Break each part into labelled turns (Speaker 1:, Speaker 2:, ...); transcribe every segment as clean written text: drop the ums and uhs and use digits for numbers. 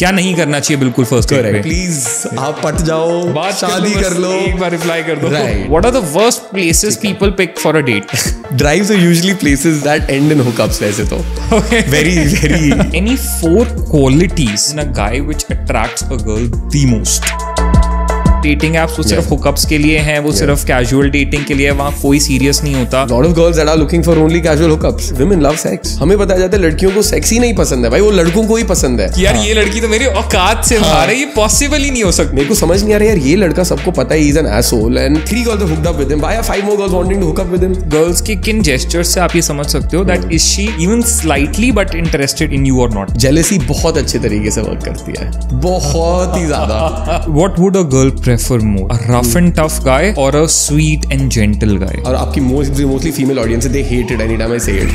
Speaker 1: क्या नहीं करना चाहिए बिल्कुल फर्स्ट डेट पे?
Speaker 2: प्लीज आप पट जाओ,
Speaker 1: बात
Speaker 2: शादी कर लो,
Speaker 1: एक बार रिप्लाई कर दो।
Speaker 2: Right.
Speaker 1: What are the worst places people pick for a date?
Speaker 2: drives are usually places that end in hookups वैसे तो
Speaker 1: Okay.
Speaker 2: very
Speaker 1: Any 4 qualities in a guy which attracts a girl the most? Dating apps वो सिर्फ hookups के लिए हैं, वो सिर्फ casual dating के लिए है, वहाँ कोई सीरियस नहीं होता।
Speaker 2: lot of girls that are looking for only casual hookups. Women love sex. हमें बताया जाता है लड़कियों को सेक्स ही नहीं पसंद है भाई, वो लड़कों को ही पसंद है
Speaker 1: कि यार ये लड़की तो मेरी औकात से बाहर है, ये पॉसिबल ही नहीं हो सकता।
Speaker 2: मेरे को समझ नहीं आ रहा यार, ये लड़का सबको पता है he is an asshole and 3 girls have hooked up with him. Why are 5 more girls wanting to hook up with him?
Speaker 1: Girls के किन जेस्चर्स से आप ये समझ सकते हो that is she even slightly but interested in you और not?
Speaker 2: Jealousy बहुत अच्छे तरीके से वर्क करती है, बहुत ही ज्यादा।
Speaker 1: What would a girl prefer more, a rough and tough guy और a sweet and gentle guy?
Speaker 2: और आपकी मोस्टली फीमेल ऑडियंस है, they hate it any time I say it.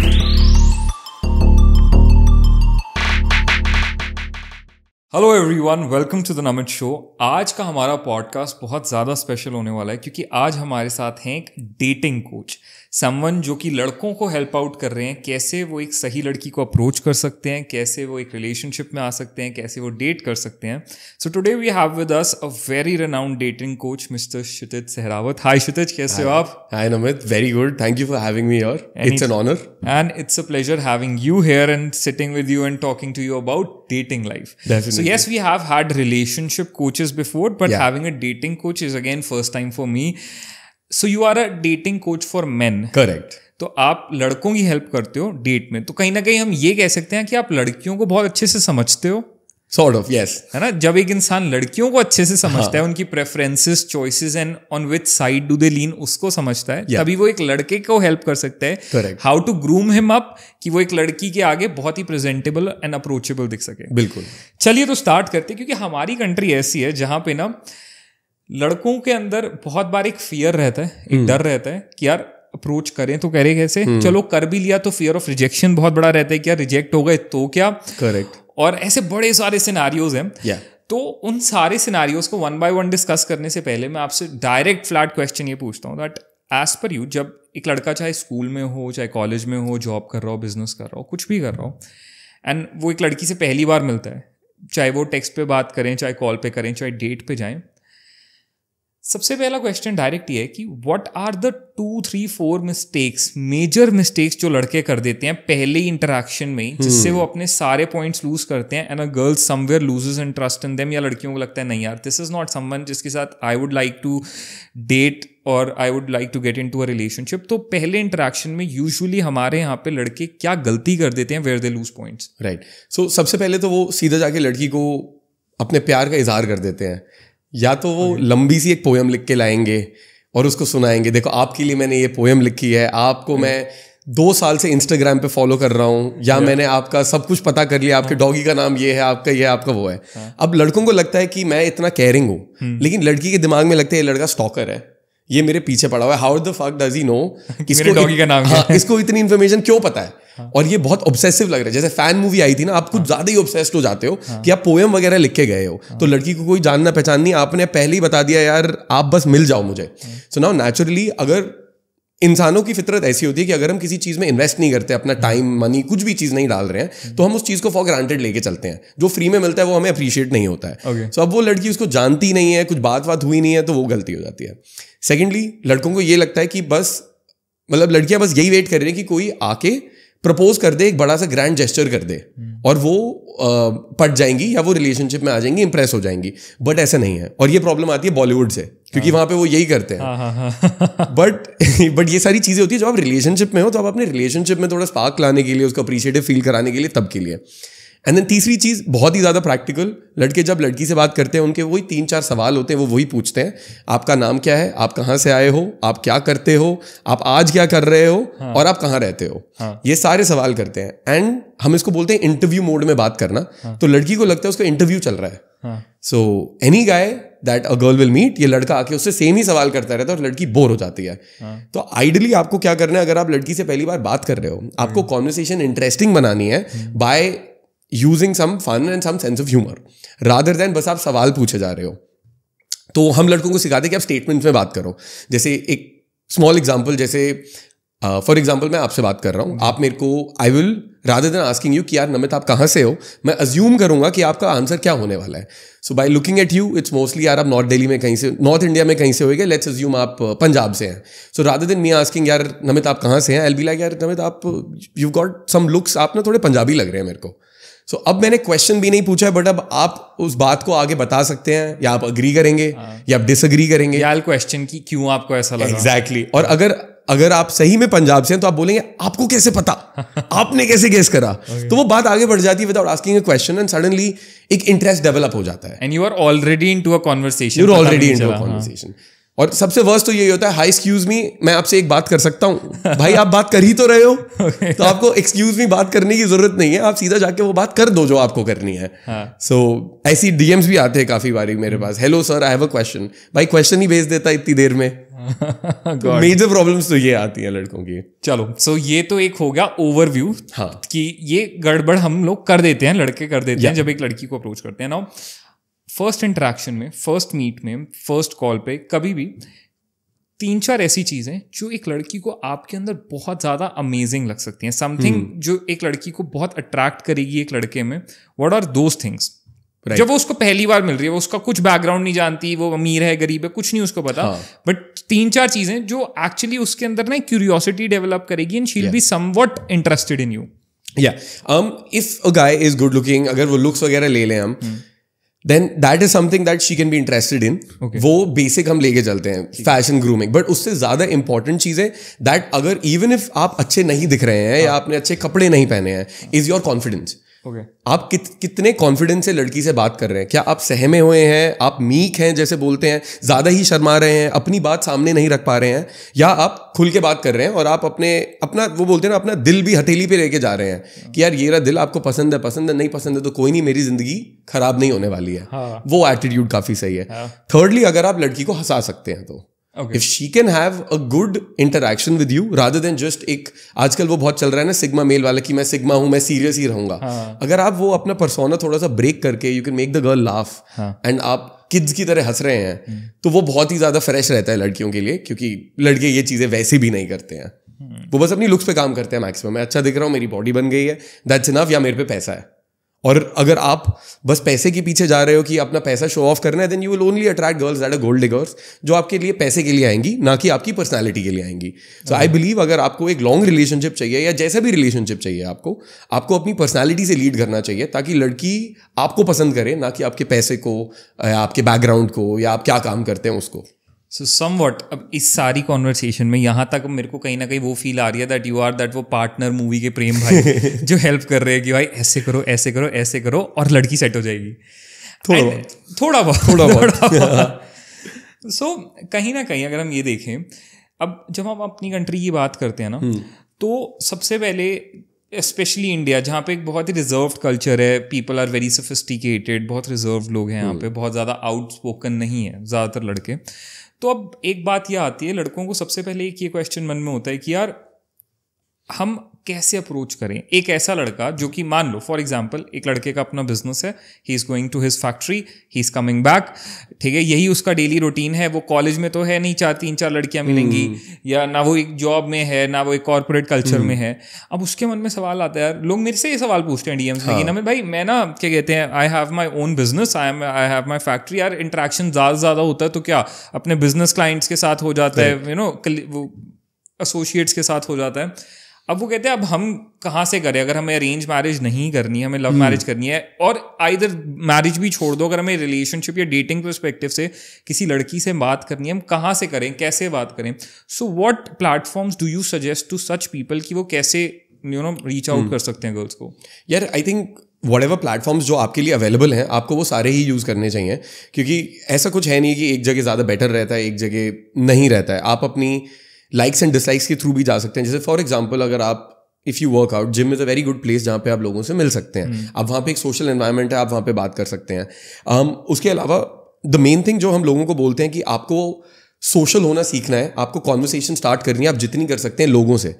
Speaker 1: Hello everyone, welcome to the Namit show. आज का हमारा podcast बहुत ज़्यादा special होने वाला है क्योंकि आज हमारे साथ हैं एक डेटिंग कोच, समवन जो कि लड़कों को हेल्प आउट कर रहे हैं, कैसे वो एक सही लड़की को अप्रोच कर सकते हैं, कैसे वो एक रिलेशनशिप में आ सकते हैं, कैसे वो डेट कर सकते हैं। So today we have with us a very renowned dating coach mister Kshitij Sehrawat. Hi Kshitij, कैसे हो आप?
Speaker 2: Hi Namit, very good, thank you for having me here, it's an honour
Speaker 1: and it's a pleasure having you here and sitting with you and talking to you about dating life.
Speaker 2: Definitely.
Speaker 1: So yes, we have had relationship coaches before, but
Speaker 2: Yeah.
Speaker 1: having a dating coach is again first time for me. So you are a dating coach for men.
Speaker 2: Correct.
Speaker 1: तो आप लड़कों की help करते हो date में, तो कहीं ना कहीं हम ये कह सकते हैं कि आप लड़कियों को बहुत अच्छे से समझते हो,
Speaker 2: सॉर्ट ऑफ, यस,
Speaker 1: है ना? जब एक इंसान लड़कियों को अच्छे से समझता है, उनकी preferences, choices and on which side do they lean, उसको समझता है, तभी वो एक लड़के को हेल्प कर सकता है
Speaker 2: Correct.
Speaker 1: How to groom him up, कि वो एक लड़की के आगे बहुत ही प्रेजेंटेबल एंड अप्रोचेबल दिख सके।
Speaker 2: बिल्कुल।
Speaker 1: चलिए तो स्टार्ट करते हैं, क्योंकि हमारी कंट्री ऐसी है जहां पे ना लड़कों के अंदर बहुत बार एक फियर रहता है, एक डर रहता है कि यार अप्रोच करें तो करें कैसे, चलो कर भी लिया तो फियर ऑफ रिजेक्शन बहुत बड़ा रहता है कि यार रिजेक्ट हो गए तो क्या।
Speaker 2: करेक्ट।
Speaker 1: और ऐसे बड़े सारे सिनारियोज हैं।
Speaker 2: Yeah.
Speaker 1: तो उन सारे सिनारियोज को 1 by 1 डिस्कस करने से पहले मैं आपसे डायरेक्ट फ्लैट क्वेश्चन ये पूछता हूँ दैट एज पर यू, जब एक लड़का चाहे स्कूल में हो, चाहे कॉलेज में हो, जॉब कर रहा हो, बिजनेस कर रहा हो, कुछ भी कर रहा हो, एंड वो एक लड़की से पहली बार मिलता है, चाहे वो टेक्स्ट पे बात करें, चाहे कॉल पे करें, चाहे डेट पे जाएं, सबसे पहला क्वेश्चन डायरेक्ट ये है कि what are the 2, 3, 4 mistakes, major mistakes जो लड़के कर देते हैं पहले ही इंटरेक्शन में, जिससे वो अपने सारे पॉइंट्स लूज करते हैं and a girl somewhere loses in trust in them, या लड़कियों को लगता है नहीं यार दिस इज नॉट समवन जिसके साथ I would like to date और I would like to get into a relationship. तो पहले इंटरेक्शन में यूजुअली हमारे यहाँ पे लड़के क्या गलती कर देते हैं, where they lose points?
Speaker 2: Right. So सबसे पहले तो वो सीधा जाके लड़की को अपने प्यार का इजहार कर देते हैं, या तो वो लंबी सी एक पोयम लिख के लाएंगे और उसको सुनाएंगे, देखो आपके लिए मैंने ये पोयम लिखी है, आपको मैं 2 साल से इंस्टाग्राम पे फॉलो कर रहा हूँ, या मैंने आपका सब कुछ पता कर लिया, आपके डॉगी का नाम ये है, आपका ये, आपका वो है। अब लड़कों को लगता है कि मैं इतना केयरिंग हूँ, लेकिन लड़की के दिमाग में लगता है ये लड़का स्टॉकर है, ये मेरे पीछे पड़ा हुआ है, how the fuck does he know
Speaker 1: इसको डॉगी का नाम क्या है?
Speaker 2: इसको इतनी इन्फॉर्मेशन क्यों पता है? और ये बहुत ऑब्सेसिव लग रहा है, जैसे फैन मूवी आई थी ना, आप कुछ ज्यादा ही ऑब्सेस्ड हो जाते हो कि आप पोएम वगैरह लिख के गए हो, तो लड़की को कोई जानना पहचान नहीं, आपने पहले ही बता दिया यार आप बस मिल जाओ मुझे। सो नाउ नेचुरली, अगर इंसानों की फितरत ऐसी होती है कि अगर हम किसी चीज में इन्वेस्ट नहीं करते, अपना टाइम, मनी, कुछ भी चीज नहीं डाल रहे हैं, तो हम उस चीज को फॉर ग्रांटेड लेके चलते हैं, जो फ्री में मिलता है वो हमें अप्रिशिएट नहीं होता है। सो अब वो लड़की उसको जानती नहीं है, कुछ बात हुई नहीं है, तो वो गलती हो जाती है। सेकेंडली, लड़कों को ये लगता है कि बस, मतलब लड़कियां बस यही वेट कर रही है कि कोई आके प्रपोज कर दे, एक बड़ा सा ग्रैंड जेस्चर कर दे, और वो पट जाएंगी या वो रिलेशनशिप में आ जाएंगी, इंप्रेस हो जाएंगी। बट ऐसा नहीं है, और ये प्रॉब्लम आती है बॉलीवुड से, क्योंकि वहां पे वो यही करते हैं। बट ये सारी चीजें होती है जब आप रिलेशनशिप में हो, तो आप अपने रिलेशनशिप में थोड़ा स्पार्क लाने के लिए, उसको अप्रिशिएटिव फील कराने के लिए, तब के लिए। एंड देन तीसरी चीज बहुत ही ज्यादा प्रैक्टिकल, लड़के जब लड़की से बात करते हैं उनके वही 3-4 सवाल होते हैं, वो वही पूछते हैं, आपका नाम क्या है, आप कहाँ से आए हो, आप क्या करते हो, आप आज क्या कर रहे हो, और आप कहाँ रहते हो। ये सारे सवाल करते हैं, एंड हम इसको बोलते हैं इंटरव्यू मोड में बात करना। तो लड़की को लगता है उसका इंटरव्यू चल रहा है। So any guy that a girl will meet, ये लड़का आके उससे सेम ही सवाल करता रहता है और लड़की बोर हो जाती है। तो आइडियली आपको क्या करना है, अगर आप लड़की से पहली बार बात कर रहे हो, आपको कॉन्वर्सेशन इंटरेस्टिंग बनानी है by using some fun and some sense of humour, rather than बस आप सवाल पूछे जा रहे हो। तो हम लड़कों को सिखाते हैं कि आप स्टेटमेंट्स में बात करो। जैसे एक स्मॉल एग्जांपल, जैसे फॉर एग्जाम्पल मैं आपसे बात कर रहा हूँ, आप मेरे को I will rather than asking you कि यार नमित आप कहाँ से हो, मैं अज्यूम करूंगा कि आपका आंसर क्या होने वाला है. So by looking at you it's mostly यार आप नॉर्थ दिल्ली में कहीं से, नॉर्थ इंडिया में कहीं से होगे, लेट्स अज्यूम आप पंजाब से हैं. So rather than me asking यार नमित आप कहाँ से हैं, आई विल बी लाइक यार नमित आप यू गॉट सम लुक्स, आप ना थोड़े पंजाबी लग रहे हैं मेरे को. सो अब मैंने क्वेश्चन भी नहीं पूछा है, बट अब आप उस बात को आगे बता सकते हैं, या आप अग्री करेंगे या आप डिसअग्री करेंगे,
Speaker 1: या क्वेश्चन की क्यों आपको ऐसा लगा.
Speaker 2: एग्जैक्टली. और अगर आप सही में पंजाब से हैं तो आप बोलेंगे आपको कैसे पता, आपने कैसे गेस करा. तो वो बात आगे बढ़ जाती है without asking a question, and suddenly एक इंटरेस्ट डेवलप हो जाता है.
Speaker 1: And you are already into a conversation.
Speaker 2: You are already into a conversation. और सबसे वर्स्ट तो यही होता है, हाई एक्सक्यूज मी, मैं आपसे एक बात कर सकता हूँ. भाई आप बात कर ही तो रहे हो, तो आपको एक्सक्यूज मी बात करने की जरूरत नहीं है, आप सीधा जाके वो बात कर दो जो आपको करनी है. सो ऐसी डीएम्स भी आते हैं काफी बारी मेरे पास, hello sir I have a question. भाई क्वेश्चन ही भेज देता इतनी देर में. मेजर प्रॉब्लम्स तो ये आती हैं लड़कों की.
Speaker 1: चलो, सो ये तो एक हो गया ओवरव्यू.
Speaker 2: हाँ,
Speaker 1: कि ये गड़बड़ हम लोग कर देते हैं, लड़के कर देते हैं जब एक लड़की को अप्रोच करते हैं. नाउ फर्स्ट इंटरेक्शन में, फर्स्ट मीट में, फर्स्ट कॉल पे कभी भी 3-4 ऐसी चीज़ें जो एक लड़की को आपके अंदर बहुत ज़्यादा अमेजिंग लग सकती हैं. समथिंग जो एक लड़की को बहुत अट्रैक्ट करेगी एक लड़के में. What are those things? जब वो उसको पहली बार मिल रही है, वो उसका कुछ बैकग्राउंड नहीं जानती, वो अमीर है गरीब है कुछ नहीं उसको पता, बट 3-4 चीज़ें जो एक्चुअली उसके अंदर ना क्यूरियोसिटी डेवलप करेगी, and she will be somewhat interested in you.
Speaker 2: या if a guy is good looking, अगर वो लुक्स वगैरह ले लें हम, then that is something that she can be interested in. Okay. वो बेसिक हम लेके चलते हैं, फैशन ग्रूमिंग. बट उससे ज्यादा इंपॉर्टेंट चीज है दैट अगर इवन इफ आप अच्छे नहीं दिख रहे हैं या आपने अच्छे कपड़े नहीं पहने हैं, इज योर कॉन्फिडेंस. Okay. आप कितने कॉन्फिडेंस से लड़की से बात कर रहे हैं. क्या आप सहमे हुए हैं, आप मीक हैं जैसे बोलते हैं, ज्यादा ही शर्मा रहे हैं, अपनी बात सामने नहीं रख पा रहे हैं, या आप खुल के बात कर रहे हैं और आप अपना वो बोलते हैं ना, अपना दिल भी हथेली पे लेके जा रहे हैं कि यार ये रहा दिल, आपको पसंद है नहीं पसंद है तो कोई नहीं, मेरी जिंदगी खराब नहीं होने वाली है. वो एटीट्यूड काफी सही है. थर्डली, अगर आप लड़की को हंसा सकते हैं तो if she can have a good interaction with you rather than just एक, आजकल वो बहुत चल रहा है ना सिग्मा मेल वाला, कि मैं सिग्मा हूं, मैं सीरियस ही रहूंगा. अगर आप वो अपना पर्सोना थोड़ा सा ब्रेक करके you can make the girl laugh and आप किड्स की तरह हंस रहे हैं, तो वो बहुत ही ज्यादा फ्रेश रहता है लड़कियों के लिए, क्योंकि लड़के ये चीजें वैसे भी नहीं करते हैं. वो बस अपनी लुक्स पे काम करते हैं मैक्सिमम. मैं अच्छा दिख रहा हूँ, मेरी बॉडी बन गई है, दैट्स इनफ, या मेरे पे पैसा है. और अगर आप बस पैसे के पीछे जा रहे हो कि अपना पैसा शो ऑफ करना है, then you will only attract girls that are gold diggers, जो आपके लिए पैसे के लिए आएंगी, ना कि आपकी पर्सनालिटी के लिए आएंगी. सो आई बिलीव अगर आपको एक लॉन्ग रिलेशनशिप चाहिए या जैसा भी रिलेशनशिप चाहिए, आपको अपनी पर्सनालिटी से लीड करना चाहिए, ताकि लड़की आपको पसंद करे, ना कि आपके पैसे को, आपके बैकग्राउंड को, या आप क्या काम करते हैं उसको.
Speaker 1: सो समवट अब इस सारी कॉन्वर्सेशन में यहाँ तक मेरे को कहीं ना कहीं वो फील आ रही है दैट यू आर दैट वो पार्टनर मूवी के प्रेम भाई जो हेल्प कर रहे हैं कि भाई ऐसे करो ऐसे करो ऐसे करो और लड़की सेट हो जाएगी. थोड़ा बहुत. सो कहीं ना कहीं अगर हम ये देखें, अब जब हम अपनी कंट्री की बात करते हैं ना, तो सबसे पहले स्पेशली इंडिया, जहाँ पे एक बहुत ही रिजर्व्ड कल्चर है, पीपल आर वेरी सोफिस्टिकेटेड, बहुत रिजर्व्ड लोग हैं यहाँ पे, बहुत ज़्यादा आउटस्पोकन नहीं है ज़्यादातर लड़के. तो अब एक बात यह आती है, लड़कों को सबसे पहले एक ये क्वेश्चन मन में होता है कि यार हम कैसे अप्रोच करें एक ऐसा लड़का जो कि, मान लो फॉर एग्जांपल एक लड़के का अपना बिजनेस है, he is going to his factory, he is coming back, ठीक है, यही उसका डेली रूटीन है. वो कॉलेज में तो है नहीं, 4-3 लड़कियां मिलेंगी, या ना वो एक जॉब में है, ना वो एक कॉर्पोरेट कल्चर में है. अब उसके मन में सवाल आता है, यार लोग मेरे से ये सवाल पूछते हैं डीएम्स में कि ना भाई मैं ना क्या कहते हैं, I have my own business, I have my factory. यार इंटरेक्शन ज़्यादा होता है, तो क्या अपने बिजनेस क्लाइंट्स के साथ हो जाता है, यू नो वो एसोसिएट्स के साथ हो जाता है. अब वो कहते हैं अब हम कहाँ से करें, अगर हमें अरेंज मैरिज नहीं करनी है, हमें लव मैरिज करनी है, और आइदर मैरिज भी छोड़ दो, अगर हमें रिलेशनशिप या डेटिंग पर्सपेक्टिव से किसी लड़की से बात करनी है, हम कहाँ से करें, कैसे बात करें. So what platforms do you suggest to such people कि वो कैसे रीच आउट कर सकते हैं गर्ल्स को?
Speaker 2: यार आई थिंक व्हाटएवर प्लेटफॉर्म्स जो आपके लिए अवेलेबल हैं, आपको वो सारे ही यूज़ करने चाहिए, क्योंकि ऐसा कुछ है नहीं कि एक जगह ज़्यादा बेटर रहता है, एक जगह नहीं रहता है. आप अपनी लाइक्स एंड डिसलाइक्स के थ्रू भी जा सकते हैं. जैसे फॉर एग्जांपल अगर आप if you work out, gym is a very good place जहाँ पे आप लोगों से मिल सकते हैं. आप वहाँ पे एक सोशल एनवायरनमेंट है, आप वहाँ पे बात कर सकते हैं. उसके अलावा द मेन थिंग जो हम लोगों को बोलते हैं कि आपको सोशल होना सीखना है, आपको कॉन्वर्सेशन स्टार्ट करनी है, आप जितनी कर सकते हैं लोगों से.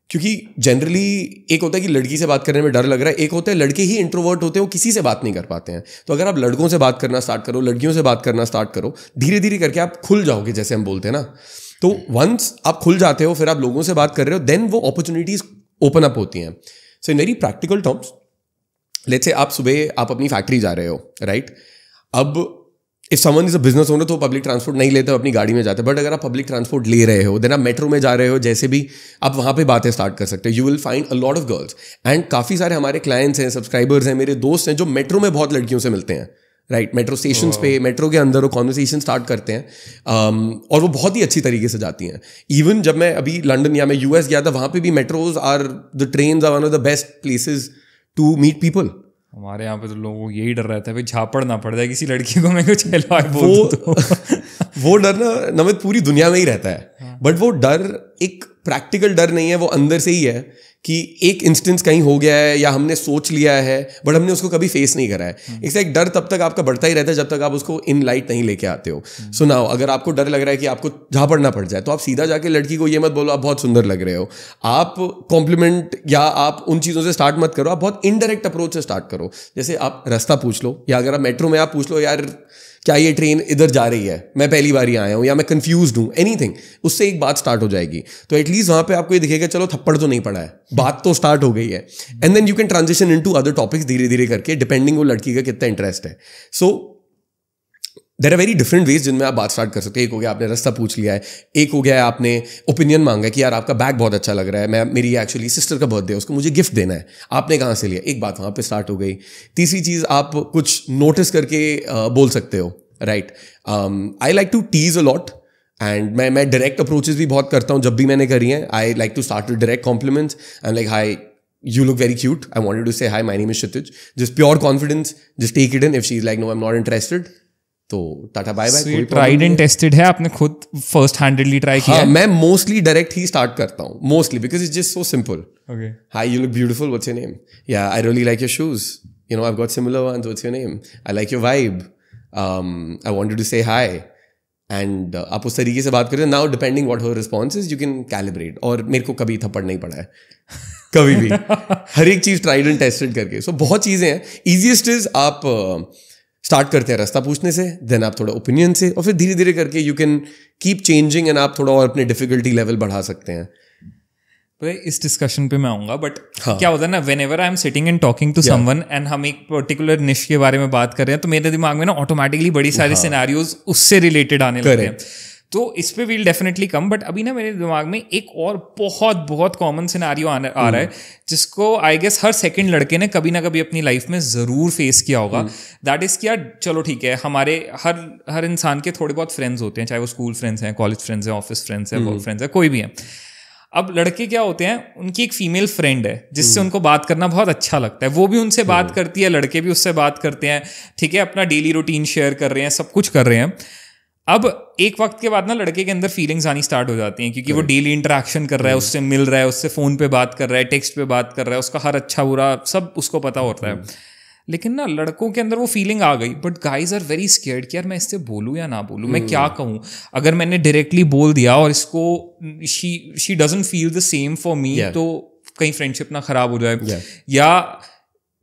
Speaker 2: क्योंकि जनरली एक होता है कि लड़की से बात करने में डर लग रहा है, एक होता है लड़के ही इंट्रोवर्ट होते हैं, वो किसी से बात नहीं कर पाते हैं. तो अगर आप लड़कों से बात करना स्टार्ट करो, लड़कियों से बात करना स्टार्ट करो, धीरे धीरे करके आप खुल जाओगे, जैसे हम बोलते हैं ना. तो वंस आप खुल जाते हो, फिर आप लोगों से बात कर रहे हो, देन वो अपॉर्चुनिटीज ओपन अप होती हैं. So in very practical terms, let's say आप सुबह आप अपनी फैक्ट्री जा रहे हो, राइट? अब if someone is a business owner तो पब्लिक ट्रांसपोर्ट नहीं लेते, अपनी गाड़ी में जाते. बट अगर आप पब्लिक ट्रांसपोर्ट ले रहे हो, देन आप मेट्रो में जा रहे हो, जैसे भी आप वहाँ पे बातें स्टार्ट कर सकते हो. You will find a lot of girls, and काफ़ी सारे हमारे क्लाइंट्स हैं, सब्सक्राइबर्स हैं, मेरे दोस्त हैं जो मेट्रो में बहुत लड़कियों से मिलते हैं, राइट? मेट्रो स्टेशन पे, मेट्रो के अंदर वो कॉन्वर्सेशन स्टार्ट करते हैं, और वो बहुत ही अच्छी तरीके से जाती हैं. इवन जब मैं अभी लंदन या मैं यूएस गया था, वहाँ पे भी metros are the trains are one of the best places to meet people.
Speaker 1: हमारे यहाँ पे तो लोगों को यही डर रहता है भाई झापड़ ना पड़ जाए किसी लड़की को, मैं कुछ वो
Speaker 2: डर ना नमित पूरी दुनिया में ही रहता है. बट वो डर एक प्रैक्टिकल डर नहीं है, वो अंदर से ही है कि एक इंस्टेंस कहीं हो गया है या हमने सोच लिया है बट हमने उसको कभी फेस नहीं करा है. एक डर तब तक आपका बढ़ता ही रहता है जब तक आप उसको इन लाइट नहीं लेके आते हो. सो नाउ अगर आपको डर लग रहा है कि आपको झापड़ ना पड़ जाए, तो आप सीधा जाके लड़की को ये मत बोलो आप बहुत सुंदर लग रहे हो. आप कॉम्प्लीमेंट या आप उन चीज़ों से स्टार्ट मत करो, आप बहुत इनडायरेक्ट अप्रोच से स्टार्ट करो. जैसे आप रास्ता पूछ लो, या अगर आप मेट्रो में आप पूछ लो, यार क्या ये ट्रेन इधर जा रही है, मैं पहली बार ही आया हूँ, या मैं कंफ्यूज्ड हूँ, एनीथिंग, उससे एक बात स्टार्ट हो जाएगी. तो एटलीस्ट वहाँ पे आपको ये दिखेगा चलो थप्पड़ तो नहीं पड़ा है, बात तो स्टार्ट हो गई है. And then you can transition into other topics धीरे धीरे करके, डिपेंडिंग वो लड़की का कितना इंटरेस्ट है. So there are very different ways जिनमें आप बात स्टार्ट कर सकते हो. एक हो गया आपने रास्ता पूछ लिया है, एक हो गया है आपने ओपिनियन मांगा कि यार आपका बैग बहुत अच्छा लग रहा है, मेरी एक्चुअली सिस्टर का बर्थडे है, उसको मुझे गिफ्ट देना है, आपने कहाँ से लिया, एक बात वहाँ पे स्टार्ट हो गई. तीसरी चीज़ आप कुछ नोटिस करके बोल सकते हो, right? I like to tease a lot, and मैं डायरेक्ट अप्रोचेस भी बहुत करता हूँ जब भी मैंने करी हैं. I like to start with direct compliments. I am like, hi, you look very cute, I wanted to say hi, my name is Kshitij. Just pure confidence, just take it in. If she's like no, I'm not interested, तो tata bye bye.
Speaker 1: कोई tried and tested है, आपने खुद first handedly try किया?
Speaker 2: हाँ, मैं mostly direct ही start करता हूँ, mostly because it's just so simple.
Speaker 1: Okay,
Speaker 2: hi, you look beautiful, what's your name? या I really like your shoes, you know I have got similar ones, what's your name? I like your vibe, I wanted to say hi. And आप उस तरीके से बात करें. Now depending what her response is, you can calibrate. और मेरे को कभी थप्पड़ नहीं पड़ा है कभी भी. हर एक चीज़ ट्राइड एंड टेस्टेड करके. सो बहुत चीज़ें हैं. ईजिएस्ट इज आप स्टार्ट करते हैं रास्ता पूछने से, देन आप थोड़ा ओपिनियन से, और फिर धीरे धीरे करके you can keep changing, and आप थोड़ा और अपने डिफिकल्टी लेवल बढ़ा सकते हैं.
Speaker 1: इस डिस्कशन पे मैं आऊँगा, बट क्या होता है ना, whenever I am sitting and talking to someone and हम एक पर्टिकुलर निश के बारे में बात कर रहे हैं, तो मेरे दिमाग में ना ऑटोमेटिकली बड़ी सारी सिनेरियोज उससे रिलेटेड आने लगते हैं. तो इस पे वील डेफिनेटली कम. बट अभी ना मेरे दिमाग में एक और बहुत बहुत कॉमन सिनेरियो आ रहा है, जिसको आई गेस हर सेकंड लड़के ने कभी ना कभी अपनी लाइफ में ज़रूर फेस किया होगा. दैट इज़ कि यार चलो ठीक है, हमारे हर इंसान के थोड़े बहुत फ्रेंड्स होते हैं, चाहे वो स्कूल फ्रेंड्स हैं, कॉलेज फ्रेंड्स हैं, ऑफिस फ्रेंड्स हैं, वर्क फ्रेंड्स हैं, कोई भी हैं. अब लड़के क्या होते हैं, उनकी एक फीमेल फ्रेंड है जिससे उनको बात करना बहुत अच्छा लगता है, वो भी उनसे बात करती है, लड़के भी उससे बात करते हैं, ठीक है, अपना डेली रूटीन शेयर कर रहे हैं, सब कुछ कर रहे हैं. अब एक वक्त के बाद ना लड़के के अंदर फीलिंग्स आनी स्टार्ट हो जाती हैं, क्योंकि वो डेली इंटरेक्शन कर रहा है, उससे मिल रहा है, उससे फ़ोन पे बात कर रहा है, टेक्स्ट पे बात कर रहा है, उसका हर अच्छा बुरा सब उसको पता होता है. लेकिन ना लड़कों के अंदर वो फीलिंग आ गई, but guys are very scared कि यार मैं इससे बोलूँ या ना बोलूँ, मैं क्या कहूँ. अगर मैंने डायरेक्टली बोल दिया और इसको she doesn't feel the same for me, तो कहीं फ्रेंडशिप ना खराब हो जाए. या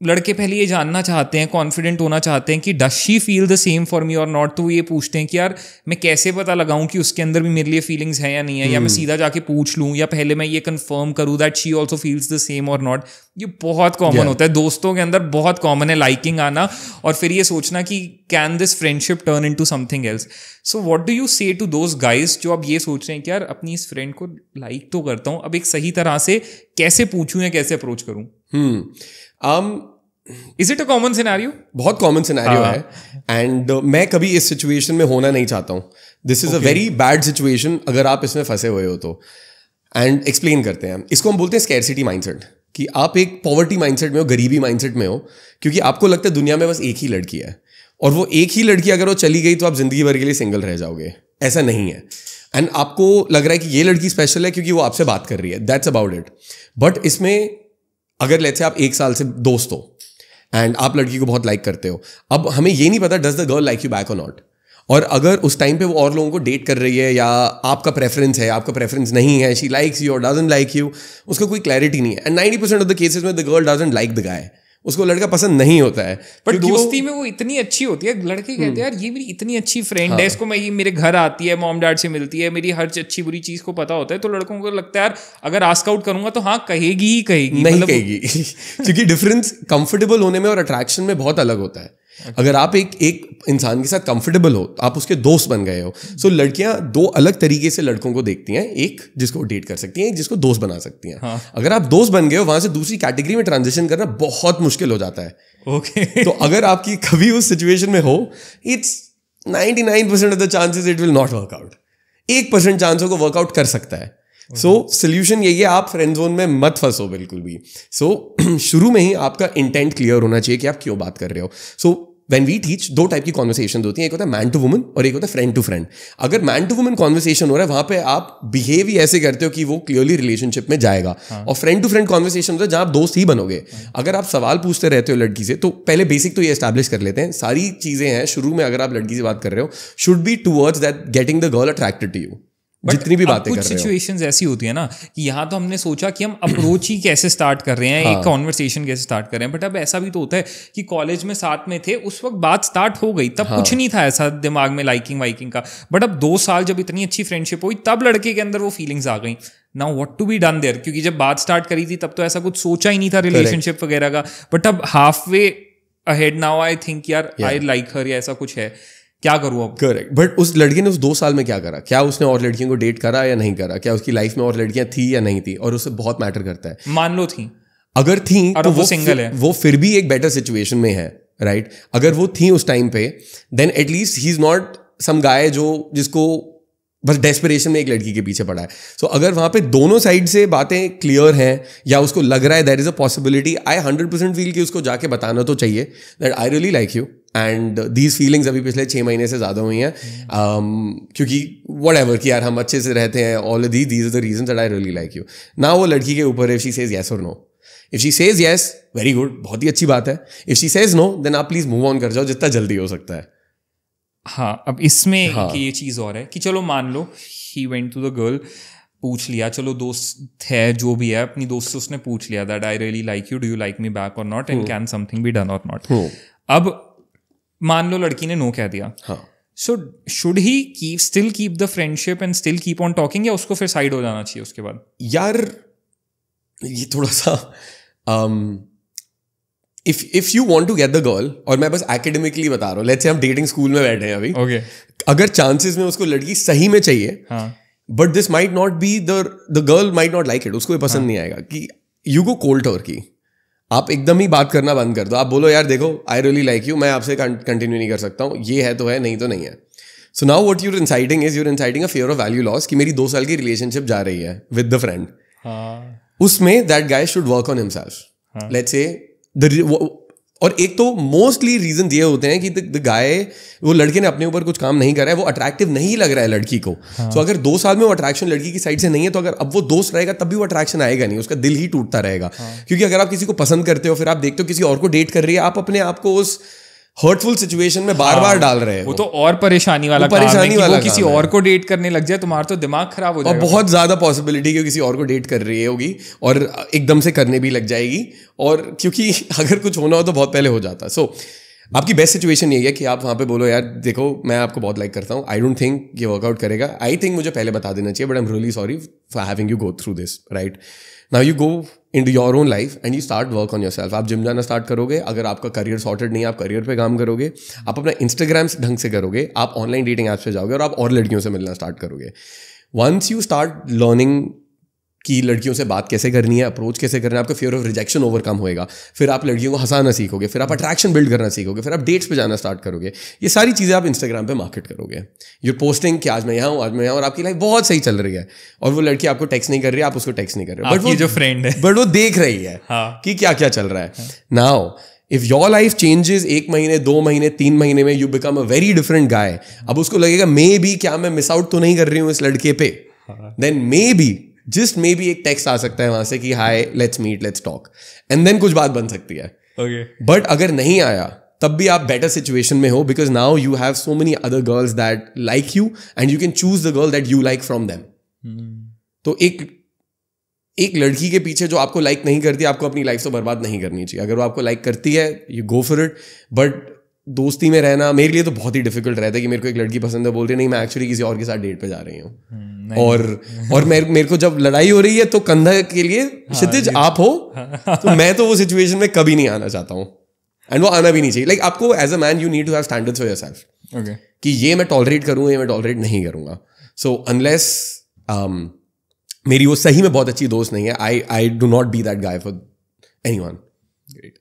Speaker 1: लड़के पहले ये जानना चाहते हैं, कॉन्फिडेंट होना चाहते हैं कि does she feel the same for me और नॉट. तो वो ये पूछते हैं कि यार मैं कैसे पता लगाऊं कि उसके अंदर भी मेरे लिए फीलिंग्स हैं या नहीं है, या मैं सीधा जाके पूछ लूं, या पहले मैं ये कंफर्म करूं that she also feels the same और नॉट. ये बहुत कॉमन होता है दोस्तों के अंदर, बहुत कॉमन है लाइकिंग आना, और फिर ये सोचना कि can this friendship turn into something else. So what do you से टू दोज गाइज जो अब ये सोच रहे हैं कि यार अपनी इस फ्रेंड को लाइक तो करता हूँ, अब एक सही तरह से कैसे पूछूं या कैसे अप्रोच करूँ? Is it a common scenario?
Speaker 2: बहुत कॉमन सिनेरियो है, एंड मैं कभी इस सिचुएशन में होना नहीं चाहता हूँ. This is a very bad situation अगर आप इसमें फंसे हुए हो तो. एंड एक्सप्लेन करते हैं. इसको हम बोलते हैं स्कैरसिटी माइंडसेट, कि आप एक पॉवर्टी माइंडसेट में हो, गरीबी माइंडसेट में हो, क्योंकि आपको लगता है दुनिया में बस एक ही लड़की है, और वो एक ही लड़की अगर वो चली गई तो आप जिंदगी भर के लिए सिंगल रह जाओगे. ऐसा नहीं है. एंड आपको लग रहा है कि ये लड़की स्पेशल है क्योंकि वो आपसे बात कर रही है, दैट्स अबाउट इट. बट इसमें अगर लेट्स से आप 1 साल से दोस्त हो एंड आप लड़की को बहुत लाइक करते हो, अब हमें ये नहीं पता does the girl like you back और नॉट. और अगर उस टाइम पे वो और लोगों को डेट कर रही है, या आपका प्रेफरेंस है, आपका प्रेफरेंस नहीं है, शी लाइक्स यू और डजंट लाइक यू, उसका कोई क्लैरिटी नहीं है. एंड 90% ऑफ द केसेस में the girl doesn't like the guy, उसको लड़का पसंद नहीं होता है।
Speaker 1: पर दोस्ती में वो इतनी अच्छी होती है, लड़के कहते हैं यार ये मेरी इतनी अच्छी फ्रेंड है, इसको मैं ये मेरे घर आती है, मॉम डैड से मिलती है, मेरी हर अच्छी बुरी चीज को पता होता है, तो लड़कों को लगता है यार अगर आस्क आउट करूंगा तो हाँ कहेगी ही कहेगी,
Speaker 2: नहीं कहेगी क्योंकि डिफरेंस कंफर्टेबल होने में और अट्रैक्शन में बहुत अलग होता है। अगर आप एक इंसान के साथ कंफर्टेबल हो, आप उसके दोस्त बन गए हो, सो लड़कियां दो अलग तरीके से लड़कों को देखती हैं, एक जिसको डेट कर सकती हैं, एक जिसको दोस्त बना सकती हैं।
Speaker 1: हाँ.
Speaker 2: अगर आप दोस्त बन गए हो, वहां से दूसरी कैटेगरी में ट्रांजिशन करना बहुत मुश्किल हो जाता है।
Speaker 1: ओके
Speaker 2: तो अगर आपकी कभी उस सिचुएशन में हो, it's 99% of the chances it will not work out. 1% chance को वर्कआउट कर सकता है। सो सोल्यूशन यही है, आप फ्रेंड जोन में मत फंसो बिल्कुल भी। सो शुरू में ही आपका इंटेंट क्लियर होना चाहिए कि आप क्यों बात कर रहे हो। सो व्हेन वी टीच, दो टाइप की कॉन्वर्सेशन होती है, एक होता है मैन टू वुमन और एक होता है फ्रेंड टू फ्रेंड। अगर मैन टू वुमन कॉन्वर्सेशन हो रहा है, वहां पे आप बिहेव ही ऐसे करते हो कि वो क्लियरली रिलेशनशिप में जाएगा। और फ्रेंड टू फ्रेंड कॉन्वर्सेशन होता है जहां आप दोस्त ही बनोगे। अगर आप सवाल पूछते रहते हो लड़की से, तो पहले बेसिक तो ये एस्टैब्लिश कर लेते हैं, सारी चीजें हैं शुरू में अगर आप लड़की से बात कर रहे हो, should be towards that getting the girl attracted to you. जितनी भी बातें कर रहे हो,
Speaker 1: कुछ सिचुएशंस ऐसी होती है ना कि यहाँ तो हमने सोचा कि हम अप्रोच ही कैसे स्टार्ट कर रहे हैं, एक कॉन्वर्सेशन कैसे स्टार्ट कर रहे हैं, बट अब ऐसा भी तो होता है कि कॉलेज में साथ में थे, उस वक्त बात स्टार्ट हो गई, तब कुछ नहीं था ऐसा दिमाग में लाइकिंग वाइकिंग का, बट अब 2 साल जब इतनी अच्छी फ्रेंडशिप हुई, तब लड़के के अंदर वो फीलिंग्स आ गई। Now what to be done there, क्योंकि जब बात स्टार्ट करी थी तब तो ऐसा कुछ सोचा ही नहीं था रिलेशनशिप वगैरह का, बट अब half way ahead now I think यार आई लाइक हर, या ऐसा कुछ है, क्या करूँ अब।
Speaker 2: करेक्ट, बट उस लड़की ने उस 2 साल में क्या करा? क्या उसने और लड़कियों को डेट करा या नहीं करा? क्या उसकी लाइफ में और लड़कियां थी या नहीं थी? और उससे बहुत मैटर करता है।
Speaker 1: मान लो थी,
Speaker 2: अगर थी तो
Speaker 1: वो सिंगल है,
Speaker 2: वो फिर भी एक बेटर सिचुएशन में है, राइट? अगर वो थी उस टाइम पे, then at least he is not some guy जिसको बस डेस्परेशन में एक लड़की के पीछे पड़ा है। सो अगर वहां पे दोनों साइड से बातें क्लियर हैं, या उसको लग रहा है there is a possibility, I 100% feel कि उसको जाके बताना तो चाहिए that I really like you and these feelings अभी पिछले 6 महीने से ज़्यादा हुई हैं, क्योंकि व्हाटएवर कि यार हम अच्छे से रहते हैं, all these are the reasons that I really like you. ना वो लड़की के ऊपर इफ शी सेज येस और no. If she says yes, very good, बहुत ही अच्छी बात है। If she says no, then आप प्लीज मूव ऑन कर जाओ जितना जल्दी हो सकता है।
Speaker 1: हाँ, अब इसमें ये चीज़ और है कि चलो मान लो he went to the girl, पूछ लिया, चलो दोस्त है जो भी है, अपनी दोस्त से उसने पूछ लिया that I really like you, do you like me back और not, and can something be done और नॉट। अब मान लो लड़की ने नो कह दिया, so should he still keep the friendship and still keep on talking, या उसको फिर साइड हो जाना चाहिए उसके बाद?
Speaker 2: यार ये थोड़ा सा if you want to get the girl, और मैं बस academically बता रहा हूँ, let's say हम dating school में बैठे हैं अभी,
Speaker 1: okay.
Speaker 2: अगर chances में उसको लड़की सही में चाहिए, but this might not be the girl might not like it, उसको ये पसंद नहीं आएगा, कि you go cold turkey, आप एकदम ही बात करना बंद कर दो, आप बोलो यार देखो I really like you, मैं आपसे कंटिन्यू नहीं कर सकता हूँ, ये है तो है, नहीं तो नहीं है। So now what you're inciting is you're inciting a fear of value loss, कि मेरी 2 साल की relationship जा रही है with the friend, उसमें that guy should work on himself, let's say और एक तो मोस्टली रीजन ये होते हैं कि द गाय, वो लड़के ने अपने ऊपर कुछ काम नहीं करा है, वो अट्रैक्टिव नहीं लग रहा है लड़की को। सो अगर 2 साल में वो अट्रैक्शन लड़की की साइड से नहीं है, तो अगर अब वो दोस्त रहेगा तब भी वो अट्रैक्शन आएगा नहीं, उसका दिल ही टूटता रहेगा। क्योंकि अगर आप किसी को पसंद करते हो, फिर आप देखते हो किसी और को डेट कर रही है, आप अपने आप को उस हर्टफुल सिचुएशन में बार बार डाल रहे हैं।
Speaker 1: वो तो और परेशानी वाला काम है कि वो किसी और को डेट करने लग जाए, तुम्हारा तो दिमाग खराब हो जाएगा।
Speaker 2: और बहुत ज्यादा पॉसिबिलिटी कि किसी और को डेट कर रही होगी और एकदम से करने भी लग जाएगी, और क्योंकि अगर कुछ होना हो तो बहुत पहले हो जाता। सो आपकी बेस्ट सिचुएशन यही है कि आप वहाँ पे बोलो यार देखो मैं आपको बहुत लाइक करता हूँ, आई डोंट थिंक ये वर्कआउट करेगा, आई थिंक मुझे पहले बता देना चाहिए, but I am really sorry for having you go through this, right? Now you go into your own life and you start work on yourself. आप जिम जाना start करोगे, अगर आपका करियर सॉर्टेड नहीं है, आप करियर पे काम करोगे, आप अपना इंस्टाग्राम ढंग से करोगे, आप ऑनलाइन डेटिंग ऐप्स पे जाओगे और आप और लड़कियों से मिलना स्टार्ट करोगे। वंस यू स्टार्ट लर्निंग कि लड़कियों से बात कैसे करनी है, अप्रोच कैसे करना है, आपका फियर ऑफ रिजेक्शन ओवरकम होएगा, फिर आप लड़कियों को हंसाना सीखोगे, फिर आप अट्रैक्शन बिल्ड करना सीखोगे, फिर आप डेट्स पे जाना स्टार्ट करोगे। ये सारी चीज़ें आप इंस्टाग्राम पे मार्केट करोगे, यूर पोस्टिंग कि आज मैं यहाँ हूँ, आज मैं यहाँ, और आपकी लाइफ बहुत सही चल रही है, और वो लड़की आपको टेक्स्ट नहीं कर रही है, आप उसको टेक्स्ट नहीं कर रहे हो,
Speaker 1: बट वो जो फ्रेंड है
Speaker 2: बट वो देख रही है कि क्या क्या चल रहा है। Now if your life changes 1 महीने 2 महीने 3 महीने में, you become a very different गाय, अब उसको लगेगा मे बी क्या मैं मिस आउट तो नहीं कर रही हूँ इस लड़के पे, then maybe just maybe एक टेक्स्ट आ सकता है वहां से कि hi let's meet let's talk, and then कुछ बात बन सकती है। बट अगर नहीं आया तब भी आप बेटर सिचुएशन में हो, because now you have so many other girls that like you and you can choose the girl that you like from them. तो एक एक लड़की के पीछे जो आपको लाइक नहीं करती, आपको अपनी लाइफ तो बर्बाद नहीं करनी चाहिए. अगर वो आपको लाइक करती है, you go for it. But दोस्ती में रहना मेरे लिए तो बहुत ही डिफिकल्ट रहता है कि मेरे को एक लड़की पसंद है, बोल रही नहीं मैं एक्चुअली किसी और के साथ डेट पे जा रही हूँ. और मेरे को जब लड़ाई हो रही है तो कंधा के लिए क्षितिज आप हो, तो मैं तो वो सिचुएशन में कभी नहीं आना चाहता हूँ. एंड वो आना भी नहीं चाहिए. लाइक आपको as a man you need to have standards for yourself, कि ये मैं टॉलरेट करूँगा, ये मैं टॉलरेट नहीं करूँगा. सो अनलेस मेरी वो सही में बहुत अच्छी दोस्त नहीं है, I do not be that guy for anyone.
Speaker 1: Great.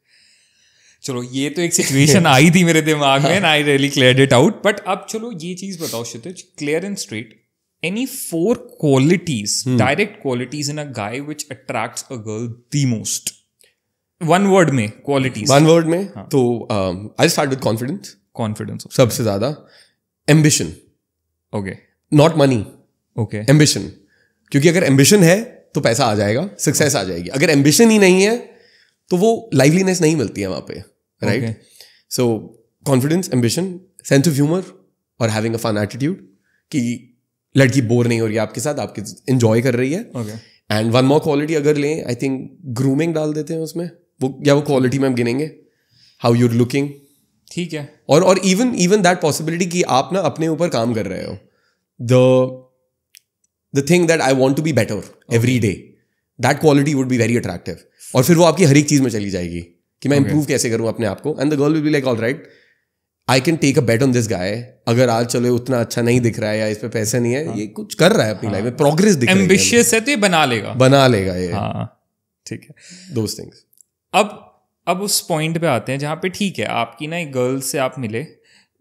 Speaker 1: चलो ये तो एक सिचुएशन आई थी मेरे दिमाग में, I really cleared it out. But अब चलो ये चीज बताओ Kshitij, clear and straight, any 4 qualities, direct qualities in a guy which attracts a girl the most. One word में क्वालिटीज.
Speaker 2: वन वर्ड में तो I start with confidence.
Speaker 1: Confidence
Speaker 2: सबसे ज्यादा. Ambition.
Speaker 1: Okay.
Speaker 2: Not money.
Speaker 1: Okay.
Speaker 2: Ambition. क्योंकि अगर ambition है तो पैसा आ जाएगा, सक्सेस आ जाएगी. अगर एम्बिशन ही नहीं है तो वो लाइवलीनेस नहीं मिलती है वहां पे, right? So confidence, ambition, sense of humour और हैविंग अ फन एटीट्यूड, कि लड़की बोर नहीं हो रही है आपके साथ, आपके एंजॉय कर रही है. एंड वन मोर क्वालिटी अगर लें, आई थिंक ग्रूमिंग डाल देते हैं उसमें, वो क्वालिटी में हम गिनेंगे, हाउ यूर लुकिंग.
Speaker 1: ठीक है.
Speaker 2: और इवन दैट पॉसिबिलिटी कि आप ना अपने ऊपर काम कर रहे हो. The thing that I want to be better every day, that quality would be very attractive. और फिर वो आपकी हर एक चीज में चली जाएगी कि मैं इंप्रूव कैसे करूं अपने आप को. And the girl will be like, alright, I can take a bet on this guy. अगर आज चलो उतना अच्छा नहीं दिख रहा है या इस पे पैसे नहीं है, ये कुछ कर रहा है अपनी लाइफ में, प्रोग्रेस दिख रही है,
Speaker 1: एम्बिशियस है तो ये बना लेगा ये. ठीक है.
Speaker 2: Those things.
Speaker 1: अब उस पॉइंट पे आते हैं जहाँ पे ठीक है आपकी ना एक गर्ल से आप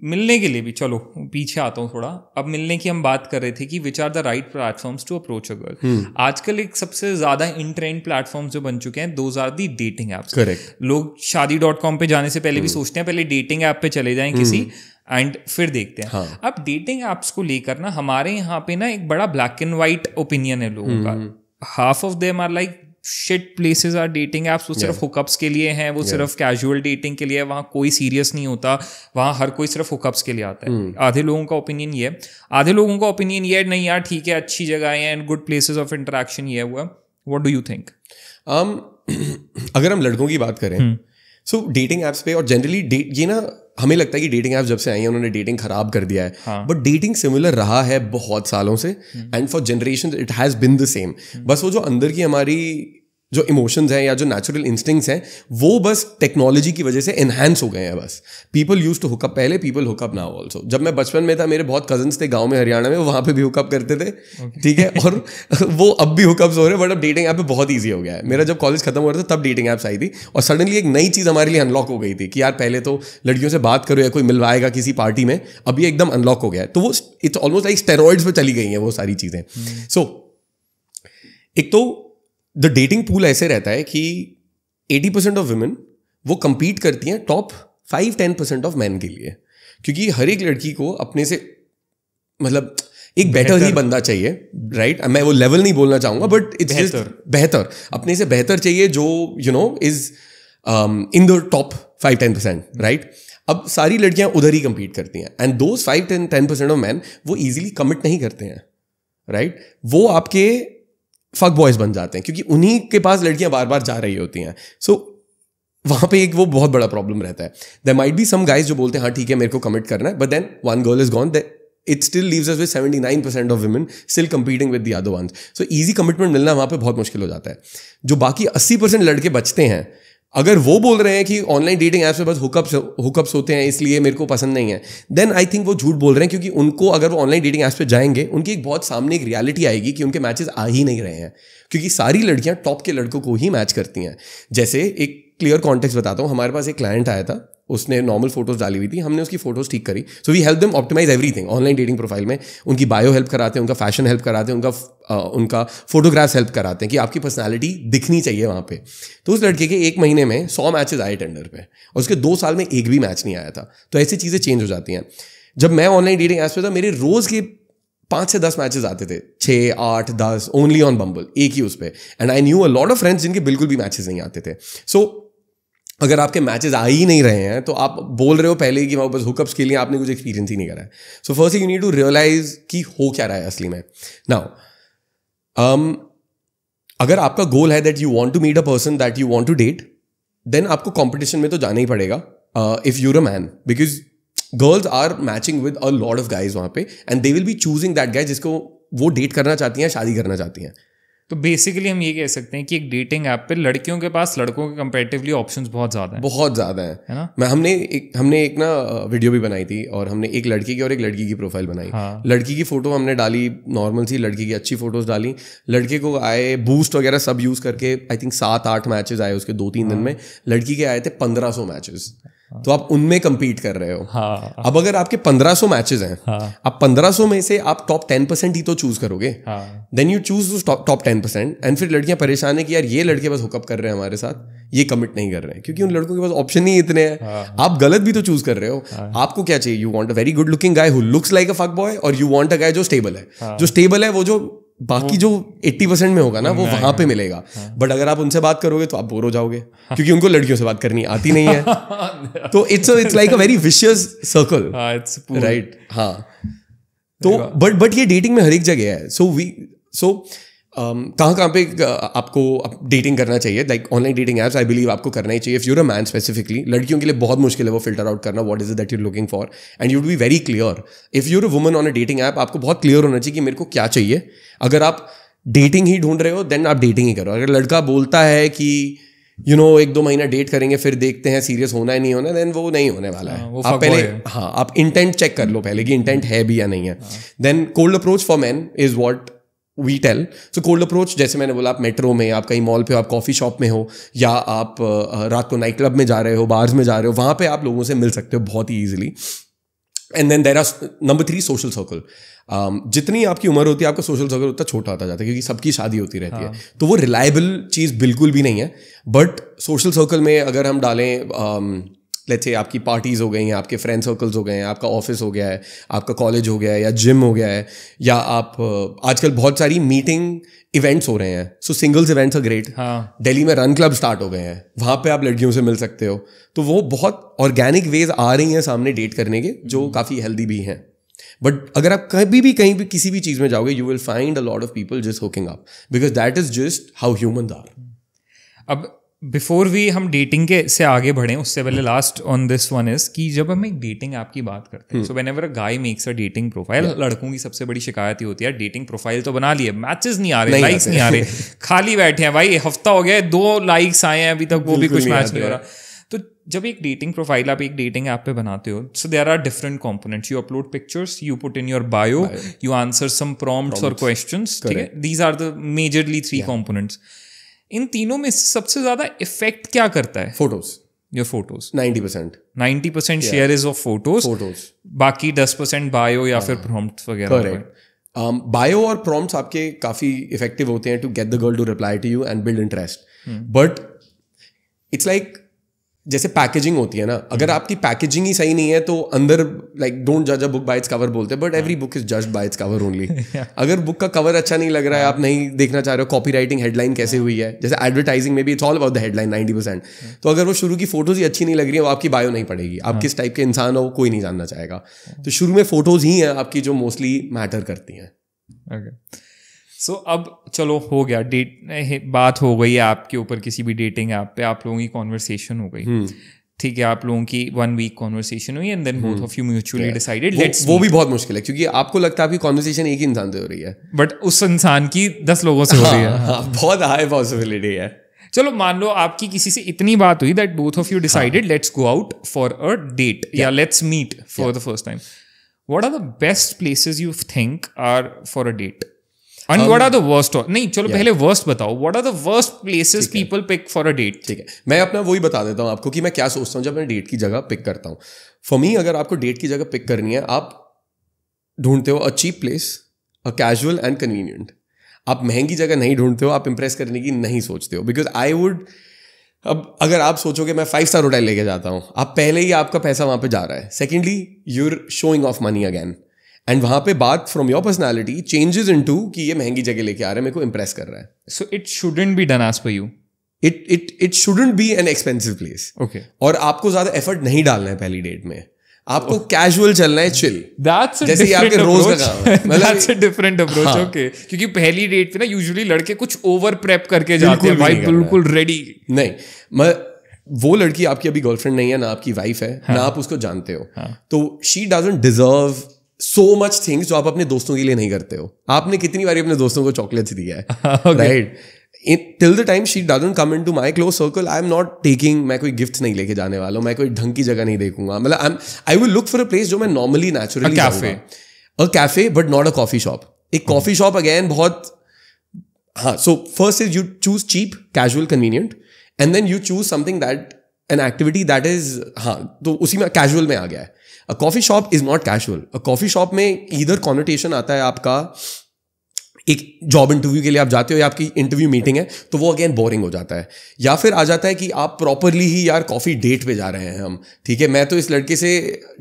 Speaker 1: मिलने के लिए भी, चलो पीछे आता हूँ थोड़ा. अब मिलने की हम बात कर रहे थे कि which are the right platforms to approach a girl. आजकल एक सबसे ज्यादा इन ट्रेंड प्लेटफॉर्म्स जो बन चुके हैं, those are the dating apps.
Speaker 2: Correct.
Speaker 1: लोग शादी.com पे जाने से पहले भी सोचते हैं पहले डेटिंग ऐप पे चले जाएं किसी, एंड फिर देखते हैं. अब डेटिंग एप्स को लेकर ना हमारे यहाँ पे ना एक बड़ा ब्लैक एंड व्हाइट ओपिनियन है लोगों का. Half of them are like shit places are dating apps. वो सिर्फ हुकअप्स के लिए हैं, वो सिर्फ कैजुअल डेटिंग के लिए है, वहाँ कोई सीरियस नहीं होता, वहाँ हर कोई सिर्फ हुकअप्स के लिए आता है. आधे लोगों का ओपिनियन ये है. आधे लोगों का ओपिनियन ये है नहीं यार ठीक है, अच्छी जगह है and good places of interaction ये हुआ. What do you think?
Speaker 2: अगर हम लड़कों की बात करें, सो डेटिंग एप्स पे और जनरली ये ना हमें लगता है कि डेटिंग एप्स जब से आई हैं उन्होंने डेटिंग खराब कर दिया है, बट डेटिंग सिमिलर रहा है बहुत सालों से, and for generation it has been the same. बस वो जो अंदर की हमारी जो इमोशंस हैं या जो नेचुरल इंस्टिंक्ट्स हैं, वो बस टेक्नोलॉजी की वजह से एनहांस हो गए हैं. बस पीपल यूज टू हुकअप पहले, पीपल हुकअप नाउ ऑल्सो. जब मैं बचपन में था, मेरे बहुत कजन्स थे गांव में हरियाणा में, वहां पे भी हुकअप करते थे. ठीक है. और वो अब भी हुकअप्स हो रहे हैं, बट अब डेटिंग ऐप पे बहुत ईजी हो गया है. मेरा जब कॉलेज खत्म हो रहा था तब डेटिंग ऐप्स आई थी, और सडनली एक नई चीज़ हमारे लिए अनलॉक हो गई थी कि यार पहले तो लड़कियों से बात करो या कोई मिलवाएगा किसी पार्टी में, अब ये एकदम अनलॉक हो गया है. तो वो इट्स ऑलमोस्ट लाइक स्टेरॉइड्स पे चली गई हैं वो सारी चीज़ें. सो एक तो द डेटिंग पूल ऐसे रहता है कि 80% ऑफ वुमेन वो compete करती हैं टॉप 5-10% ऑफ मैन के लिए, क्योंकि हर एक लड़की को अपने से मतलब एक बेटर ही बंदा चाहिए, राइट? मैं वो लेवल नहीं बोलना चाहूंगा, बट इट्स बेहतर, अपने से बेहतर चाहिए जो you know is in the top 5-10%, right? अब सारी लड़कियां उधर ही compete करती हैं, एंड दोज 5-10% ऑफ मैन वो इजीली कमिट नहीं करते हैं, राइट? वो आपके फक बॉयज बन जाते हैं क्योंकि उन्हीं के पास लड़कियां बार बार जा रही होती हैं. सो वहां पे एक वो बहुत बड़ा प्रॉब्लम रहता है. There might be some guys जो बोलते हैं हाँ ठीक है मेरे को कमिट करना है, but then one girl is gone, it still leaves us with 79% of women still competing with the other ones. So easy commitment मिलना वहाँ पे बहुत मुश्किल हो जाता है. जो बाकी 80% लड़के बचते हैं, अगर वो बोल रहे हैं कि ऑनलाइन डेटिंग ऐप्स पे बस हुकअप्स होते हैं इसलिए मेरे को पसंद नहीं है, देन आई थिंक वो झूठ बोल रहे हैं, क्योंकि उनको अगर वो ऑनलाइन डेटिंग ऐप्स पे जाएंगे उनकी एक बहुत सामने एक रियलिटी आएगी कि उनके मैचेस आ ही नहीं रहे हैं, क्योंकि सारी लड़कियां टॉप के लड़कों को ही मैच करती हैं. जैसे एक क्लियर कॉन्टेक्स्ट बताता हूँ, हमारे पास एक क्लाइंट आया था, उसने नॉर्मल फोटोज डाली हुई थी, हमने उसकी फोटोज ठीक करी. So we help them optimize everything online dating profile में. उनकी बायो हेल्प कराते हैं, उनका फैशन हेल्प कराते हैं, उनका फोटोग्राफ्स हेल्प कराते हैं कि आपकी पर्सनालिटी दिखनी चाहिए वहाँ पे. तो उस लड़के के 1 महीने में 100 मैचेस आए टेंडर पे, और उसके 2 साल में एक भी मैच नहीं आया था. तो ऐसी चीज़ें चेंज हो जाती हैं. जब मैं ऑनलाइन डेटिंग ऐप्स पे था, मेरे रोज़ के 5 से 10 मैचेस आते थे, 6, 8, 10 ओनली ऑन बम्बल, एक ही उस पर. And I knew a lot of friends जिनके बिल्कुल भी मैचेस नहीं आते थे. सो अगर आपके मैचेस आ ही नहीं रहे हैं तो आप बोल रहे हो पहले ही कि वहाँ बस हुकअप्स के लिए, आपने कुछ एक्सपीरियंस ही नहीं करा है. So first you need to realize कि हो क्या रहा है असली में. नाउ अगर आपका गोल है that you want to meet a person that you want to date, then आपको कंपटीशन में तो जाना ही पड़ेगा if you're a man, because girls are matching with a lot of guys वहाँ पे, and they will be choosing that guy जिसको वो डेट करना चाहती हैं, शादी करना चाहती हैं.
Speaker 1: तो बेसिकली हम ये कह सकते हैं कि एक डेटिंग ऐप पे लड़कियों के पास लड़कों के कंपैरेटिवली ऑप्शंस बहुत ज़्यादा हैं.
Speaker 2: बहुत ज़्यादा है ना. हमने एक ना वीडियो भी बनाई थी, और हमने एक लड़की की और एक लड़की की प्रोफाइल बनाई.
Speaker 1: हाँ.
Speaker 2: लड़की की फोटो हमने डाली नॉर्मल सी, लड़की की अच्छी फोटोज डाली. लड़के को आए बूस्ट वगैरह सब यूज़ करके आई थिंक 7-8 मैचेस आए उसके 2-3 दिन में. लड़की के आए थे 1500 मैचेस. तो आप उनमें compete कर रहे हो.
Speaker 1: हाँ.
Speaker 2: अब अगर आपके 1500 मैचेस हैं,
Speaker 1: हाँ.
Speaker 2: अब 1500 में से आप टॉप 10% ही तो चूज करोगे.
Speaker 1: हाँ.
Speaker 2: Then you choose top 10%, and फिर लड़कियां परेशान है कि यार ये लड़के बस हुकअप कर रहे हैं हमारे साथ, ये कमिट नहीं कर रहे हैं, क्योंकि उन लड़कों के पास ऑप्शन ही इतने हैं.
Speaker 1: हाँ.
Speaker 2: आप गलत भी तो चूज कर रहे हो. आपको क्या चाहिए? You want a very good looking guy who looks like a fuck boy, और यू वांट अ गाय जो स्टेबल है. जो स्टेबल है वो जो बाकी जो 80% में होगा ना वो वहां पे मिलेगा. बट अगर आप उनसे बात करोगे तो आप बोर हो जाओगे, क्योंकि उनको लड़कियों से बात करनी आती नहीं है. तो it's like a very vicious circle, right. हाँ. तो बट ये डेटिंग में हर एक जगह है. सो कहाँ पे आपको डेटिंग करना चाहिए? Like online dating apps I believe आपको करना ही चाहिए. If you're a man specifically, लड़कियों के लिए बहुत मुश्किल है वो फिल्टर आउट करना what is it that you're looking for, and you to be very clear. If you're a woman on a dating app, आपको बहुत क्लियर होना चाहिए कि मेरे को क्या चाहिए. अगर आप डेटिंग ही ढूंढ रहे हो देन आप डेटिंग ही करो. अगर लड़का बोलता है कि 1-2 महीना डेट करेंगे फिर देखते हैं सीरियस होना है नहीं होना, देन वो नहीं होने वाला है. आप पहले आप इंटेंट चेक कर लो पहले कि इंटेंट है भी या नहीं है. Then cold approach for man is what we tell. So cold approach, जैसे मैंने बोला, आप मेट्रो में, आप कहीं मॉल पे हो, आप कॉफी शॉप में हो, या आप रात को नाइट क्लब में जा रहे हो, बार्स में जा रहे हो, वहाँ पे आप लोगों से मिल सकते हो बहुत ही easily. And then there are number 3 social circle. जितनी आपकी उम्र होती है आपका सोशल सर्कल उतना छोटा होता जाता है, क्योंकि सबकी शादी होती रहती है. तो वो रिलायबल चीज़ बिल्कुल भी नहीं है. बट सोशल सर्कल में अगर हम डालें, लेट्स से आपकी पार्टीज़ हो गई हैं, आपके फ्रेंड सर्कल्स हो गए हैं, आपका ऑफिस हो गया है, आपका कॉलेज हो गया है, या जिम हो गया है, या आप आजकल बहुत सारी मीटिंग इवेंट्स हो रहे हैं. So singles events are great. Delhi में रन क्लब स्टार्ट हो गए हैं, वहाँ पे आप लड़कियों से मिल सकते हो. तो वो बहुत ऑर्गेनिक वेज आ रही हैं सामने डेट करने के, जो काफ़ी हेल्दी भी हैं. बट अगर आप कहीं भी किसी भी चीज़ में जाओगे, you will find a lot of people just hooking up, because that is just how humans are.
Speaker 1: अब बिफोर वी हम डेटिंग के से आगे बढ़ें, उससे पहले last on this one is कि जब हम एक डेटिंग ऐप की बात करते हैं, so whenever a guy makes a dating profile, लड़कों की सबसे बड़ी शिकायत ही होती है डेटिंग प्रोफाइल तो बना लिए, मैचेस नहीं आ रहे, लाइक्स नहीं आ रहे, खाली बैठे हैं भाई, हफ्ता हो गया 2 लाइक्स आए हैं अभी तक, वो भी कुछ मैच नहीं हो रहा. तो जब एक डेटिंग प्रोफाइल आप एक डेटिंग ऐप पे बनाते हो, so there are different components. You upload pictures, you put in your bio, you answer some prompts और क्वेश्चंस. ठीक है, these are the majorly 3 components. इन तीनों में सबसे ज्यादा इफेक्ट क्या करता है?
Speaker 2: Photos.
Speaker 1: Your photos
Speaker 2: 90%
Speaker 1: share is of photos. बाकी 10% बायो या फिर प्रॉम्प्ट्स वगैरह.
Speaker 2: बायो और प्रॉम्प्ट्स आपके काफी इफेक्टिव होते हैं to get the girl to reply to you and build interest. But it's like जैसे पैकेजिंग होती है ना, अगर आपकी पैकेजिंग ही सही नहीं है तो अंदर लाइक डोंट जज a book by its cover बोलते हैं, but every book is judged bye its cover only. अगर बुक का कवर अच्छा नहीं लग रहा है, आप नहीं देखना चाह रहे हो कॉपी राइटिंग हेडलाइन कैसे हुई है, जैसे एडवर्टाइजिंग में भी it's all about the headline 90%. तो अगर वो शुरू की फोटोज ही अच्छी नहीं लग रही है, वो आपकी बायो नहीं पड़ेगी. आप किस टाइप के इंसान हो कोई नहीं जानना चाहेगा. तो शुरू में फोटोज ही हैं आपकी जो मोस्टली मैटर करती हैं.
Speaker 1: सो अब चलो हो गया, बात हो गई ऐप के ऊपर, किसी भी डेटिंग ऐप पे आप लोगों की कॉन्वर्सेशन हो गई. ठीक है, आप लोगों की 1 वीक कॉन्वर्सेशन हुई and then both of you mutually decided let's. वो
Speaker 2: भी बहुत मुश्किल है, क्योंकि आपको लगता है आपकी कॉन्वर्सेशन एक ही इंसान से हो रही है,
Speaker 1: बट उस इंसान की 10 लोगों से हो रही है.
Speaker 2: बहुत हाई पॉसिबिलिटी है.
Speaker 1: चलो मान लो आपकी किसी से इतनी बात हुई that both of you decided let's go out for a date या let's meet for the first time. What are the best places you think are for a date? And what are the worst? नहीं चलो पहले worst बताओ. What are the worst places people pick for a date?
Speaker 2: ठीक है, मैं अपना वही बता देता हूँ आपको कि मैं क्या सोचता हूँ जब मैं डेट की जगह पिक करता हूँ. फॉर मी, अगर आपको डेट की जगह पिक करनी है, आप ढूंढते हो a cheap place, a casual and convenient. आप महंगी जगह नहीं ढूंढते हो, आप इंप्रेस करने की नहीं सोचते हो. बिकॉज आई वुड, अब अगर आप सोचोगे मैं 5 स्टार होटल लेके जाता हूँ, आप पहले ही आपका पैसा वहाँ पे जा रहा है. Secondly you're showing off money again, and वहां पे बात from your personality changes into कि ये महंगी जगह लेके आ रहा है, मेरे को इंप्रेस कर रहा है.
Speaker 1: So it shouldn't be done as per you.
Speaker 2: It shouldn't be an expensive place.
Speaker 1: Okay.
Speaker 2: और आपको ज्यादा एफर्ट नहीं डालना है पहली डेट में. आपको कैजुअल चलना है, चिल। जैसे कि आपके रोज का काम है,
Speaker 1: that's a different approach. Okay, क्योंकि पहली डेट पे ना यूजुअली लड़के कुछ ओवर प्रेप करके जाते हैं भाई, बिल्कुल रेडी
Speaker 2: नहीं। वो लड़की आपकी अभी गर्लफ्रेंड नहीं है, ना आपकी वाइफ है, ना आप उसको जानते हो, तो she doesn't deserve so much things जो आप अपने दोस्तों के लिए नहीं करते हो। आपने कितनी बार अपने दोस्तों को चॉकलेट्स दिया है, right? Till the time she doesn't come into my close circle, I am not taking, मैं कोई गिफ्ट नहीं लेके जाने वाला हूँ, मैं कोई ढंग की जगह नहीं देखूंगा। मतलब I will look for a place जो मैं normally naturally, cafe but not a coffee shop. एक कॉफी शॉप अगेन बहुत, हाँ, so first is you choose cheap, casual, convenient, and then you choose something that, an activity that is, हाँ, तो उसी में casual में आ गया है। A coffee shop is not casual. A coffee shop में ईदर कॉनोटेशन आता है आपका, एक जॉब इंटरव्यू के लिए आप जाते हो या आपकी इंटरव्यू मीटिंग है, तो वो अगेन बोरिंग हो जाता है। या फिर आ जाता है कि आप प्रॉपरली ही यार कॉफी डेट पे जा रहे हैं हम, ठीक है, मैं तो इस लड़के से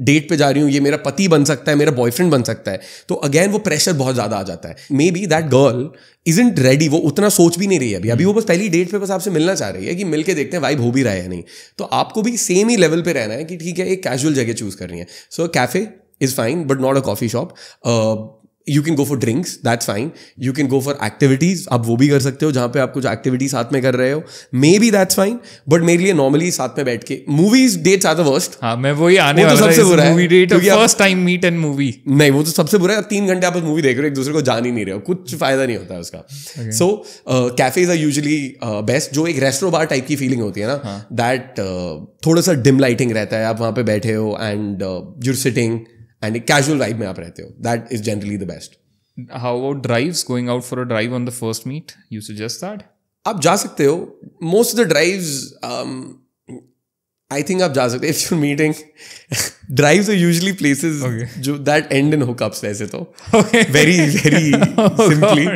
Speaker 2: डेट पे जा रही हूँ, ये मेरा पति बन सकता है, मेरा बॉयफ्रेंड बन सकता है, तो अगेन वो प्रेशर बहुत ज्यादा आ जाता है। May be that girl isn't ready, वो उतना सोच भी नहीं रही है अभी वो बस पहली डेट पे बस आपसे मिलना चाह रही है कि मिलके देखते हैं वाइब हो भी रहा है नहीं। तो आपको भी सेम ही लेवल पे रहना है कि ठीक है, एक कैजुअल जगह चूज करनी है। So cafe is fine but not a coffee shop. You can go for drinks, that's fine. You can go for activities, आप वो भी कर सकते हो जहाँ पे आप कुछ एक्टिविटी साथ में कर रहे हो, maybe that's fine. But मेरे लिए नॉर्मली साथ में बैठ के movies dates are the worst.
Speaker 1: हाँ, मैं वही आने वाला था, सबसे बुरा है movie date, first time meet and movie.
Speaker 2: नहीं, वो तो सबसे बुरा है। 3 घंटे आप मूवी देख रहे हो, एक दूसरे को जान ही नहीं रहे हो, कुछ फायदा नहीं होता है उसका। सो कैफेज आर यूजुअली बेस्ट, जो एक रेस्टोरेंट बार टाइप की फीलिंग होती है ना, दैट थोड़ा सा डिम लाइटिंग रहता है, आप वहाँ पे बैठे हो एंड यूर सिटिंग एंड एक कैजुअल वाइब में आप रहते हो, that is generally the best.
Speaker 1: How about drives? Going out for a drive on the first meet? You suggest that?
Speaker 2: आप जा सकते हो। Most of the drives, I think आप जा सकते हो if you're meeting. Drives are usually places जो that end in hookups वैसे तो। Very simply.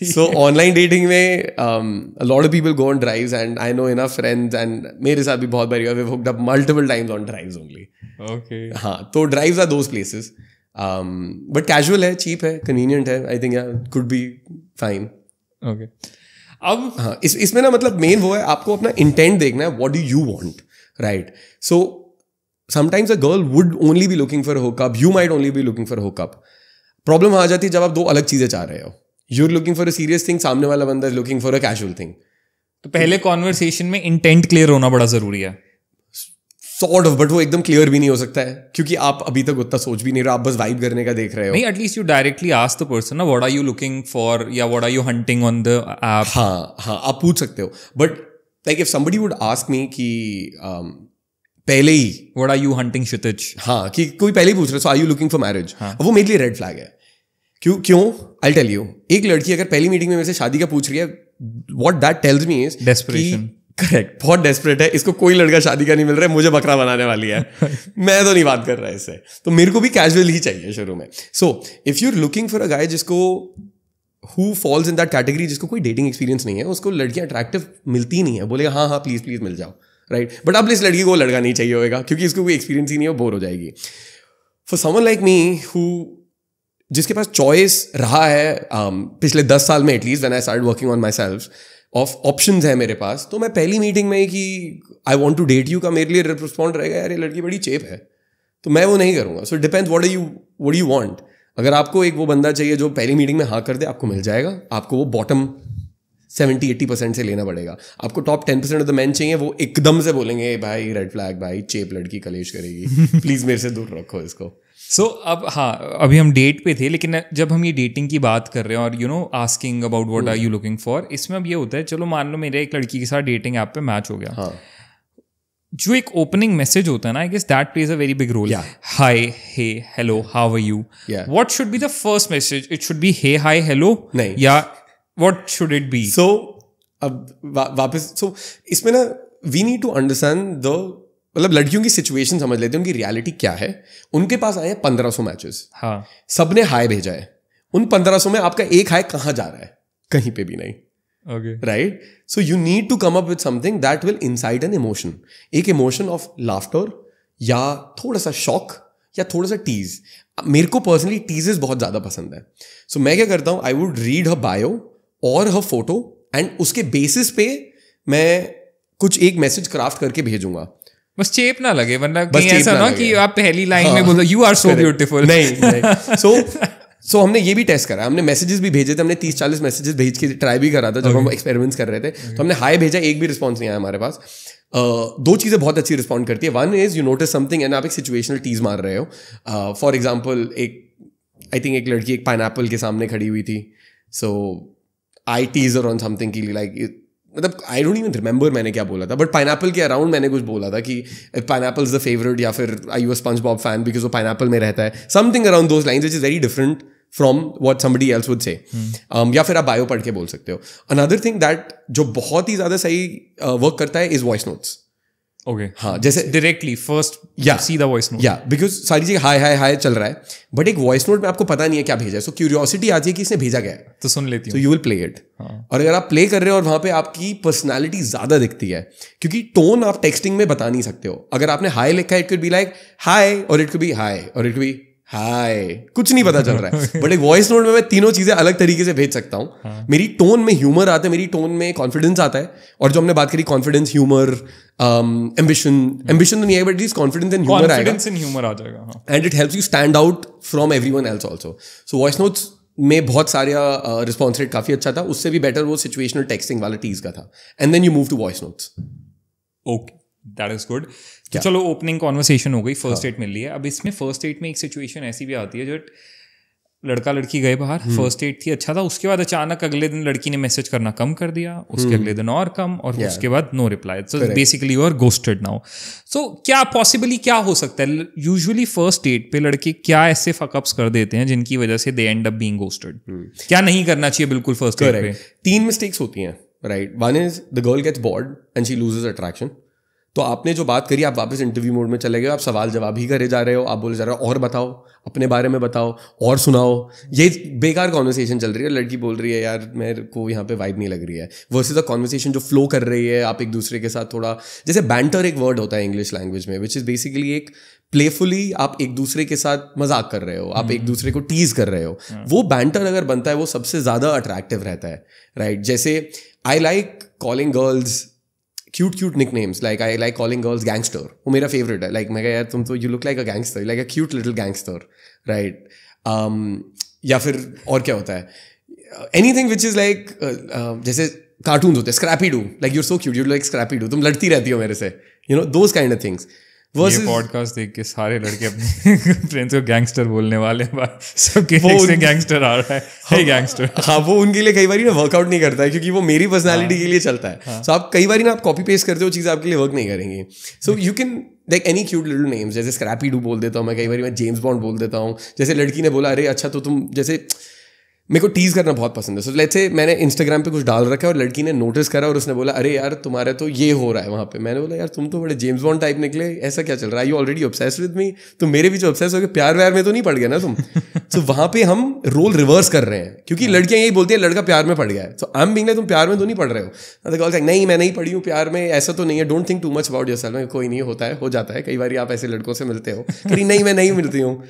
Speaker 2: So online dating में a lot of people go on drives and I know enough friends and मेरे साथ भी बहुत बार we've hooked up multiple times on drives only.
Speaker 1: Okay.
Speaker 2: हाँ, तो drives are those places. But casual है, cheap है, convenient है, I think could be fine.
Speaker 1: Okay, अब
Speaker 2: हाँ, इसमें ना मतलब मेन वो है, आपको अपना इंटेंट देखना है, what do you want, right? So sometimes a girl would only be looking for hookup, you might only be looking for hookup. Problem आ जाती है जब आप दो अलग चीजें चाह रहे हो। You are looking for a serious thing, सामने वाला बंदा is looking for a casual thing.
Speaker 1: तो पहले कॉन्वर्सेशन में इंटेंट क्लियर होना बड़ा जरूरी है।
Speaker 2: सॉर्ट ऑफ, बट वो एकदम क्लियर भी नहीं हो सकता है क्योंकि आप अभी तक उतना सोच भी नहीं रहे, आप बस वाइब करने का देख रहे हो।
Speaker 1: नहीं, at least you directly ask the person ना, what are you looking for या what are you hunting on the app.
Speaker 2: हाँ, आप पूछ सकते हो, but like if somebody would ask me कि पहले ही
Speaker 1: what are you hunting Kshitij,
Speaker 2: हाँ, कि कोई पहले ही पूछ रहा है, so are you looking for marriage, वो मेरे लिए रेड फ्लैग है। क्यों? आई टेल यू, एक लड़की अगर पहली मीटिंग में मेरे से शादी का पूछ रही है, what that tells me is
Speaker 1: desperation.
Speaker 2: Correct, बहुत डेस्परेट है, इसको कोई लड़का शादी का नहीं मिल रहा है, मुझे बकरा बनाने वाली है। मैं तो नहीं बात कर रहा है इससे, तो मेरे को भी कैजुअल ही चाहिए शुरू में। So if you are looking for a guy जिसको who falls in that category, जिसको कोई डेटिंग एक्सपीरियंस नहीं है, उसको लड़कियां अट्रैक्टिव मिलती नहीं है, बोलेगा हाँ प्लीज मिल जाओ, राइट? बट अब इस लड़की को लड़का नहीं चाहिए होगा क्योंकि इसको कोई एक्सपीरियंस ही नहीं है, वो बोर हो जाएगी। For someone like me who जिसके पास चॉइस रहा है पिछले 10 साल में at least, when I started working on myself, of options है मेरे पास, तो मैं पहली मीटिंग में कि I want to date you का मेरे लिए रिस्पॉन्ड रहेगा यार ये लड़की बड़ी चेप है, तो मैं वो नहीं करूँगा। So depends what you want. अगर आपको एक वो बंदा चाहिए जो पहली मीटिंग में हाँ कर दे, आपको मिल जाएगा। आपको वो बॉटम 70-80% से लेना पड़ेगा। आपको टॉप 10% ऑफ द मैन चाहिए, वो एकदम से बोलेंगे भाई रेड फ्लैग, भाई चेप लड़की कलेश करेगी, प्लीज मेरे से दूर रखो इसको।
Speaker 1: सो अब हाँ, अभी हम डेट पे थे, लेकिन जब हम ये डेटिंग की बात कर रहे हैं और you know asking about what are you looking for, इसमें अब ये होता है, चलो मान लो मेरे एक लड़की के साथ डेटिंग ऐप पे मैच हो गया,
Speaker 2: हाँ,
Speaker 1: जो एक ओपनिंग मैसेज होता है ना, I guess that plays a very big role. Hi, hey, hello, how are you, what should be the first message? It should be hey, hi, hello,
Speaker 2: नहीं,
Speaker 1: या what should it be?
Speaker 2: So अब वापस, so इसमें ना we need to understand the, मतलब लड़कियों की situation समझ लेते हैं, उनकी रियलिटी क्या है। उनके पास आए हैं 1500 मैचेस,
Speaker 1: हाँ,
Speaker 2: सबने हाय भेजा है। उन 1500 में आपका एक हाय कहाँ जा रहा है? कहीं पे भी नहीं, right? So you need to come up with something that will incite an emotion, एक इमोशन ऑफ लाफ्टर या थोड़ा सा शॉक या थोड़ा सा टीज। मेरे को पर्सनली टीजेस बहुत ज्यादा पसंद है। सो मैं क्या करता हूँ, I would read her bio और हर फोटो एंड उसके बेसिस पे मैं कुछ एक मैसेज क्राफ्ट करके भेजूंगा।
Speaker 1: बस चेप ना लगे, वरना
Speaker 2: बस
Speaker 1: कहीं
Speaker 2: चेप
Speaker 1: ऐसा
Speaker 2: ना
Speaker 1: ना
Speaker 2: लगे।
Speaker 1: कि आप पहली लाइन में बोलो यू आर सो ब्यूटीफुल।
Speaker 2: नहीं सो हमने ये भी टेस्ट करा, हमने मैसेजेस भी भेजे थे, हमने 30-40 मैसेजेस भेज के ट्राई भी करा था जब हम एक्सपेरिमेंट्स कर रहे थे। तो हमने हाई भेजा, एक भी रिस्पॉन्स नहीं आया हमारे पास। दो चीज़ें बहुत अच्छी रिस्पॉन्ड करती है। One is you notice something and आप एक सिचुएशनल टीज मार रहे हो। फॉर एग्जाम्पल आई थिंक एक लड़की एक पाइनएप्पल के सामने खड़ी हुई थी, सो आई टीज ऑन समथिंग की लाइक, मतलब आई डोंट इवन रिमेंबर मैंने क्या बोला था, बट पाइनएप्पल के अराउंड मैंने कुछ बोला था कि पाइनएप्पल इज द फेवरेट, या फिर I you a SpongeBob fan because वो पाइनएप्पल में रहता है, something around those lines which is very different from what somebody else would say. या फिर आप बायो पढ़ के बोल सकते हो। अनदर थिंग दैट जो बहुत ही ज़्यादा सही वर्क करता है इज वॉइस नोट्स।
Speaker 1: ओके,
Speaker 2: हाँ, जैसे
Speaker 1: directly first see the voice note,
Speaker 2: या बिकॉज सारी जगह हाय हाय हाय चल रहा है, बट एक वॉइस नोट में आपको पता नहीं है क्या भेजा है, सो क्यूरियोसिटी आती है कि इसने भेजा क्या है,
Speaker 1: तो सुन लेती
Speaker 2: हूँ,
Speaker 1: हूँ।
Speaker 2: You will play it. और अगर आप प्ले कर रहे हो और वहां पे आपकी पर्सनालिटी ज्यादा दिखती है, क्योंकि टोन आप टेक्सटिंग में बता नहीं सकते हो। अगर आपने हाय लिखा है, इट कुड बी लाइक हाय, और इट कुड बी हाय, और इट कुड बी हाय, कुछ नहीं पता चल रहा है। बट एक वॉइस नोट में मैं तीनों चीजें अलग तरीके से भेज सकता हूँ। मेरी टोन में ह्यूमर आता है, मेरी टोन में कॉन्फिडेंस आता है, और जो हमने बात करी कॉन्फिडेंस, ह्यूमर, एम्बिशन तो नहीं है, but at least confidence and humour आएगा,
Speaker 1: ह्यूमर आ जाएगा,
Speaker 2: and it helps you stand out from everyone else also. So voice notes में बहुत सारा रिस्पॉन्स रेट काफी अच्छा था, उससे भी बेटर वो सिचुएशनल टेक्सटिंग वाला टीज का था, and then you move to voice notes.
Speaker 1: Okay, that is good. तो चलो ओपनिंग कॉन्वर्सेशन हो गई, फर्स्ट एड मिल रही है। अब इसमें फर्स्ट एड में एक सिचुएशन ऐसी भी आती है जो लड़का लड़की गए बाहर, फर्स्ट एड थी, अच्छा था, उसके बाद अचानक अगले दिन लड़की ने मैसेज करना कम कर दिया, उसके अगले दिन और कम, और उसके बाद no reply, so basically you are ghosted now. So क्या पॉसिबली क्या हो सकता है, यूजुअली फर्स्ट डेट पे लड़के क्या ऐसे फकअप्स कर देते हैं जिनकी वजह से दे एंड अप बीइंग गोस्टेड? क्या नहीं करना चाहिए बिल्कुल फर्स्ट डेट पे?
Speaker 2: 3 मिस्टेक्स होती हैं, right. One is the girl gets bored and she loses attraction. तो आपने जो बात करी, आप वापस इंटरव्यू मोड में चले गए, आप सवाल जवाब ही करे जा रहे हो, आप बोले जा रहे हो और बताओ, अपने बारे में बताओ, और सुनाओ, ये बेकार कॉन्वर्सेशन चल रही है। लड़की बोल रही है यार मेरे को यहाँ पे वाइब नहीं लग रही है, वर्सेस अ कॉन्वर्सेशन जो फ्लो कर रही है, आप एक दूसरे के साथ थोड़ा, जैसे बैंटर एक वर्ड होता है इंग्लिश लैंग्वेज में, विच इज़ बेसिकली एक प्लेफुली आप एक दूसरे के साथ मजाक कर रहे हो, आप एक दूसरे को टीज कर रहे हो, वो बैंटर अगर बनता है वो सबसे ज़्यादा अट्रैक्टिव रहता है, राइट। जैसे I like calling girls cute nicknames, like I like calling girls gangster, वो मेरा फेवरेट है। लाइक मैं कहा यार तुम तो you look like a gangster, like a cute little gangster, right. या फिर और क्या होता है, एनीथिंग विच इज़ लाइक, जैसे कार्टून्स होते हैं, Scrappy Doo, like your so cute, you like Scrappy Doo, तुम लड़ती रहती हो मेरे से, you know those kind of things.
Speaker 1: ये पॉडकास्ट देख के सारे लड़के अपने फ्रेंड्स को गैंगस्टर बोलने वाले हैं, सबके से गैंगस्टर आ रहा है, हे गैंगस्टर।
Speaker 2: हाँ, वो उनके लिए कई बार ना वर्कआउट नहीं करता है, क्योंकि वो मेरी पर्सनालिटी के लिए चलता है। सो आप कई बार ना आप कॉपी पेस्ट करते हो, चीज़ आपके लिए वर्क नहीं करेंगी। So you can like any cute little names, जैसे स्क्रैपी डू बोल देता हूँ मैं, कई बार मैं जेम्स बॉन्ड बोल देता हूँ। जैसे लड़की ने बोला अरे अच्छा तो तुम, जैसे मेरे को टीज़ करना बहुत पसंद है, सो लेट्स से मैंने इंस्टाग्राम पे कुछ डाल रखा है और लड़की ने नोटिस करा और उसने बोला अरे यार तुम्हारे तो ये हो रहा है वहाँ पे। मैंने बोला यार तुम तो बड़े जेम्स बॉन्ड टाइप निकले, ऐसा क्या चल रहा है, you already obsessed with me, तुम मेरे पीछे ऑब्सेस हो गए, प्यार व्यार में तो नहीं पड़ गया ना तुम। तो वहाँ पे हम रोल रिवर्स कर रहे हैं, क्योंकि लड़कियाँ यही बोलती है लड़का प्यार में पड़ गया है, सो आई एम बीइंग तुम प्यार में तो नहीं पड़ रहे हो। नहीं मैं नहीं पड़ी हूँ प्यार में, ऐसा तो नहीं है, don't think too much about yourself. कोई नहीं, होता है, हो जाता है, कई बार आप ऐसे लड़कों से मिलते हो, नहीं मैं नहीं मिलती हूँ।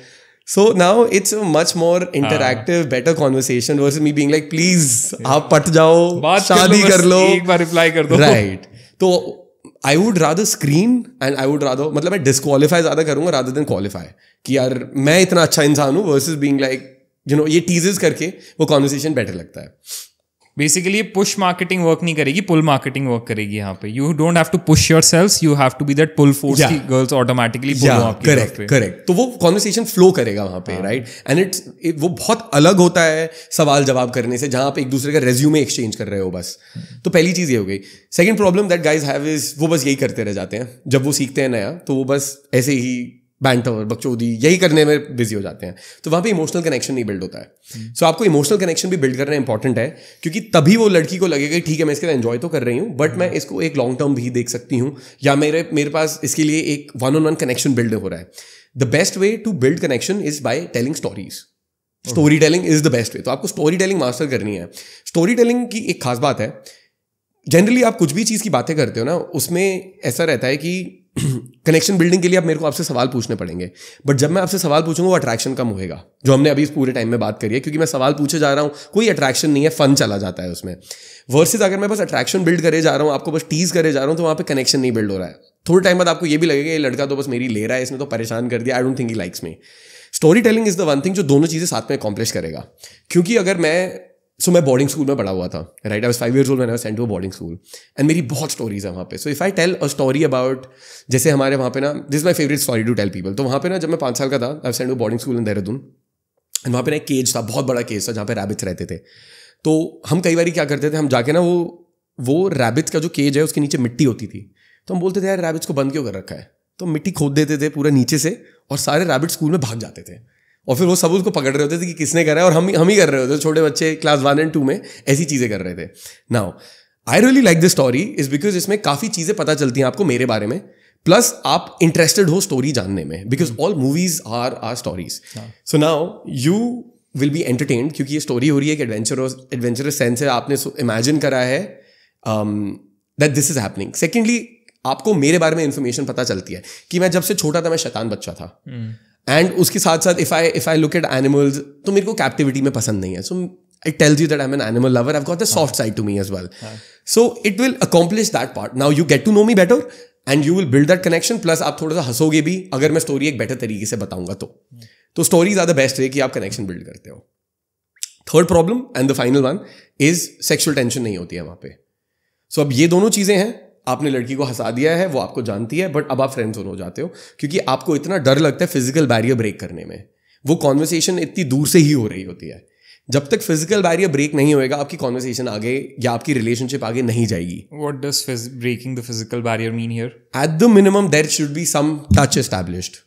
Speaker 2: So now it's a much more interactive, better conversation versus me being like, please, आप पट जाओ, शादी कर लो,
Speaker 1: एक बार रिप्लाई कर दो,
Speaker 2: right? तो I would rather screen and I would rather, मतलब मैं disqualify ज़्यादा करूँगा rather than qualify, कि यार मैं इतना अच्छा इंसान हूँ, versus being like, you know, ये teases करके वो conversation better लगता है।
Speaker 1: बेसिकली पुश मार्केटिंग वर्क नहीं करेगी, पुल मार्केटिंग वर्क करेगी यहाँ पे। You don't have to push yourself, you have to be that pull force की गर्ल्स ऑटोमेटिकली पुल आपकी तरफ पे।
Speaker 2: करेक्ट। तो वो कॉन्वर्सेशन फ्लो करेगा वहाँ पे, राइट। एंड वो बहुत अलग होता है सवाल जवाब करने से, जहाँ आप एक दूसरे का रेज्यूमे एक्सचेंज कर रहे हो बस। तो पहली चीज़ ये हो गई। Second problem that guys have is, वो बस यही करते रह जाते हैं। जब वो सीखते हैं नया तो वो बस ऐसे ही बैंटर बकचोदी यही करने में बिजी हो जाते हैं, तो वहाँ पे इमोशनल कनेक्शन नहीं बिल्ड होता है। सो आपको इमोशनल कनेक्शन भी बिल्ड करना इंपॉर्टेंट है, क्योंकि तभी वो लड़की को लगेगा ठीक है मैं इसके साथ एंजॉय तो कर रही हूँ, बट मैं इसको एक लॉन्ग टर्म भी देख सकती हूँ, या मेरे पास इसके लिए एक 1-on-1 कनेक्शन बिल्ड हो रहा है। The best way to build connection is by telling stories. Story telling is the best way. तो आपको स्टोरी टेलिंग मास्टर करनी है। स्टोरी टेलिंग की एक खास बात है, जनरली आप कुछ भी चीज़ की बातें करते हो ना, उसमें ऐसा रहता है कि कनेक्शन बिल्डिंग के लिए आप मेरे को आपसे सवाल पूछने पड़ेंगे, बट जब मैं आपसे सवाल पूछूंगा वो अट्रैक्शन कम होएगा, जो हमने अभी इस पूरे टाइम में बात करी है, क्योंकि मैं सवाल पूछे जा रहा हूँ, कोई अट्रैक्शन नहीं है, फन चला जाता है उसमें। वर्सेस अगर मैं बस अट्रैक्शन बिल्ड करे जा रहा हूँ, आपको बस टीज करे जा रहा हूँ, तो वहाँ पे कनेक्शन नहीं बिल्ड हो रहा है। थोड़े टाइम बाद आपको ये भी लगेगा ये लड़का तो बस मेरी ले रहा है, इसने तो परेशान कर दिया, आई don't think he likes me. Story telling is the one thing जो दोनों चीज़ें साथ में अकॉम्प्लिश करेगा। क्योंकि अगर मैं बोर्डिंग स्कूल में पढ़ा हुआ था, right, I was 5 years old when I was sent to a boarding school, and मेरी बहुत स्टोरीज है वहाँ पे। So if I tell a story about, जैसे हमारे वहाँ पे ना, this is my favourite story to tell people. तो वहाँ पे ना, जब मैं 5 साल का था, I was sent to boarding school in Dehradun, and वहाँ पे ना एक केज था, बहुत बड़ा केज था, जहाँ पे रैबिट्स रहते थे। तो हम कई बार क्या करते थे, हम जाके ना वो रैबिट्स का जो केज है उसके नीचे मिट्टी होती थी, तो हम बोलते थे यार रैबिट्स को बंद क्यों कर रखा है, तो मिट्टी खोद देते थे पूरा नीचे से, और सारे रैबिट स्कूल में भाग जाते थे, और फिर वो सब उसको पकड़ रहे होते थे कि किसने करा है, और हम ही कर रहे होते थे। छोटे बच्चे क्लास 1 and 2 में ऐसी चीज़ें कर रहे थे। Now I really like this story is because इसमें काफ़ी चीज़ें पता चलती हैं आपको मेरे बारे में, प्लस आप इंटरेस्टेड हो स्टोरी जानने में, because all movies are stories. So now you will be entertained, क्योंकि ये स्टोरी हो रही है एक एडवेंचरस सेंस है, आपने इमेजिन करा है that this is happening. Secondly, आपको मेरे बारे में इंफॉर्मेशन पता चलती है कि मैं जब से छोटा था मैं शैतान बच्चा था, एंड उसके साथ साथ if I look at animals, तो मेरे को कैप्टिविटी में पसंद नहीं है। So it tells you that I am an animal lover, I have got the soft side to me as well. So it will accomplish that part. Now you get to know me better and you will build that connection, plus आप थोड़ा सा हंसोगे भी अगर मैं story एक better तरीके से बताऊंगा तो stories are the best way कि आप कनेक्शन बिल्ड करते हो। Third problem and the final one is sexual tension नहीं होती है वहाँ पे। सो अब ये दोनों चीज़ें हैं, आपने लड़की को हंसा दिया है, वो आपको जानती है, बट अब आप फ्रेंड जोन हो जाते हो, क्योंकि आपको इतना डर लगता है फिजिकल बैरियर ब्रेक करने में। वो कॉन्वर्सेशन इतनी दूर से ही हो रही होती है। जब तक फिजिकल बैरियर ब्रेक नहीं होएगा, आपकी कॉन्वर्सेशन आगे या आपकी रिलेशनशिप आगे नहीं जाएगी।
Speaker 1: What does breaking the physical barrier mean here?
Speaker 2: At the minimum, there should be some touch established.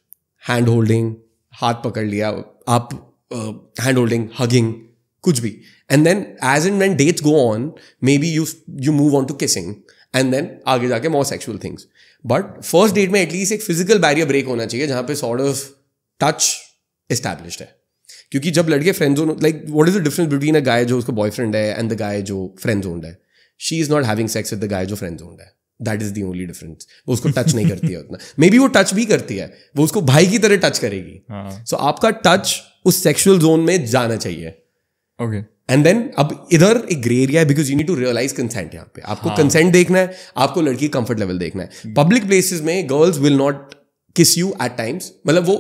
Speaker 2: Hand holding, हाथ पकड़ लिया आप, hand holding, hugging, कुछ भी. And then as and when dates go on, maybe you move on to kissing. And then आगे जाके more sexual things. But first date में at least एक physical barrier break होना चाहिए जहाँ पे sort of touch established है. क्योंकि जब लड़के friend zone, like what is the difference between a guy जो उसका बॉयफ्रेंड है एंड द गाय जो फ्रेंड जोन्ड है? She is not having sex with the guy जो फ्रेंड जोन्ड है. That is the only difference. वो उसको touch नहीं करती है उतना. मे बी वो टच भी करती है, वो उसको भाई की तरह टच करेगी. सो आपका टच उस सेक्सुअल जोन में जाना चाहिए.
Speaker 1: ओके.
Speaker 2: एंड देन अब इधर एक ग्रे एरिया है, because you need to realise consent. यहाँ पे आपको कंसेंट देखना है, आपको लड़की का कंफर्ट लेवल देखना है. पब्लिक प्लेसेस में girls will not kiss you at times, मतलब वो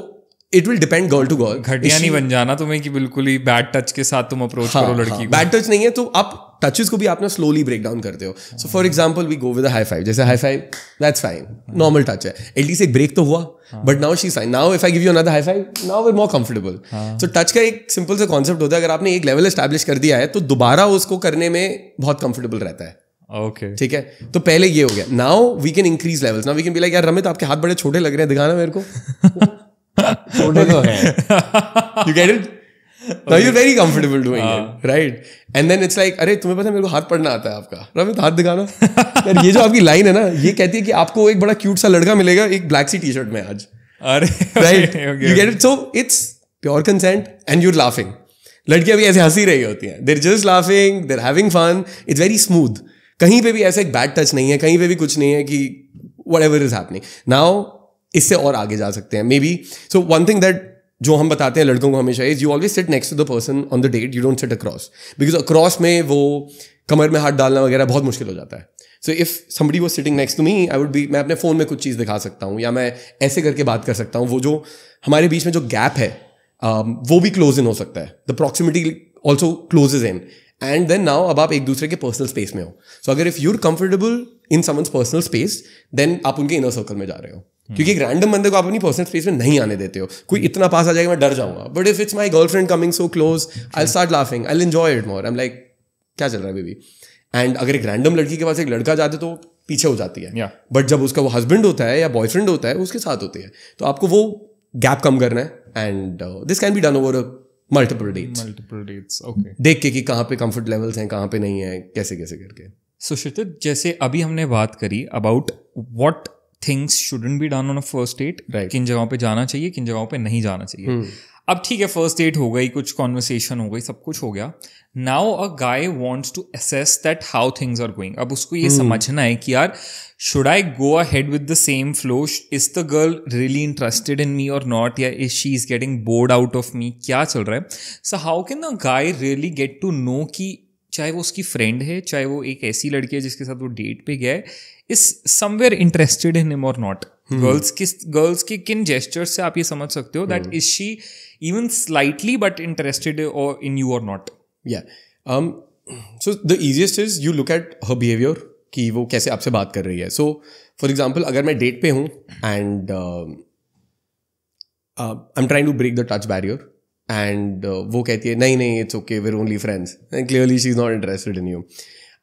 Speaker 2: it will depend girl to girl.
Speaker 1: घटिया नहीं बन जाना तुम्हें कि बिल्कुल ही बैड टच के साथ तुम अप्रोच करो लड़की को.
Speaker 2: बैड टच नहीं है तो आप टचेस को भी आप ना स्लोली ब्रेक डाउन करते हो. So for example we go with a high five. जैसे high five that's fine, normal touch है, एटलीस्ट एक ब्रेक तो हुआ. But now she is fine. Now if I give you another high five, now we are more comfortable. So touch का एक simple सा concept होता है, अगर आपने एक लेवल एस्टैब्लिश कर दिया है तो दोबारा उसको करने में बहुत कंफर्टेबल रहता है.
Speaker 1: ओके,
Speaker 2: ठीक है. तो पहले ये हो गया. Now we can increase levels. Now we can be like, यार रमित आपके हाथ बड़े छोटे लग रहे हैं, दिखाना मेरे को. छोटे तो है. You get it? Now you're very comfortable doing it, right? And then it's like, अरे तुम्हें पता है मेरे को हाथ पढ़ना आता है आपका, रमित हाथ दिखाना. यार ये जो आपकी लाइन है ना, ये कहती है कि आपको एक बड़ा क्यूट सा लड़का मिलेगा एक ब्लैक सी टी शर्ट में आज.
Speaker 1: अरे
Speaker 2: right, you get it. So it's pure consent and you're laughing. लड़कियां भी ऐसे हंसी रही होती हैं, they're just laughing, they're having fun. It's very smooth. कहीं पे भी ऐसा एक बैड टच नहीं है, कहीं पे भी कुछ नहीं है कि व्हाटएवर इज हैपनिंग. नाउ इससे और आगे जा सकते हैं maybe. So one thing that जो हम बताते हैं लड़कों को हमेशा is you always sit next to the person on the date, you don't sit across, because across में वो कमर में हाथ डालना वगैरह बहुत मुश्किल हो जाता है. So if somebody was sitting next to me, I would be, मैं अपने फोन में कुछ चीज़ दिखा सकता हूँ या मैं ऐसे करके बात कर सकता हूँ. वो जो हमारे बीच में जो गैप है वो भी क्लोज इन हो सकता है. The proximity also closes in. And then now अब आप एक दूसरे के पर्सनल स्पेस में हो. सो अगर if you are comfortable in someone's personal space, then आप उनके इनर सर्कल में जा रहे हो. क्योंकि एक रैंडम बंदे को आप अपनी पर्सनल स्पेस में नहीं आने देते हो. कोई इतना पास आ जाएगा मैं डर जाऊंगा. But if it's my girlfriend coming so close, I will start laughing, I will enjoy it more. I am like क्या चल रहा है बेबी. एंड अगर एक रैंडम लड़की के पास एक लड़का जाते तो पीछे हो जाती है. बट जब उसका वो हस्बैंड होता है या बॉयफ्रेंड होता है, उसके साथ होती है, तो आपको वो गैप कम करना है. And this can be done over multiple dates.
Speaker 1: Okay.
Speaker 2: देख के कि कहाँ पे कंफर्ट लेवल्स हैं, कहाँ पे नहीं है, कैसे कैसे करके.
Speaker 1: सो क्षितिज, जैसे अभी हमने बात करी about what things shouldn't be done on a first date, किन जगहों पे जाना चाहिए, किन जगहों पे नहीं जाना चाहिए. अब ठीक है, फर्स्ट डेट हो गई, कुछ कॉन्वर्सेशन हो गई, सब कुछ हो गया. Now a guy wants to assess that how things are going. अब उसको ये समझना है कि यार should I go ahead with the same flow? Is the girl really interested in me or not? या is she is getting bored out of me? क्या चल रहा है? So how can a guy really get to know कि चाहे वो उसकी friend है, चाहे वो एक ऐसी लड़की है जिसके साथ वो डेट पे गया है, is somewhere interested in him or not? Girls के किन जेस्चर्स से आप ये समझ सकते हो that is she even slightly but interested or in you or not?
Speaker 2: Yeah. So the easiest is you look at her behavior कि वो कैसे आपसे बात कर रही है. सो फॉर एग्जाम्पल अगर मैं डेट पे हूँ and I am trying to break the touch barrier and वो कहती है नहीं it's okay, we are only friends, and clearly she is not interested in you.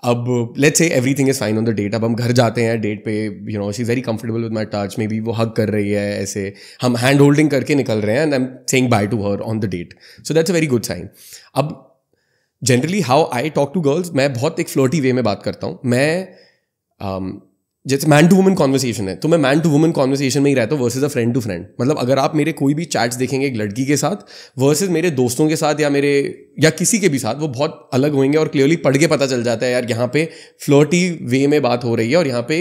Speaker 2: अब let's say everything is fine on the date. अब हम घर जाते हैं डेट पे, you know she is very comfortable with my touch, maybe वो hug कर रही है, ऐसे हम हैंड होल्डिंग करके निकल रहे हैं and I am saying bye to her on the date. So that's a very good sign. अब generally how I talk to girls, मैं बहुत एक फ्लर्टी वे में बात करता हूँ. मैं जैसे मैन टू वुमन कॉन्वर्सेशन है तो मैं मैन टू वुमन कॉन्वर्सेशन में ही रहता हूँ versus a friend to friend. मतलब अगर आप मेरे कोई भी चैट्स देखेंगे एक लड़की के साथ वर्सेज मेरे दोस्तों के साथ या किसी के भी साथ, वो बहुत अलग होंगे और क्लियरली पढ़ के पता चल जाता है यार यहाँ पे फ्लर्टी वे में बात हो रही है और यहाँ पे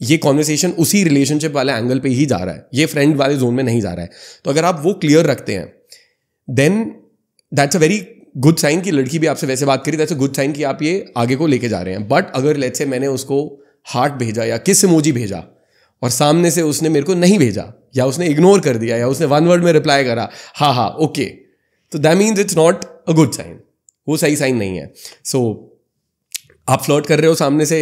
Speaker 2: ये कॉन्वर्सेशन उसी रिलेशनशिप वाले एंगल पे ही जा रहा है, ये फ्रेंड वाले जोन में नहीं जा रहा है. तो अगर आप वो क्लियर रखते हैं then that's a very good sign कि लड़की भी आपसे वैसे बात करी. दैट्स अ गुड साइन कि आप ये आगे को लेके जा रहे हैं. बट अगर लेट्स से मैंने उसको हार्ट भेजा या किस इमोजी भेजा और सामने से उसने मेरे को नहीं भेजा या उसने इग्नोर कर दिया या उसने वन वर्ड में रिप्लाई करा हाँ ओके, तो that means it's not a good sign. वो सही साइन नहीं है. सो आप फ्लर्ट कर रहे हो सामने से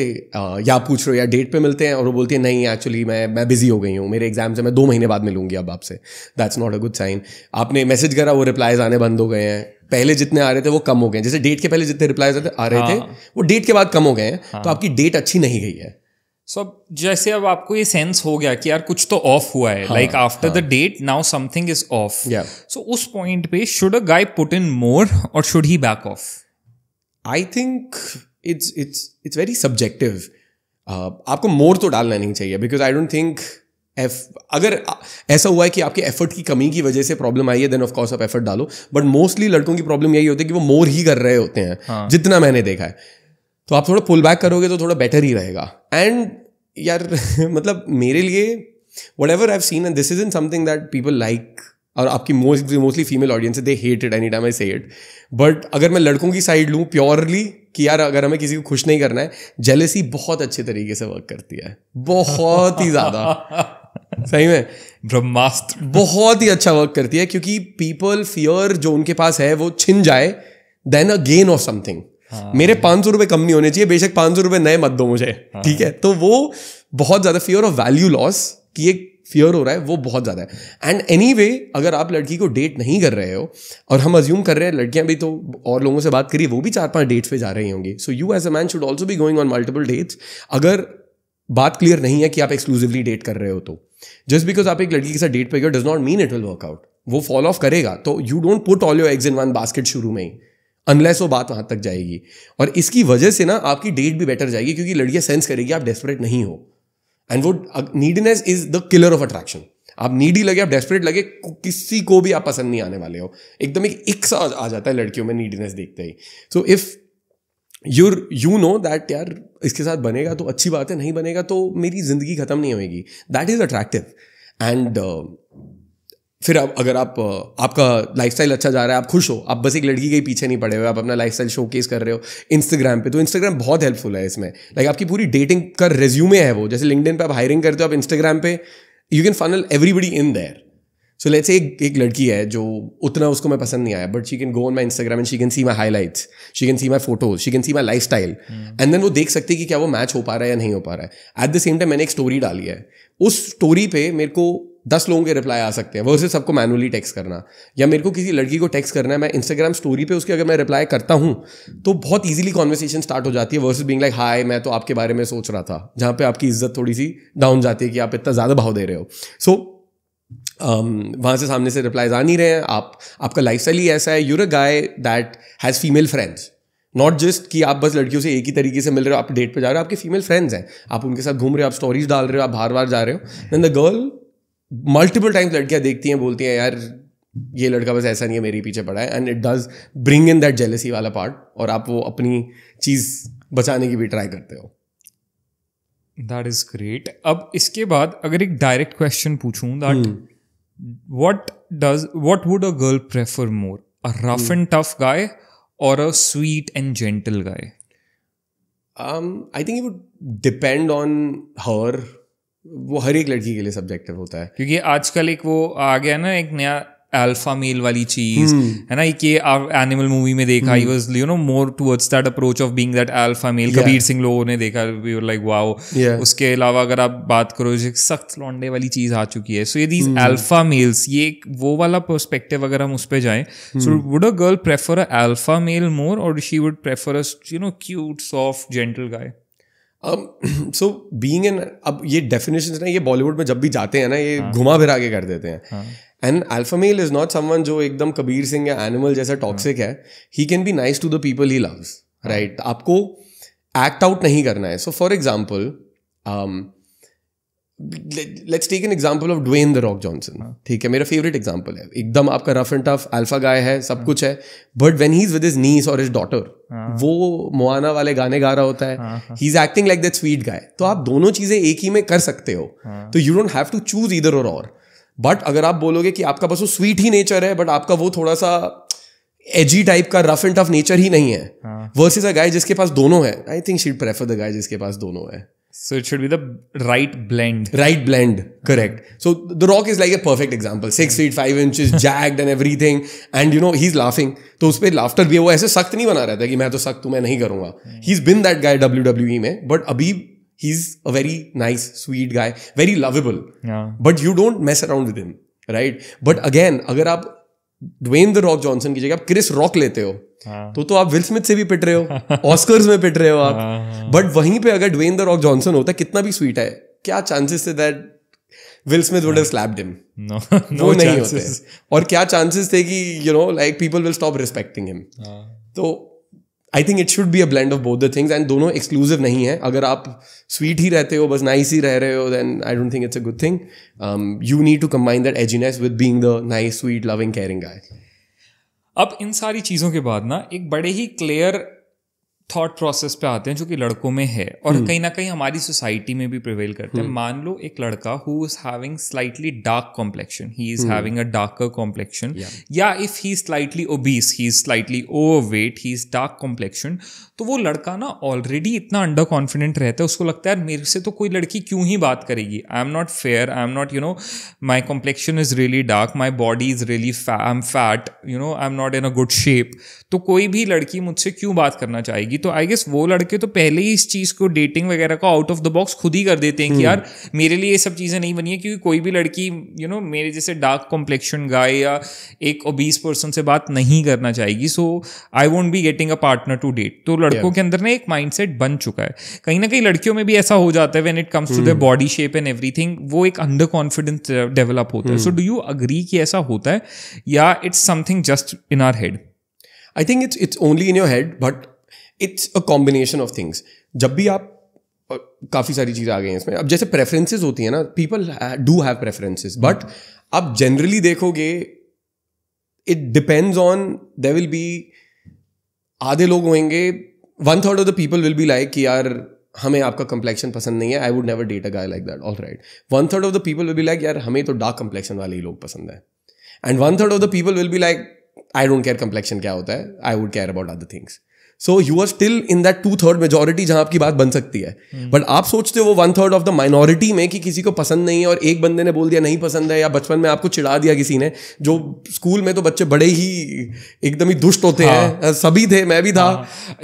Speaker 2: या पूछ रहे हो या डेट पे मिलते हैं और वो बोलती है नहीं एक्चुअली मैं बिजी हो गई हूँ, मेरे एग्जाम से मैं 2 महीने बाद मिलूंगी अब आपसे. That's not a good sign. आपने मैसेज करा, वो रिप्लाईज आने बंद हो गए हैं. पहले जितने आ रहे थे वो कम हो गए. जैसे डेट के पहले जितने रिप्लाईज आ रहे थे वो डेट के बाद कम हो गए हैं. तो आपकी डेट अच्छी नहीं गई है.
Speaker 1: सो जैसे अब आपको ये सेंस हो गया कि यार कुछ तो ऑफ हुआ है, like after the date now something is off. So उस पॉइंट पे should a guy put in मोर और should he back of?
Speaker 2: I think it's very subjective. आपको मोर तो डालना नहीं चाहिए बिकॉज आई डोंट थिंक अगर ऐसा हुआ है कि आपके एफर्ट की कमी की वजह से प्रॉब्लम आई है देन ऑफ कोर्स आप एफर्ट डालो. बट मोस्टली लड़कों की प्रॉब्लम यही होती है कि वो मोर ही कर रहे होते हैं जितना मैंने देखा है. तो आप थोड़ा पुल बैक करोगे तो थोड़ा बेटर ही रहेगा. एंड यार मतलब मेरे लिए whatever I've seen and this isn't something that people like और आपकी मोस्टली फीमेल ऑडियंस है, they hate it any time I say it. But अगर मैं लड़कों की साइड लूँ प्योरली कि यार अगर हमें किसी को खुश नहीं करना है, जेलेसी बहुत अच्छे तरीके से वर्क करती है, बहुत ही ज़्यादा. सही में
Speaker 1: ब्रह्मास्त्र
Speaker 2: बहुत ही अच्छा वर्क करती है क्योंकि पीपल फियर जो उनके पास है वो छिन जाए then a gain of something. मेरे 500 रुपये कम नहीं होने चाहिए, बेशक 500 रुपये नए मत दो मुझे, ठीक है. तो वो बहुत ज़्यादा फियर ऑफ वैल्यू लॉस की एक फियर हो रहा है, वो बहुत ज़्यादा है. एंड एनीवे अगर आप लड़की को डेट नहीं कर रहे हो और हम अज्यूम कर रहे हैं लड़कियां भी तो और लोगों से बात करिए, वो भी 4-5 डेट्स पे जा रही होंगी. So you as a man should also be going on multiple dates. अगर बात क्लियर नहीं है कि आप एक्सक्लूसिवली डेट कर रहे हो तो जस्ट बिकॉज आप एक लड़की के साथ डेट पे गए does not mean it will work out. वो फॉल ऑफ करेगा. तो you don't put all your eggs in one basket शुरू में ही, अनलेस वो बात वहां तक जाएगी. और इसकी वजह से ना आपकी डेट भी बेटर जाएगी क्योंकि लड़कियां सेंस करेगी आप डेस्परेट नहीं हो. एंड वो neediness is the killer of attraction. आप नीडी लगे, आप डेस्परेट लगे, किसी को भी आप पसंद नहीं आने वाले हो. एकदम एक इक्स आ जाता है लड़कियों में नीडीनेस देखते ही. So if you know that यार इसके साथ बनेगा तो अच्छी बात है, नहीं बनेगा तो मेरी जिंदगी खत्म नहीं होगी, दैट इज अट्रैक्टिव. एंड फिर अगर आपका लाइफस्टाइल अच्छा जा रहा है, आप खुश हो, आप बस एक लड़की के पीछे नहीं पड़े हुए, आप अपना लाइफस्टाइल शोकेस कर रहे हो इंस्टाग्राम पे, तो इंस्टाग्राम बहुत हेल्पफुल है इसमें. लाइक आपकी पूरी डेटिंग का रेज्यूमे है वो. जैसे लिंक्डइन पे आप हायरिंग करते हो, आप इंस्टाग्राम पे you can funnel everybody in their. So let's say एक लड़की है जो उतना उसको मैं पसंद नहीं आया, but she can go on my Instagram and she can see my highlights, she can see my photos, she can see my lifestyle, and then वो देख सकती है कि क्या वो मैच हो पा रहा है या नहीं हो पा रहा है. एट द सेम टाइम मैंने एक स्टोरी डाली है, उस स्टोरी पे मेरे को 10 लोगों के रिप्लाई आ सकते हैं वर्सेस सबको मैनुअली टेक्स्ट करना. या मेरे को किसी लड़की को टेक्स्ट करना है, मैं इंस्टाग्राम स्टोरी पे उसके अगर मैं रिप्लाई करता हूँ तो बहुत ईजिली कॉन्वर्सेशन स्टार्ट हो जाती है वर्सेस बीइंग लाइक हाय मैं तो आपके बारे में सोच रहा था, जहाँ पे आपकी इज्जत थोड़ी सी डाउन जाती है कि आप इतना ज़्यादा भाव दे रहे हो. सो वहाँ से सामने से रिप्लाईज आ नहीं रहे हैं, आपका लाइफस्टाइल ही ऐसा है, you're a guy that has female friends, not just कि आप बस लड़कियों से एक ही तरीके से मिल रहे हो, आप डेट पे जा रहे हो, आपके फीमेल फ्रेंड्स हैं, आप उनके साथ घूम रहे हो, आप स्टोरीज डाल रहे हो, आप बार बार जा रहे हो. Then the girl multiple times लड़कियां देखती हैं, बोलती हैं यार ये लड़का बस ऐसा नहीं है मेरे पीछे पड़ा है, and it does bring in that jealousy वाला पार्ट, और आप वो अपनी चीज बचाने की भी ट्राई करते हो.
Speaker 1: That is great. अब इसके बाद अगर एक डायरेक्ट क्वेश्चन पूछूं that what would a girl prefer more, a rough and tough guy or a sweet and gentle guy?
Speaker 2: I think it would depend on her. वो हर एक लड़की के लिए सब्जेक्टिव होता है,
Speaker 1: क्योंकि आजकल एक वो आ गया ना एक नया अल्फा मेल वाली चीज है ना. एक ये एनिमल मूवी में देखा, he was you know more towards that approach of being that alpha male. Kabir Singh लोगों ने देखा, वी वर लाइक वाओ. उसके अलावा अगर आप बात करो जो सख्त लौंडे वाली चीज आ चुकी है, सो ये दीज अल्फा मेल्स, ये वो वाला पर्सपेक्टिव अगर हम उस पे जाएं, so would a girl prefer a alpha male more और she would prefer a you know cute soft gentle guy?
Speaker 2: So being an, अब ये डेफिनेशंस ना ये बॉलीवुड में जब भी जाते हैं ना ये घुमा फिरा के कर देते हैं. And alpha male is not someone जो एकदम कबीर सिंह या एनिमल जैसा टॉक्सिक है. He can be nice to the people he loves, right. आपको एक्ट आउट नहीं करना है. So for example let's take an example of Dwayne the Rock Johnson. ठीक है, मेरा फेवरेट एग्जाम्पल है. एकदम आपका rough and tough alpha guy है, सब कुछ है, but when he is with his नीस और हिज डॉटर, वो मोआना वाले गाने गा रहा होता है, he is acting like that sweet guy. तो आप दोनों चीजें एक ही में कर सकते हो, तो you don't have to choose either और. बट अगर आप बोलोगे कि आपका बस वो स्वीट ही नेचर है, बट आपका वो थोड़ा सा एजी टाइप का रफ एंड टफ नेचर ही नहीं है, वर्सेस अ गाय जिसके पास दोनों है, I think she would prefer the guy जिसके पास दोनों है.
Speaker 1: So it should be the right blend.
Speaker 2: Right blend, correct. So The Rock is like a perfect example. 6 feet 5 inches, jagged and everything, and you know he's laughing. तो उस पे laughter भी है, वो ऐसे सख्त नहीं बना रहता कि मैं तो सख्त हूँ, मैं नहीं करूँगा. He's been that guy WWE में, but अभी he's a very nice, sweet guy, very lovable. Yeah. But you don't mess around with him, right? But again, अगर आप ड्वेन द रॉक जॉनसन की जगह आप क्रिस रॉक लेते हो, तो आप विल स्मिथ से भी पिट रहे हो, ऑस्कर्स में पिट रहे हो आप. बट वहीं पे अगर ड्वेन द रॉक जॉनसन होता, कितना भी स्वीट है, क्या चांसेस थे that Will Smith would have slapped him? वो नहीं होते. और क्या चांसेस थे कि you know like people will stop respecting him? तो I think it should be a blend of both the things, and दोनों एक्सक्लूसिव नहीं है. अगर आप स्वीट ही रहते हो, बस नाइस ही रह रहे हो, then I don't think it's a good thing. You need to combine that edginess with being the nice, sweet, loving, caring guy.
Speaker 1: अब इन सारी चीज़ों के बाद ना एक बड़े ही क्लियर थॉट प्रोसेस पे आते हैं जो कि लड़कों में है और कहीं ना कहीं हमारी सोसाइटी में भी प्रिवेल करते हैं. मान लो एक लड़का who is having slightly dark complexion, he is having a darker complexion, या if he is slightly obese, he is slightly overweight, he is dark complexion, तो वो लड़का ना ऑलरेडी इतना अंडर कॉन्फिडेंट रहता है, उसको लगता है यार मेरे से तो कोई लड़की क्यों ही बात करेगी, आई am not fair, I am not you know my complexion is really dark, my body is really I am fat, you know I am not in a good shape, तो कोई भी लड़की मुझसे क्यों बात करना चाहेगी. तो आई गेस वो लड़के तो पहले ही इस चीज को डेटिंग वगैरह को आउट ऑफ द बॉक्स खुद ही कर देते हैं कि यार मेरे लिए ये सब चीजें नहीं बनी है, क्योंकि कोई भी लड़की यू नो मेरे जैसे डार्क कॉम्प्लेक्शन गाय या एक ओबीस पर्सन से बात नहीं करना चाहेगी, so I won't be getting a partner to date. तो लड़कों के अंदर ना एक माइंडसेट बन चुका है. कहीं ना कहीं लड़कियों में भी ऐसा हो जाता है when it comes to their body shape and everything, वो एक अंडर कॉन्फिडेंस डेवलप होता है. सो डू यू अग्री कि ऐसा होता है या it's something just in our head?
Speaker 2: I think it's only in your head, but it's a combination of things. जब भी आप काफ़ी सारी चीज़ें आ गई हैं इसमें. अब जैसे प्रेफरेंसेस होती हैं ना, people do have preferences, but आप जनरली देखोगे it depends on, there will be आधे लोग होंगे, 1/3 of the people will be like कि यार हमें आपका complexion पसंद नहीं है, I would never date a guy like that, all right. 1/3 of the people will be like यार हमें तो dark complexion वाले ही लोग पसंद है, and 1/3 of the people will be like I don't care complexion क्या होता है, I would care about other things. So you are still in that 2/3 majority जहां आपकी बात बन सकती है. बट आप सोचते हो वो 1/3 of the minority में कि किसी को पसंद नहीं है और एक बंदे ने बोल दिया नहीं पसंद है, या बचपन में आपको चिढ़ा दिया किसी ने, जो स्कूल में तो बच्चे बड़े ही एकदम ही दुष्ट होते हैं, सभी थे, मैं भी था.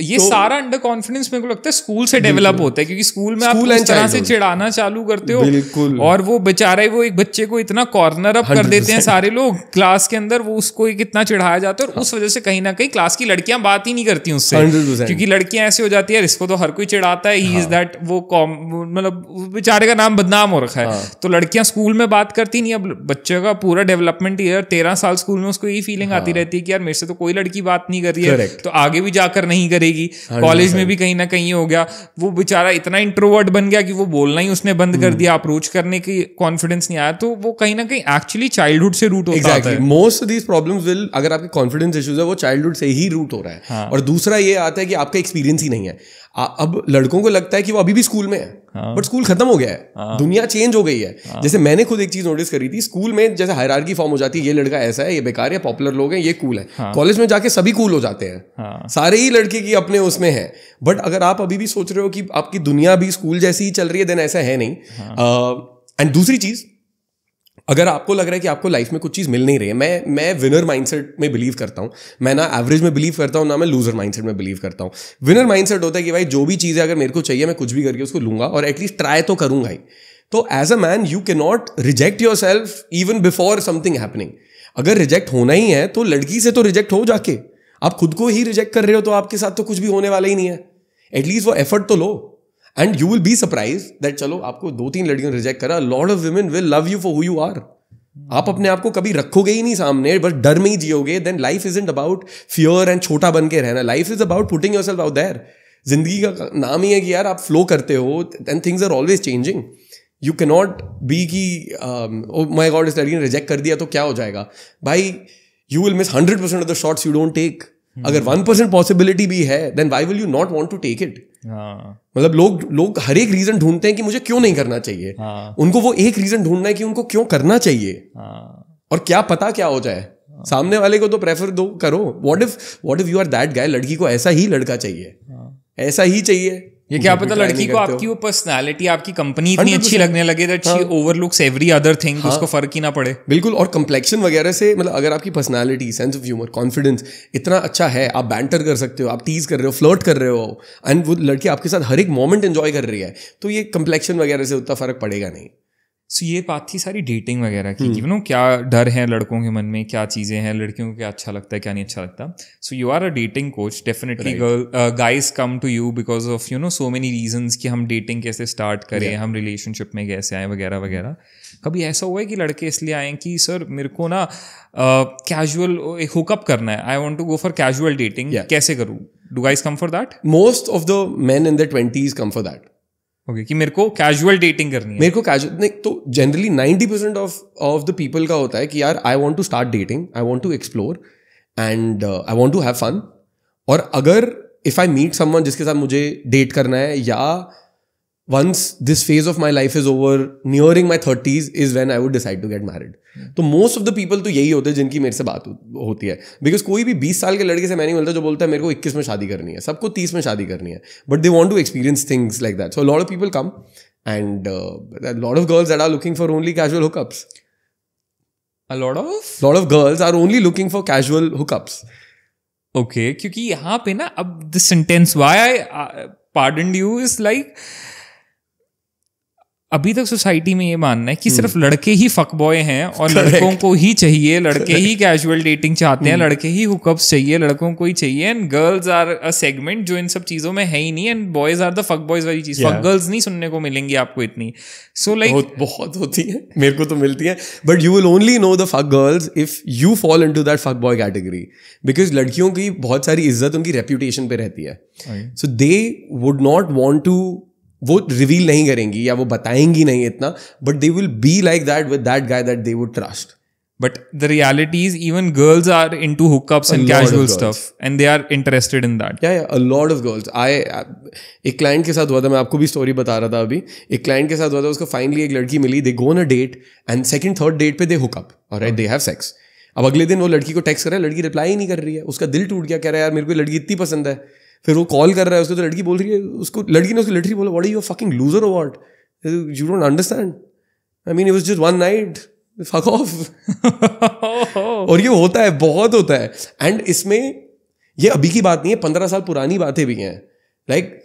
Speaker 1: ये तो, सारा अंडर कॉन्फिडेंस मेरे को लगता है स्कूल से डेवलप होता है, क्योंकि स्कूल में आप इस तरह से चिढ़ाना चालू करते हो, बिल्कुल, और वो बेचारा वो एक बच्चे को इतना कॉर्नर अप कर देते हैं सारे लोग क्लास के अंदर, वो उसको कितना चिढ़ाया जाता है, और उस वजह से कहीं ना कहीं क्लास की लड़कियां बात ही नहीं करती उससे,
Speaker 2: 100%.
Speaker 1: क्योंकि लड़कियां ऐसे हो जाती है, इसको तो हर कोई चिढ़ाता है, ही इज दैट, वो मतलब बेचारे का नाम बदनाम हो रखा है। तो लड़कियां स्कूल में बात करती नहीं। अब बच्चे का पूरा डेवलपमेंट ईयर 13 साल स्कूल में, उसको यही फीलिंग आती रहती है कि यार मेरे से तो कोई लड़की बात नहीं कर रही है, तो आगे भी जाकर नहीं करेगी। कॉलेज में भी कहीं ना कहीं हो गया, वो बेचारा इतना इंट्रोवर्ट बन गया कि वो बोलना ही उसने बंद कर दिया, अप्रोच करने की कॉन्फिडेंस नहीं आया। तो वो कहीं ना कहीं एक्चुअली चाइल्डहुड से रूट होता है।
Speaker 2: Most of these problems will, अगर आपके कॉन्फिडेंस इश्यूज है वो चाइल्डहुड से ही रूट हो रहा है।
Speaker 1: हाँ.
Speaker 2: और दूसरा ये आता है कि आपका एक्सपीरियंस ही नहीं है। अब लड़कों को लगता है कि वो अभी भी स्कूल में है, बट स्कूल खत्म हो गया है, दुनिया चेंज हो गई है। जैसे मैंने खुद एक चीज नोटिस करी थी, स्कूल में जैसे हायरार्की फॉर्म हो जाती है, ये लड़का ऐसा है, ये बेकार है, पॉपुलर लोग हैं, ये कूल है। कॉलेज में जाके सभी कूल हो जाते हैं, सारे ही लड़के की अपने उसमें है। बट अगर आप अभी भी सोच रहे हो कि आपकी दुनिया भी स्कूल जैसी ही चल रही है, देन ऐसा है नहीं। एंड दूसरी चीज, अगर आपको लग रहा है कि आपको लाइफ में कुछ चीज़ मिल नहीं रही है, मैं विनर माइंडसेट में बिलीव करता हूँ। मैं ना एवरेज में बिलीव करता हूँ, ना मैं लूजर माइंडसेट में बिलीव करता हूँ। विनर माइंडसेट होता है कि भाई जो भी चीज़ है अगर मेरे को चाहिए, मैं कुछ भी करके उसको लूंगा और एटलीस्ट ट्राई तो करूंगा ही। तो as a man you can not reject yourself even before something happening. अगर रिजेक्ट होना ही है तो लड़की से तो रिजेक्ट हो जाके। आप खुद को ही रिजेक्ट कर रहे हो तो आपके साथ तो कुछ भी होने वाला ही नहीं है। एटलीस्ट वो एफर्ट तो लो। And you will be surprise that चलो आपको 2-3 लड़कियों ने रिजेक्ट करा, lot of women will love you for who you are. आप अपने आप को कभी रखोगे ही नहीं सामने, बस डर में ही जियोगे, then life isn't about fear and छोटा बन के रहना। Life is about putting yourself out there. जिंदगी का नाम ही है कि यार आप फ्लो करते हो and things are always changing. You can not be कि माय गॉड इस लड़की ने रिजेक्ट कर दिया तो क्या हो जाएगा। भाई you will miss 100% of the shots you don't take. अगर 1% पॉसिबिलिटी भी है then why will you not want to take it. मतलब लोग हर एक रीजन ढूंढते हैं कि मुझे क्यों नहीं करना चाहिए। उनको वो एक रीजन ढूंढना है कि उनको क्यों करना चाहिए। और क्या पता क्या हो जाए। सामने वाले को तो प्रेफर दो करो। What if you are that guy, लड़की को ऐसा ही लड़का चाहिए, ऐसा ही चाहिए।
Speaker 1: ये क्या पता लड़की को आपकी वो पर्सनालिटी, आपकी कंपनी इतनी अच्छी लगने लगे that she overlooks every other thing, उसको फर्क ही ना पड़े।
Speaker 2: बिल्कुल। और कंप्लेक्शन वगैरह से, मतलब अगर आपकी personality, sense of humour, confidence इतना अच्छा है, आप बैंटर कर सकते हो, आप टीज कर रहे हो, फ्लर्ट कर रहे हो, एंड वो लड़की आपके साथ हर एक मोमेंट एंजॉय कर रही है, तो ये कंप्लेक्शन वगैरह से उतना फर्क पड़ेगा नहीं।
Speaker 1: सो ये बात थी सारी डेटिंग वगैरह की, यू नो क्या डर है लड़कों के मन में, क्या चीज़ें हैं, लड़कियों को क्या अच्छा लगता है, क्या नहीं अच्छा लगता। So you are a dating coach, definitely guys come to you because of you know so many reasons कि हम डेटिंग कैसे स्टार्ट करें, हम रिलेशनशिप में कैसे आए वगैरह वगैरह। कभी ऐसा हुआ है कि लड़के इसलिए आए कि सर मेरे को ना कैजुअल हुकअप करना है, I want to go for casual dating, कैसे करूँ? Do guys come for that?
Speaker 2: Most of the men in their 20s come for that.
Speaker 1: Okay, कि मेरे को कैजुअल डेटिंग करनी है।
Speaker 2: मेरे को कैजुअल नहीं, तो जनरली 90% ऑफ द पीपल का होता है कि यार I want to start dating, I want to explore and I want to have fun. और अगर इफ आई मीट समवन जिसके साथ मुझे डेट करना है, या once this phase of my life is over, nearing my 30s is when I would decide to get married. तो most of the people तो यही होते हैं जिनकी मेरे से बात होती है। बिकॉज कोई भी 20 साल के लड़के से मैं नहीं मिलता जो बोलता है मेरे को 21 में शादी करनी है, सबको 30 में शादी करनी है, but they want to experience things like that. So lot of people come and lot of girls that are looking for only casual hookups.
Speaker 1: A lot of
Speaker 2: girls are only looking for casual hookups.
Speaker 1: Okay, क्योंकि यहाँ पे ना अब the sentence why I pardoned you is like अभी तक society में ये मानना है कि सिर्फ लड़के ही फक बॉय हैं और लड़कों को ही चाहिए, लड़के ही कैजुअल डेटिंग चाहते हैं, लड़के ही हुकअप्स चाहिए, लड़कों को ही चाहिए, and girls are a segment जो इन सब चीजों में है ही नहीं, and boys are the fuck boys वाली चीज। फक गर्ल्स नहीं सुनने को मिलेंगी आपको इतनी। सो लाइक
Speaker 2: बहुत होती है, मेरे को तो मिलती है, but you will only know the fuck girls if you fall into that fuck boy category. Because लड़कियों की बहुत सारी इज्जत उनकी रेप्यूटेशन पे रहती है, so they would not want to, वो रिवील नहीं करेंगी या वो बताएंगी नहीं इतना, but they will be like that with that guy that they would trust.
Speaker 1: But the reality is even girls are into hookups and casual stuff and they are interested in that.
Speaker 2: Yeah, a lot of girls. एक client के साथ हुआ था, मैं आपको भी story बता रहा था अभी, एक क्लाइंट के साथ हुआ था, उसको फाइनली एक लड़की मिली, they go on a date and second third date पे they hook up, alright, they have sex. अब अगले दिन वो लड़की को टेक्स्ट कर रहा है, लड़की रिप्लाई ही नहीं कर रही है, उसका दिल टूट गया, कह रहा है यार मेरे को लड़की इतनी पसंद है। फिर वो कॉल कर रहा है उसको, तो लड़की बोल रही है उसको, लड़की ने उसको लिटरली बोला what are you fucking loser और what, you don't understand, I mean it was just one night, fuck off. और ये होता है, बहुत होता है। एंड इसमें ये अभी की बात नहीं है, 15 साल पुरानी बातें भी हैं। लाइक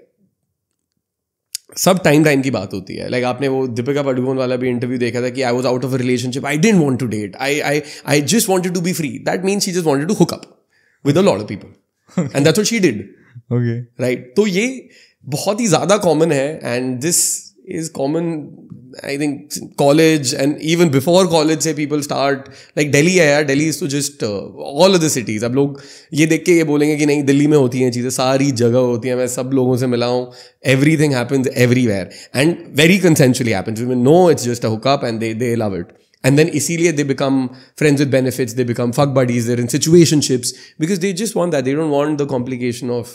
Speaker 2: सब टाइम की बात होती है। लाइक आपने वो दीपिका पादुकोण वाला भी इंटरव्यू देखा था कि I was out of a relationship, I didn't want to date, I just wanted to be free. That means she just wanted to hook up with a lot of people and that's what she did.
Speaker 1: Okay
Speaker 2: right. तो ये बहुत ही ज़्यादा common है and this is common I think college and even before college से people start like Delhi है यार. Delhi is तो just all of the cities. अब लोग ये देख के ये बोलेंगे कि नहीं दिल्ली में होती हैं चीज़ें, सारी जगह होती हैं. मैं सब लोगों से मिला हूँ. Everything happens everywhere and very consensually happens. We know it's just a hookup and they love it. And then इसीलिए they become friends with benefits, they become fuck buddies, they're in situationships because they just want that. They don't want the complication of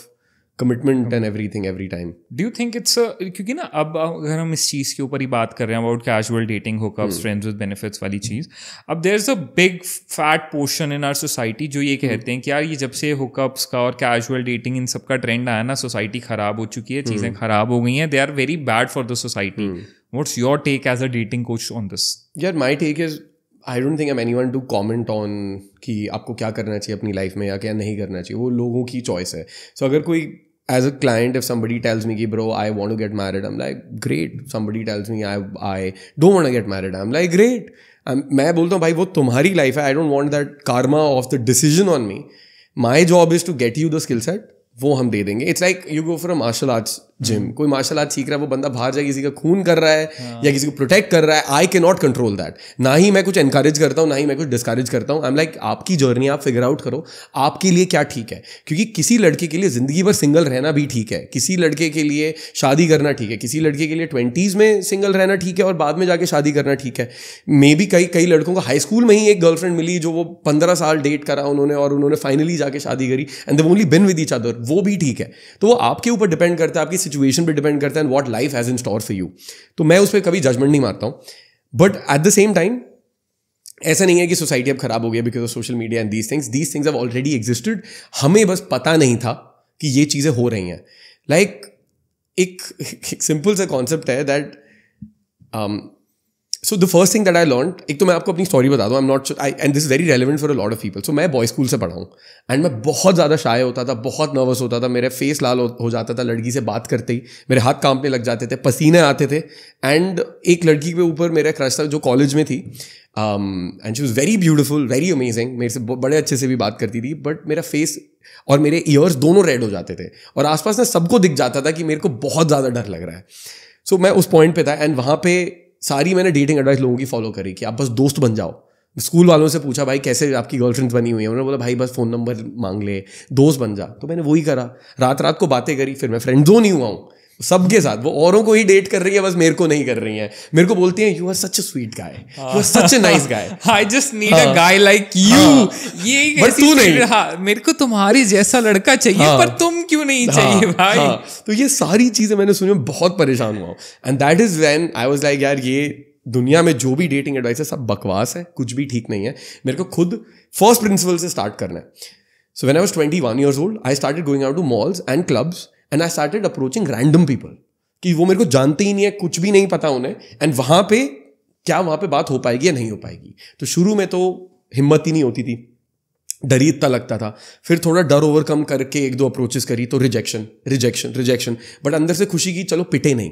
Speaker 2: commitment and everything every time.
Speaker 1: Do you think it's क्योंकि ना अब अगर हम इस चीज़ के ऊपर ही बात कर रहे हैं about casual dating, hookups, friends with benefits वाली चीज़, अब there's a big fat portion in our society जो ये कहते हैं कि यार ये जब से hookups का और casual dating इन सब का ट्रेंड आया ना, सोसाइटी ख़राब हो चुकी है, चीज़ें ख़राब हो गई हैं, they are very bad for the society. What's your take as a dating coach on this?
Speaker 2: Yeah, my take is I don't think I'm anyone to comment on कि आपको क्या करना चाहिए अपनी लाइफ में या क्या नहीं करना चाहिए. वो लोगों की चॉइस है. So अगर कोई as a client if somebody tells me कि bro I want to get married, I'm like great. Somebody tells me I don't want to get married, I'm like great. मैं बोलता हूँ भाई वो तुम्हारी लाइफ है. I don't want that karma of the decision on me. My job is to get you the skill set. वो हम दे देंगे. It's like you go for a martial arts gym. कोई मार्शल आर्ट सीख रहा है, वो बंदा बाहर जाके किसी का खून कर रहा है या किसी को प्रोटेक्ट कर रहा है. I can not control that. ना ही मैं कुछ एनकरेज करता हूँ, ना ही मैं कुछ डिस्करेज करता हूँ. आई एम लाइक आपकी जर्नी आप फिगर आउट करो आपके लिए क्या ठीक है. क्योंकि किसी लड़के के लिए जिंदगी भर सिंगल रहना भी ठीक है, किसी लड़के के लिए शादी करना ठीक है, किसी लड़के के लिए 20s में सिंगल रहना ठीक है और बाद में जाके शादी करना ठीक है. मे बी कई लड़कों को हाई स्कूल में ही एक गर्लफ्रेंड मिली जो वो 15 साल डेट करा उन्होंने और उन्होंने फाइनली जाके शादी करी and they only been with each other. वो भी ठीक है. तो वो आपके ऊपर डिपेंड करता है, आपकी सिचुएशन पे डिपेंड करता है and what life has in store for you. तो मैं उस पर कभी जजमेंट नहीं मारता हूं. But at the same time ऐसा नहीं है कि सोसाइटी अब खराब हो गई because of social media and these things have already existed. हमें बस पता नहीं था कि ये चीजें हो रही हैं. लाइक एक सिंपल सा कॉन्सेप्ट है that so the first thing that I learn, एक तो मैं आपको अपनी स्टोरी बता दूं. I am not and this is very relevant for a lot of people. So मैं बॉय स्कूल से पढ़ा हूँ एंड मैं बहुत ज़्यादा शाय होता था, बहुत नर्वस होता था, मेरे फेस लाल हो जाता था लड़की से बात करते ही, मेरे हाथ कांपने लग जाते थे, पसीने आते थे. एंड एक लड़की के ऊपर मेरा क्रश था जो कॉलेज में थी and she was very beautiful, very amazing, मेरे से बड़े अच्छे से भी बात करती थी. बट मेरा फेस और मेरे ईयर्स दोनों रेड हो जाते थे और आसपास ना सबको दिख जाता था कि मेरे को बहुत ज़्यादा डर लग रहा है. सो मैं उस पॉइंट पे था एंड वहाँ पे सारी मैंने डेटिंग एडवाइस लोगों की फॉलो करी कि आप बस दोस्त बन जाओ. स्कूल वालों से पूछा भाई कैसे आपकी गर्लफ्रेंड्स बनी हुई है, उन्होंने बोला भाई बस फ़ोन नंबर मांग ले, दोस्त बन जा. तो मैंने वही करा, रात को बातें करी. फिर मैं फ्रेंड जोन ही हुआ हूँ सबके साथ. वो औरों को ही डेट कर रही है, बस मेरे को नहीं कर रही है. मेरे को बोलती हैं you are such a sweet guy, you are such a nice guy,
Speaker 1: I just need a guy like you. ये
Speaker 2: बट तू नहीं,
Speaker 1: मेरे को तुम्हारी जैसा लड़का चाहिए पर तुम क्यों नहीं चाहिए भाई.
Speaker 2: तो ये सारी चीजें मैंने सुनी, बहुत परेशान हुआ. And that is when I was like यार ये दुनिया में जो भी डेटिंग एडवाइस है सब बकवास है, कुछ भी ठीक नहीं है. मेरे को खुद फर्स्ट प्रिंसिपल से स्टार्ट करना है. So when I was 21 years old, I started going out to malls and clubs and I started approaching random people कि वो मेरे को जानते ही नहीं है, कुछ भी नहीं पता उन्हें. एंड वहाँ पे क्या वहाँ पे बात हो पाएगी या नहीं हो पाएगी. तो शुरू में तो हिम्मत ही नहीं होती थी, डर ही इतना लगता था. फिर थोड़ा डर ओवरकम करके 1-2 अप्रोचेस करी तो रिजेक्शन. बट अंदर से खुशी की चलो पिटे नहीं.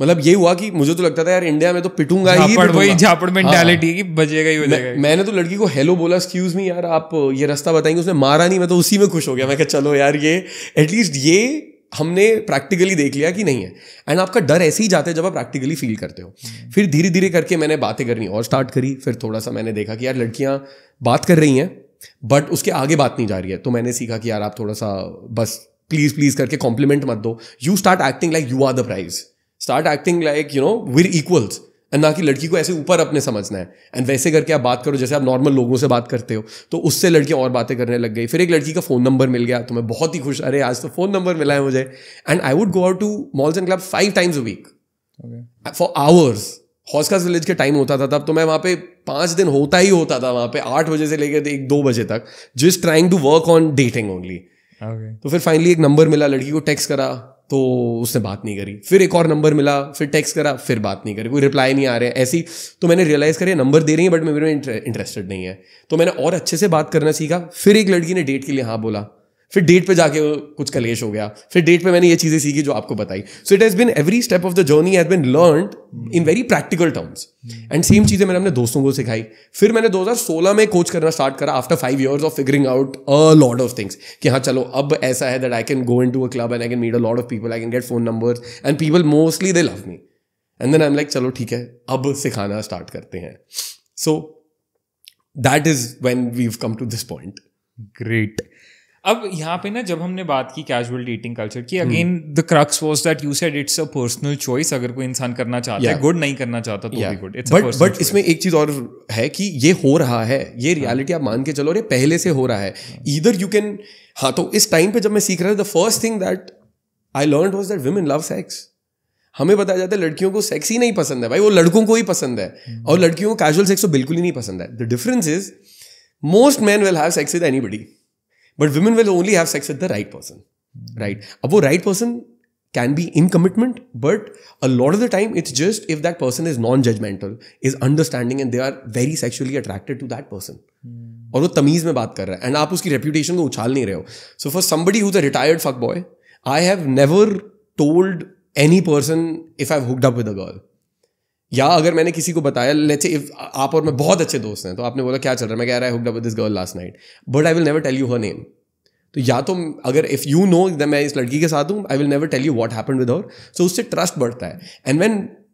Speaker 2: मतलब ये हुआ कि मुझे तो लगता था यार इंडिया में तो पिटूंगा ही,
Speaker 1: वही झापड़ मेंटालिटी की बजेगा ही बजेगा.
Speaker 2: मैंने तो लड़की को हेलो बोला, एक्सक्यूज मी यार आप ये रास्ता बताएंगे. उसने मारा नहीं, मैं तो उसी में खुश हो गया. मैं कहा चलो यार ये एटलीस्ट ये हमने प्रैक्टिकली देख लिया कि नहीं है. एंड आपका डर ऐसे ही जाता है जब आप प्रैक्टिकली फील करते हो. फिर धीरे धीरे करके मैंने बातें करनी और स्टार्ट करी. फिर थोड़ा सा मैंने देखा कि यार लड़कियां बात कर रही हैं बट उसके आगे बात नहीं जा रही है. तो मैंने सीखा कि यार आप थोड़ा सा बस प्लीज करके कॉम्प्लीमेंट मत दो. You start acting like you are the prize, start acting like you know we're equals. And ना कि लड़की को ऐसे ऊपर अपने समझना है. एंड वैसे करके आप बात करो जैसे आप नॉर्मल लोगों से बात करते हो. तो उससे लड़कियां और बातें करने लग गई. फिर एक लड़की का फ़ोन नंबर मिल गया तो मैं बहुत ही खुश, अरे आज तो फ़ोन नंबर मिला है मुझे. And I would go out to malls and club 5 times a week for hours. हॉस्कास विलेज के टाइम होता था तब, तो मैं वहाँ पे 5 दिन होता था वहाँ पे 8 बजे से लेकर 1-2 बजे तक, just trying to work on dating only. तो फिर फाइनली एक नंबर मिला, लड़की को टेक्स्ट करा तो उसने बात नहीं करी. फिर एक और नंबर मिला, फिर टेक्स्ट करा, फिर बात नहीं करी, कोई रिप्लाई नहीं आ रहे हैं ऐसी. तो मैंने रियलाइज़ करा नंबर दे रही है बट मेरे में इंटरेस्टेड नहीं है. तो मैंने और अच्छे से बात करना सीखा. फिर एक लड़की ने डेट के लिए हाँ बोला, फिर डेट पे जाके कुछ कलेश हो गया, फिर डेट पे मैंने ये चीजें सीखी जो आपको बताई. So it has been every step of the journey has been learned in very practical terms. And same चीजें मैंने अपने दोस्तों को सिखाई. फिर मैंने 2016 में कोच करना स्टार्ट करा after 5 years of figuring out a lot of things कि हाँ चलो अब ऐसा है that I can go into a club and I can meet a lot of people, I can get phone numbers and people mostly they love me. And then I am like चलो ठीक है अब सिखाना start करते हैं. So that is when we have come to this point.
Speaker 1: Great. अब यहाँ पे ना जब हमने बात की कैजुअल डेटिंग कल्चर की, again the crux was that you said it's a personal choice. अगर कोई इंसान करना चाहता है गुड, नहीं करना चाहता तो भी good. It's a personal.
Speaker 2: But इसमें एक चीज और है कि ये हो रहा है, ये रियलिटी आप मान के चलो, ये पहले से हो रहा है. Either you can. हाँ, तो इस टाइम पे जब मैं सीख रहा था, the first thing that I learned was that women love sex. हमें बताया जाता है लड़कियों को सेक्स ही नहीं पसंद है भाई, वो लड़कों को ही पसंद है. और लड़कियों को कैजुअल सेक्स तो बिल्कुल ही नहीं पसंद है. The difference is most man will have sex with anybody, but women will only have sex with the right person, right? अब वो right person can be in commitment, but a lot of the time it's just if that person is non-judgmental, is understanding and they are very sexually attracted to that person. और वो तमीज में बात कर रहा है and आप उसकी reputation को उछाल नहीं रहे हो. So for somebody who's a retired fuckboy, I have never told any person if I've hooked up with a girl. या अगर मैंने किसी को बताया, लेट्स से इफ आप और मैं बहुत अच्छे दोस्त हैं, तो आपने बोला क्या चल रहा है, मैं कह रहा है hooked up with this girl last night, but I will never tell you her name. तो या तो अगर इफ यू नो मैं इस लड़की के साथ हूँ, I will never tell you what happened with her. So उससे ट्रस्ट बढ़ता है. And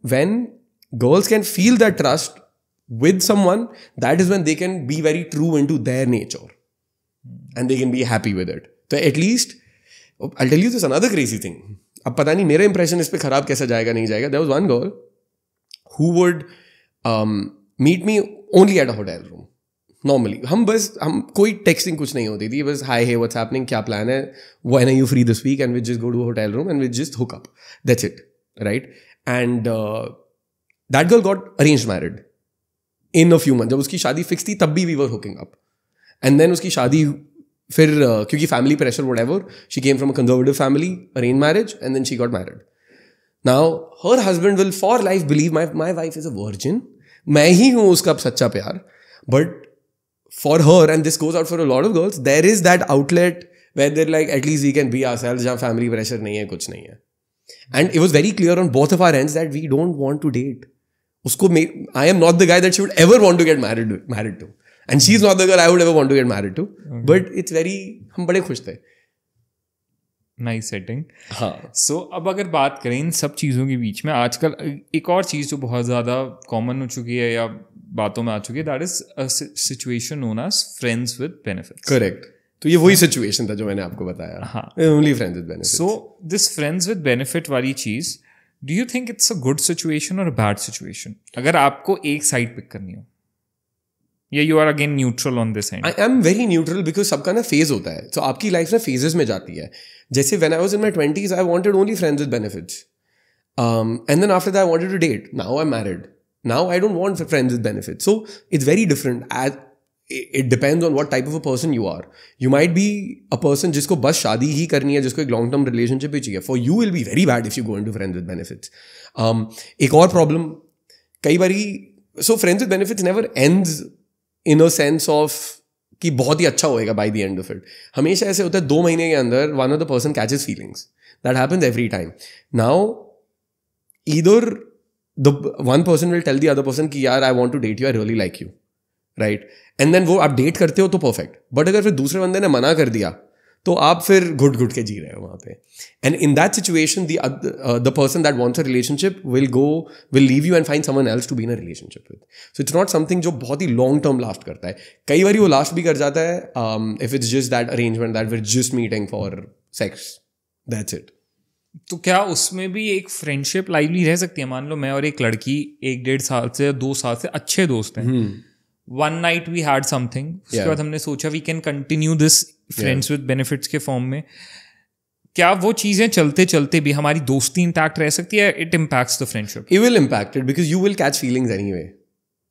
Speaker 2: when girls can feel that trust with someone, that is when they can be very true into their nature and they can be happy with it. So at least I'll tell you this another crazy thing. अब पता नहीं मेरा impression इस पे खराब कैसा जाएगा नहीं जाएगा. There was one girl who would meet me only at a hotel room. Normally हम कोई टेक्सटिंग कुछ नहीं होती थी, बस हाय हे व्हाट्स हैपनिंग, क्या प्लान है, when are you free this week, and we just go to a hotel room and we just hook up. That's it, right? And that girl got arranged married in a few month. जब उसकी शादी fix थी तब भी we were hooking up. And then उसकी शादी फिर क्योंकि family pressure whatever, she came from a conservative family, arrange marriage, and then she got married. Now her husband will for life believe my wife is a virgin, मैं ही हूँ उसका सच्चा प्यार. But for her, and this goes out for a lot of girls, there is that outlet where they're like, at least we can be ourselves, जहाँ family pressure नहीं है, कुछ नहीं है. And it was very clear on both of our ends that we don't want to date. उसको I am not the guy that she would ever want to get married to. And she's not the girl I would ever want to get married to. Okay. But it's very, हम बड़े खुश थे.
Speaker 1: Nice setting.
Speaker 2: हाँ.
Speaker 1: सो अब अगर बात करें इन सब चीज़ों के बीच में, आजकल एक और चीज़ जो बहुत ज़्यादा कॉमन हो चुकी है या बातों में आ चुकी है, that is a situation known as friends with benefits.
Speaker 2: Correct. तो ये वही सिचुएशन था जो मैंने आपको बताया.
Speaker 1: हाँ,
Speaker 2: only friends with benefits.
Speaker 1: So this friends with benefit वाली चीज़, do you think it's a good situation और अ बैड सिचुएशन, अगर आपको एक साइड पिक करनी हो, या you are again neutral on this end?
Speaker 2: I am very neutral because सबका ना फेज होता है. तो आपकी लाइफ में फेजेस में जाती है. जैसे when I was in my 20s I wanted only friends with benefits, and then after that I wanted to date. Now I am married. Now I don't want friends with benefits. So it's very different. It depends on what type of a person you are. You might be a person जिसको बस शादी ही करनी है, जिसको एक long term relationship ही चाहिए. For you will be very bad if you go into friends with benefits. एक और problem कई बारी, so friends with benefits never ends in a sense of कि बहुत ही अच्छा होएगा by the end of it. हमेशा ऐसे होता है 2 महीने के अंदर one of the person catches feelings. That happens every time. Now either the one person will tell the other person कि यार I want to date you, I really like you, right? And then वो आप date करते हो तो perfect. But अगर फिर दूसरे बंदे ने मना कर दिया तो आप फिर घुट घुट के जी रहे हो वहाँ पे. And in that situation the person that wants a relationship will leave you and find someone else to be in a relationship with. So it's not something जो बहुत ही long term last करता है. कई बारी वो last भी कर जाता है if it's just that arrangement that we're just meeting for sex. That's it.
Speaker 1: तो क्या उसमें भी एक फ्रेंडशिप लाइवली रह सकती है? मान लो मैं और एक लड़की 1-1.5 साल से 2 साल से अच्छे दोस्त हैं. One night we had something, उसके बाद हमने सोचा we can continue this friends with benefits के फॉर्म में. क्या वो चीज़ें चलते चलते भी हमारी दोस्ती इंटैक्ट रह सकती है? It impacts the friendship.
Speaker 2: It will impact it because you will catch feelings anyway.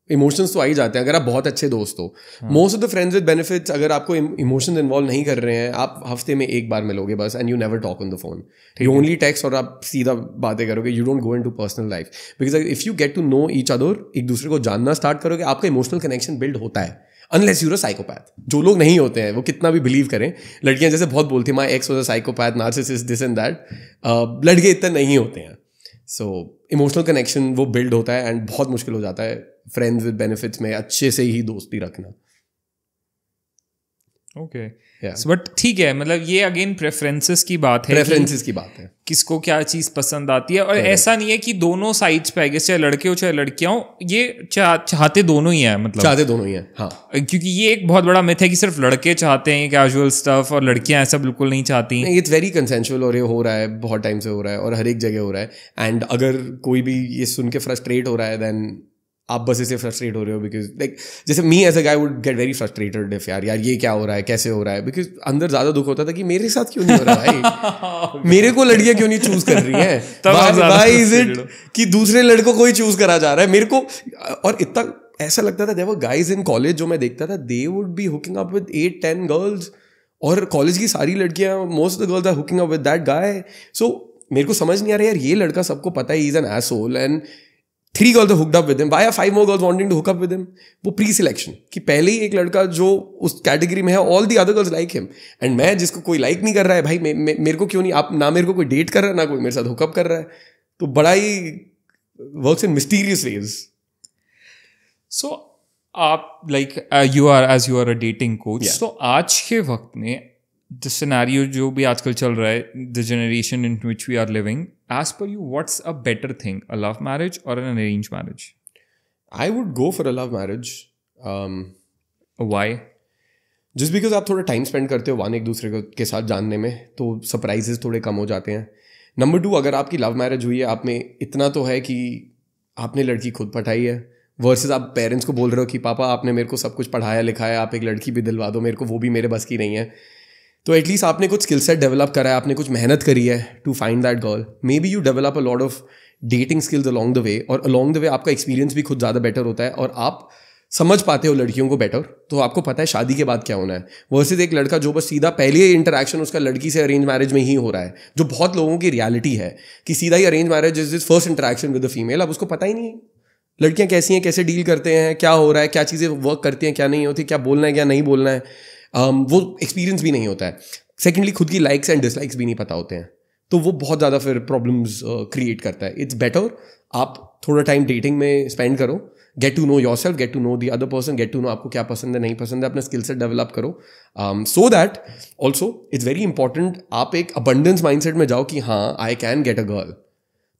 Speaker 2: Emotions तो आ ही जाते हैं अगर आप बहुत अच्छे दोस्त हो. Most of the friends with benefits, अगर आपको इमोशंस इन्वॉल्व नहीं कर रहे हैं, आप हफ्ते में एक बार मिलोगे बस, and you never talk on the phone. You only text और आप सीधा बातें करोगे. You don't go into personal life because if you get to know each other, एक दूसरे को जानना स्टार्ट करोगे, आपका इमोशनल कनेक्शन बिल्ड होता है. Unless you're a psychopath. जो लोग नहीं होते हैं वो कितना भी बिलीव करें, लड़कियां जैसे बहुत बोलती हैं my ex was a psychopath, narcissist, this and that, लड़के इतने नहीं होते हैं। सो इमोशनल कनेक्शन वो बिल्ड होता है एंड बहुत मुश्किल हो जाता है फ्रेंड्स विद बेनिफिट्स में अच्छे से ही दोस्ती रखना।
Speaker 1: ओके, बट ठीक है, मतलब ये अगेन प्रेफरेंसेस की बात है,
Speaker 2: प्रेफरेंसेस की बात है,
Speaker 1: किसको क्या चीज़ पसंद आती है। और ऐसा नहीं है कि दोनों साइड्स पे आएगा, चाहे लड़के हो चाहे लड़कियां हो, ये चाहते दोनों ही हैं, मतलब
Speaker 2: चाहते दोनों ही हैं। हाँ,
Speaker 1: क्योंकि ये एक बहुत बड़ा मिथ है कि सिर्फ लड़के चाहते हैं कैजुअल स्टफ और लड़कियां ऐसा बिल्कुल नहीं चाहती।
Speaker 2: इट्स वेरी कंसेंशुअल और ये हो रहा है, बहुत टाइम से हो रहा है और हर एक जगह हो रहा है। एंड अगर कोई भी ये सुन के फ्रस्ट्रेट हो रहा है देन आप बस इसे फ्रस्ट्रेट हो रहे हो, बिकॉज लाइक जैसे me as a guy would get very frustrated if यार ये क्या हो रहा है, कैसे हो रहा है, बिकॉज अंदर ज्यादा दुख होता था कि मेरे साथ क्यों नहीं हो रहा भाई मेरे को लड़कियां क्यों नहीं चूज कर रही हैं, व्हाई इज इट कि दूसरे लड़कों को ही चूज करा जा रहा है मेरे को। और इतना ऐसा लगता था, there were guys in college जो मैं देखता था, they would be hooking up with 8-10 girls, और कॉलेज की सारी लड़कियां, most of the girls are hooking up with that guy. So मेरे को समझ नहीं आ रहा यार, ये लड़का सबको पता है he is an asshole and 3 girls are hooked up with him. Why are 5 more girls wanting to hook up with him? वो pre-selection कि पहले ही एक लड़का जो उस कैटेगरी में है, all the other girls like him. And मैं जिसको कोई लाइक नहीं कर रहा है भाई, मेरे को क्यों नहीं, आप ना मेरे को कोई डेट कर रहा है ना कोई मेरे साथ हुकअप कर रहा है, तो बड़ा ही works in mysterious ways.
Speaker 1: So आप like you are a dating coach. Yeah. So आज के वक्त में the scenario जो भी आजकल चल रहा है, the generation in which we are living, as per you, what's a better thing, a love marriage or an arranged marriage?
Speaker 2: I would go for a love marriage.
Speaker 1: Why?
Speaker 2: Just because आप थोड़ा time spend करते हो एक दूसरे के साथ जानने में, तो सरप्राइजेस थोड़े कम हो जाते हैं। नंबर 2, अगर आपकी लव मैरिज हुई है, आप में इतना तो है कि आपने लड़की खुद पढ़ाई है, वर्सेस आप पेरेंट्स को बोल रहे हो कि पापा आपने मेरे को सब कुछ पढ़ाया लिखाया, आप एक लड़की भी दिलवा दो मेरे को, वो भी मेरे बस की नहीं है। तो एटलीस्ट आपने कुछ स्किल सेट डेवलप करा है, आपने कुछ मेहनत करी है to find that girl. Maybe you develop a lot of dating skills along the way, और अलॉन्ग द वे आपका एक्सपीरियंस भी खुद ज़्यादा बेटर होता है और आप समझ पाते हो लड़कियों को बेटर, तो आपको पता है शादी के बाद क्या होना है। वर्सेस एक लड़का जो बस सीधा पहले इंटरेक्शन उसका लड़की से अरेंज मैरिज में ही हो रहा है, जो बहुत लोगों की रियलिटी है कि सीधा ही arrange marriage is this first interaction with the female. अब उसको पता ही नहीं लड़कियाँ कैसी हैं, कैसे डील करते हैं, क्या हो रहा है, क्या चीज़ें वर्क करती हैं, क्या नहीं होती, क्या बोलना है क्या नहीं बोलना है, वो एक्सपीरियंस भी नहीं होता है। सेकेंडली खुद की लाइक्स एंड डिसलाइक्स भी नहीं पता होते हैं, तो वो बहुत ज़्यादा फिर प्रॉब्लम्स क्रिएट करता है। इट्स बेटर आप थोड़ा टाइम डेटिंग में स्पेंड करो, get to know yourself, get to know the other person, get to know आपको क्या पसंद है नहीं पसंद है, अपना स्किल सेट डेवलप करो। So that also it's very important आप एक अबंडेंस माइंडसेट में जाओ कि हाँ आई कैन गेट अ गर्ल,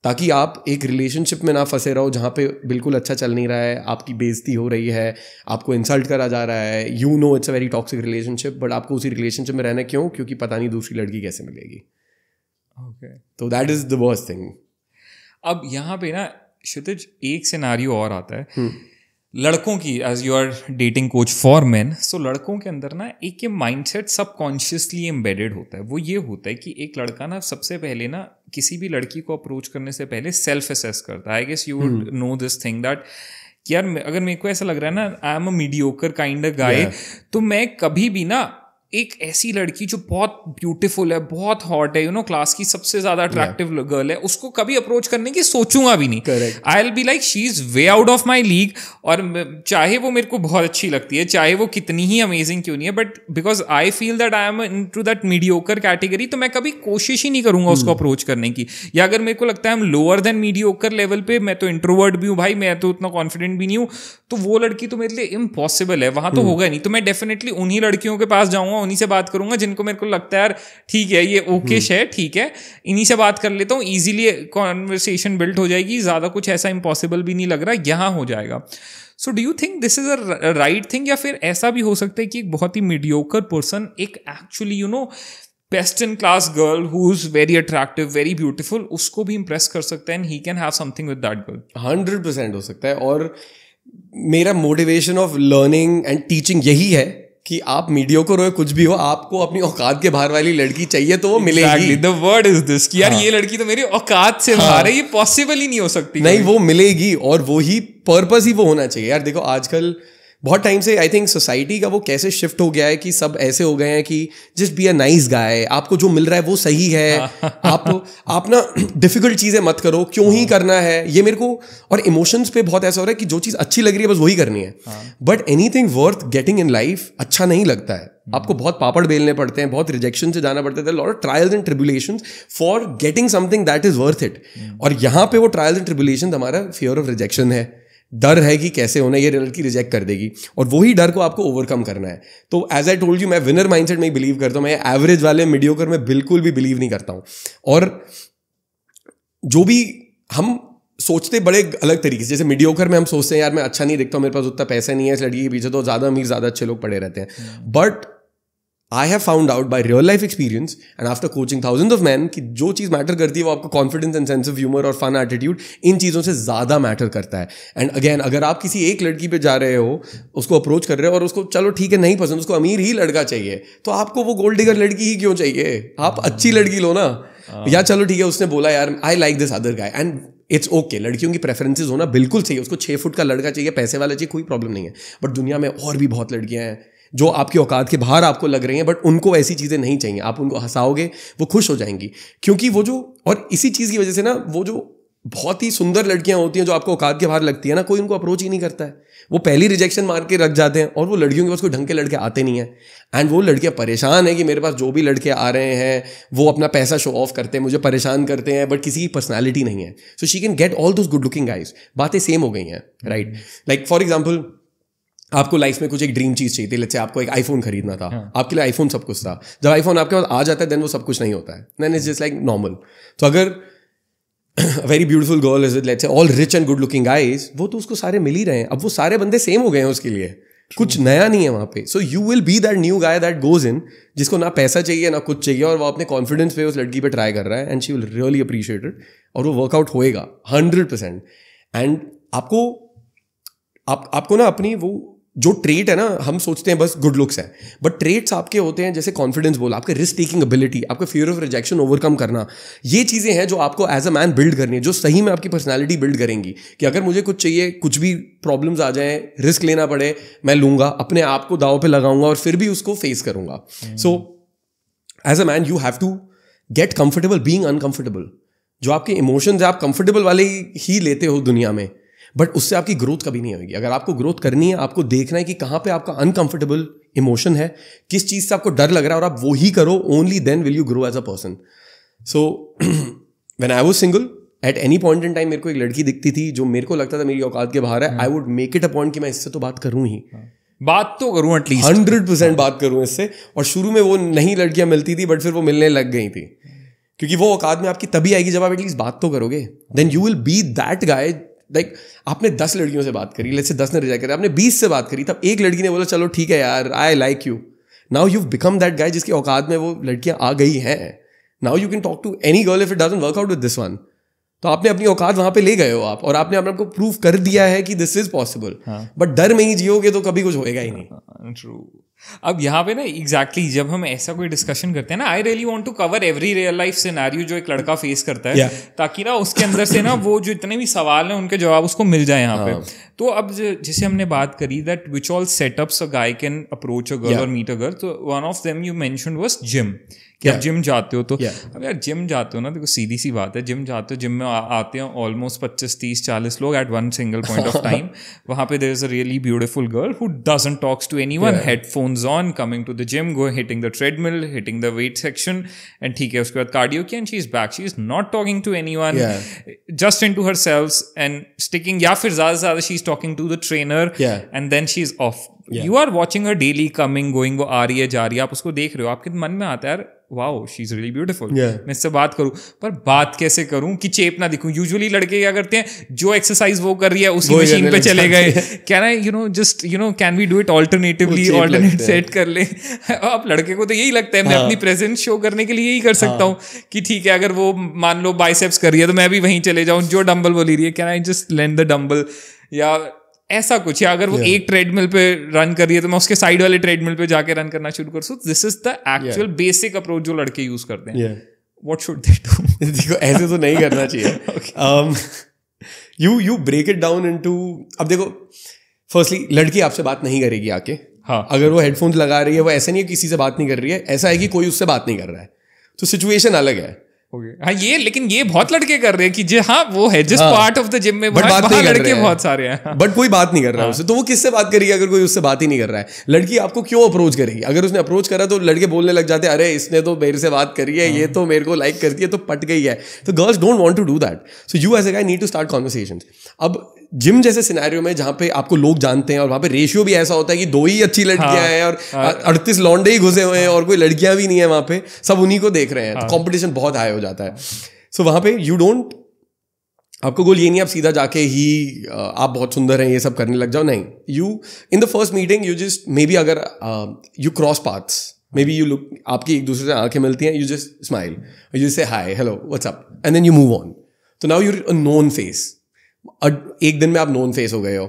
Speaker 2: ताकि आप एक रिलेशनशिप में ना फंसे रहो जहाँ पे बिल्कुल अच्छा चल नहीं रहा है, आपकी बेइज्जती हो रही है, आपको इंसल्ट करा जा रहा है, you know it's a very toxic relationship, but आपको उसी रिलेशनशिप में रहना क्यों, क्योंकि पता नहीं दूसरी लड़की कैसे मिलेगी।
Speaker 1: ओके,
Speaker 2: तो that is the worst thing.
Speaker 1: अब यहाँ पे ना क्षितिज एक सिनारियो और आता है लड़कों की, as you are dating coach for men, so लड़कों के अंदर ना एक ये माइंडसेट सबकॉन्शियसली एम्बेडेड होता है। वो ये होता है कि एक लड़का ना सबसे पहले ना किसी भी लड़की को अप्रोच करने से पहले सेल्फ असेस करता है। I guess you would know this thing that यार अगर मेरे को ऐसा लग रहा है ना I am a mediocre kind of guy, तो मैं कभी भी ना एक ऐसी लड़की जो बहुत ब्यूटीफुल है, बहुत हॉट है, यू नो क्लास की सबसे ज्यादा अट्रैक्टिव गर्ल है, उसको कभी अप्रोच करने की सोचूंगा भी नहीं। I will be like she is way out of my league, और चाहे वो मेरे को बहुत अच्छी लगती है, चाहे वो कितनी ही अमेजिंग क्यों नहीं है, but because I feel that I am into that mediocre category, तो मैं कभी कोशिश ही नहीं करूंगा उसको अप्रोच करने की। या अगर मेरे को लगता है हम लोअर देन मीडियोकर लेवल पे, मैं तो इंट्रोवर्ट भी हूँ भाई, मैं तो उतना कॉन्फिडेंट भी नहीं हूँ, तो वो लड़की तो मेरे लिए इम्पॉसिबल है, वहां तो होगा नहीं। तो मैं डेफिनेटली उन्हीं लड़कियों के पास जाऊंगा, उन्हीं से बात करूंगा जिनको मेरे को लगता है यार ठीक है ये ओकेश है, ठीक है इन्हीं से बात कर लेता हूँ, इजीली कॉन्वर्सेशन बिल्ड हो जाएगी, ज्यादा कुछ ऐसा इम्पॉसिबल भी नहीं लग रहा, यहाँ हो जाएगा। So do you think this is a right thing, या फिर ऐसा भी हो सकता है कि एक बहुत ही मीडियोकर पर्सन एक actually you know best in class girl who is very attractive, very beautiful, उसको भी इंप्रेस कर सकता है and he can have something with that girl?
Speaker 2: 100% हो सकता है। और मेरा motivation of learning and teaching यही है कि आप मीडियोकर हो, कुछ भी हो, आपको अपनी औकात के बाहर वाली लड़की चाहिए तो वो मिलेगी।
Speaker 1: द वर्ड इज दिस कि यार ये लड़की तो मेरी औकात से बाहर है, ये पॉसिबल ही नहीं हो सकती।
Speaker 2: नहीं, वो मिलेगी, और वो ही पर्पस ही वो होना चाहिए यार। देखो आजकल बहुत टाइम से आई थिंक सोसाइटी का वो कैसे शिफ्ट हो गया है कि सब ऐसे हो गए हैं कि जस्ट बी अ नाइस गाय, आपको जो मिल रहा है वो सही है, आप ना डिफिकल्ट चीजें मत करो, क्यों ही करना है ये मेरे को। और इमोशंस पे बहुत ऐसा हो रहा है कि जो चीज अच्छी लग रही है बस वही करनी है, but anything worth getting in life अच्छा नहीं लगता है। आपको बहुत पापड़ बेलने पड़ते हैं, बहुत रिजेक्शन से जाना पड़ता है, lot of trials and tribulations for getting something that is worth it. और यहाँ पे वो ट्रायल्स एंड ट्रिब्यूलेशन हमारा फियर ऑफ रिजेक्शन है, डर है कि कैसे होना, ये लड़की रिजेक्ट कर देगी, और वही डर को आपको ओवरकम करना है। तो एज आई टोल्ड यू, मैं विनर माइंडसेट में ही बिलीव करता हूँ, मैं एवरेज वाले मीडियोकर में बिल्कुल भी बिलीव नहीं करता हूँ। और जो भी हम सोचते बड़े अलग तरीके से, जैसे मीडियोकर में हम सोचते हैं यार मैं अच्छा नहीं दिखता हूँ, मेरे पास उतना पैसा नहीं है, इस लड़की के पीछे तो ज़्यादा अमीर ज़्यादा अच्छे लोग पड़े रहते हैं। But I have found out by real life experience and after coaching thousands of men कि जो चीज़ मैटर करती है वो आपका confidence and sense of humour और फन एटीट्यूड, इन चीज़ों से ज़्यादा मैटर करता है। एंड अगेन, अगर आप किसी एक लड़की पे जा रहे हो, उसको अप्रोच कर रहे हो और उसको चलो ठीक है नहीं पसंद, उसको अमीर ही लड़का चाहिए, तो आपको वो गोल्ड डिगर लड़की ही क्यों चाहिए? आप अच्छी लड़की लो ना। या चलो ठीक है, उसने बोला यार I like this other guy, and it's okay, लड़कियों की प्रेफरेंसेस होना बिल्कुल सही है, उसको 6 फुट का लड़का चाहिए, पैसे वाला चाहिए, कोई प्रॉब्लम नहीं है। बट दुनिया में और भी बहुत लड़कियां हैं जो आपकी औकात के बाहर आपको लग रही हैं, बट उनको ऐसी चीज़ें नहीं चाहिए। आप उनको हंसाओगे वो खुश हो जाएंगी, क्योंकि वो जो, और इसी चीज़ की वजह से ना वो जो बहुत ही सुंदर लड़कियां होती हैं जो आपको औकात के बाहर लगती है ना, कोई उनको अप्रोच ही नहीं करता है, वो पहली रिजेक्शन मार के रख जाते हैं, और वो लड़कियों के पास कोई ढंग के लड़के आते नहीं हैं। एंड वो लड़कियां परेशान है कि मेरे पास जो भी लड़के आ रहे हैं वो अपना पैसा शो ऑफ करते हैं, मुझे परेशान करते हैं, बट किसी की पर्सनैलिटी नहीं है, so she can get all those good looking guys. बातें सेम हो गई हैं, राइट? लाइक फॉर एग्जाम्पल, आपको लाइफ में कुछ एक ड्रीम चीज चाहिए थी, लेट्स से आपको एक आईफोन खरीदना था, आपके लिए आईफोन सब कुछ था। जब आईफोन आपके पास आ जाता है देन वो सब कुछ नहीं होता है, then it's just like normal. तो अगर very beautiful girl is let's say all rich and good looking guys, वो तो उसको सारे मिल ही रहे हैं, अब वो सारे बंदे सेम हो गए हैं उसके लिए, कुछ नया नहीं है वहां पे। So you will be that new guy that goes in, जिसको ना पैसा चाहिए ना कुछ चाहिए, और वो अपने कॉन्फिडेंस पे उस लड़की पे ट्राई कर रहा है, and she will really appreciate it, और वो वर्कआउट होएगा 100%। एंड आपको ना अपनी वो जो ट्रेट है ना, हम सोचते हैं बस गुड लुक्स है, बट ट्रेट्स आपके होते हैं जैसे कॉन्फिडेंस बोला, आपके रिस्क टेकिंग एबिलिटी, आपका फियर ऑफ रिजेक्शन ओवरकम करना, ये चीज़ें हैं जो आपको एज अ मैन बिल्ड करनी है, जो सही में आपकी पर्सनालिटी बिल्ड करेंगी कि अगर मुझे कुछ चाहिए, कुछ भी प्रॉब्लम्स आ जाएं, रिस्क लेना पड़े, मैं लूंगा, अपने आप को दाव पे लगाऊंगा और फिर भी उसको फेस करूंगा। So as a man you have to get comfortable being uncomfortable. जो आपके इमोशंस है आप कंफर्टेबल वाले ही लेते हो दुनिया में, बट उससे आपकी ग्रोथ कभी नहीं होगी। अगर आपको ग्रोथ करनी है, आपको देखना है कि कहाँ पे आपका अनकंफर्टेबल इमोशन है, किस चीज़ से आपको डर लग रहा है, और आप वो ही करो, only then will you grow as a person. So when I was single, at any point in time मेरे को एक लड़की दिखती थी जो मेरे को लगता था मेरी औकात के बाहर है, I would make it a point कि मैं इससे तो बात करूँ ही,
Speaker 1: बात तो करूँ एटलीस्ट
Speaker 2: 100% बात करूँ इससे। और शुरू में वो नहीं लड़कियां मिलती थी, बट फिर वो मिलने लग गई थी, क्योंकि वो औकात में आपकी तभी आएगी जब आप एटलीस्ट बात तो करोगे, then you will be that guy. Like आपने 10 लड़कियों से बात करी, लेट्स से 10 ने रिजेक्ट करा, आपने 20 से बात करी, तब एक लड़की ने बोला चलो ठीक है यार, I like you, now you become that guy जिसकी औकात में वो लड़कियां आ गई हैं। Now you can talk to any girl if it doesn't work out with this one. तो आपने अपनी औकात वहां पे ले गए हो आप, और आपने अपने आपको प्रूव कर दिया है कि दिस इज पॉसिबल। बट डर में ही जियोगे तो कभी कुछ होएगा ही नहीं।
Speaker 1: ट्रू। अब यहाँ पे ना एग्जैक्टली जब हम ऐसा कोई डिस्कशन करते हैं ना, I really want to cover every real life scenario जो एक लड़का फेस करता है, ताकि ना उसके अंदर से ना वो जो इतने भी सवाल हैं उनके जवाब उसको मिल जाए यहाँ पे। तो अब जैसे हमने बात करी that which all setups a guy can approach a girl और मीट अ गर्ल, तो one of them you mentioned was gym, कि आप जिम जाते हो। तो अब यार जिम जाते हो ना, देखो सीधी सी बात है, जिम जाते हो, जिम में आते हैं ऑलमोस्ट 25, 30, 40 लोग at one single point of time. वहाँ पे there is a really beautiful girl who doesn't talks to anyone, headphones on, coming to the gym, go hitting the treadmill, hitting the weight section, and ठीक है उसके बाद cardio किया, and she is back, she is not talking to anyone, just into herself and sticking, या फिर ज्यादा से ज्यादा she is talking to the trainer, and then she is off. You are watching her daily coming going, वो आ रही है जा रही है, आप उसको देख रहे हो, आपके मन में आता है यार wow she is really beautiful, मैं इससे बात करूं, पर बात कैसे करूं कि चेप ना दिखूं। यूजुअली लड़के क्या करते हैं, जो एक्सरसाइज वो कर रही है उसी मशीन पे चले गए, can I just can we do it alternatively, alternate set कर ले। अब लड़के को तो यही लगता है मैं अपनी प्रेजेंस शो करने के लिए यही कर सकता हूँ कि ठीक है अगर वो मान लो बाइसेप्स कर रही है तो मैं भी वहीं चले जाऊं, जो डंबल बोली रही है can I just lend the dumbbell, या ऐसा कुछ। या अगर वो एक ट्रेडमिल पे रन कर रही है तो मैं उसके साइड वाले ट्रेडमिल पे जाके रन करना शुरू कर। So this is the actual basic approach जो लड़के यूज करते हैं। What should they do?
Speaker 2: देखो ऐसे तो नहीं करना चाहिए। You break it down into, अब देखो फर्स्टली लड़की आपसे बात नहीं करेगी आके।
Speaker 1: हाँ।
Speaker 2: अगर वो हेडफोन्स लगा रही है, वो ऐसा नहीं है किसी से बात नहीं कर रही है, ऐसा है कि कोई उससे बात नहीं कर रहा है, तो सिचुएशन अलग है।
Speaker 1: हाँ, ये लेकिन ये बहुत लड़के कर रहे हैं कि हाँ वो है जिस पार्ट ऑफ द जिम में
Speaker 2: बट बात नहीं कर
Speaker 1: लड़के
Speaker 2: रहे हैं,
Speaker 1: बहुत सारे हैं,
Speaker 2: बट कोई बात नहीं कर रहा है उससे, तो वो किससे बात करेगी अगर कोई उससे बात ही नहीं कर रहा है? लड़की आपको क्यों अप्रोच करेगी? अगर उसने अप्रोच करा तो लड़के बोलने लग जाते हैं, अरे इसने तो मेरे से बात करी है, ये तो मेरे को लाइक करती है, तो पट गई है। तो girls don't want to do that, so you as a guy need to start conversations. अब जिम जैसे सिनेरियो में जहां पे आपको लोग जानते हैं और वहां पे रेशियो भी ऐसा होता है कि 2 ही अच्छी लड़कियां हैं और 38 लौंडे ही घुसे हुए हैं और कोई लड़कियां भी नहीं है वहां पे, सब उन्हीं को देख रहे हैं, तो कॉम्पिटिशन बहुत हाई हो जाता है। सो वहां पे यू डोंट, आपको गोल ये नहीं आप सीधा जाके ही आप बहुत सुंदर हैं ये सब करने लग जाओ, नहीं। You in the first meeting you just maybe, अगर you cross paths, maybe you look, आपकी एक दूसरे से आंखें मिलती हैं, you just smile, you say hi hello what's up, and then you move on. तो now you're a known face, एक दिन में आप नोन फेस हो गए हो,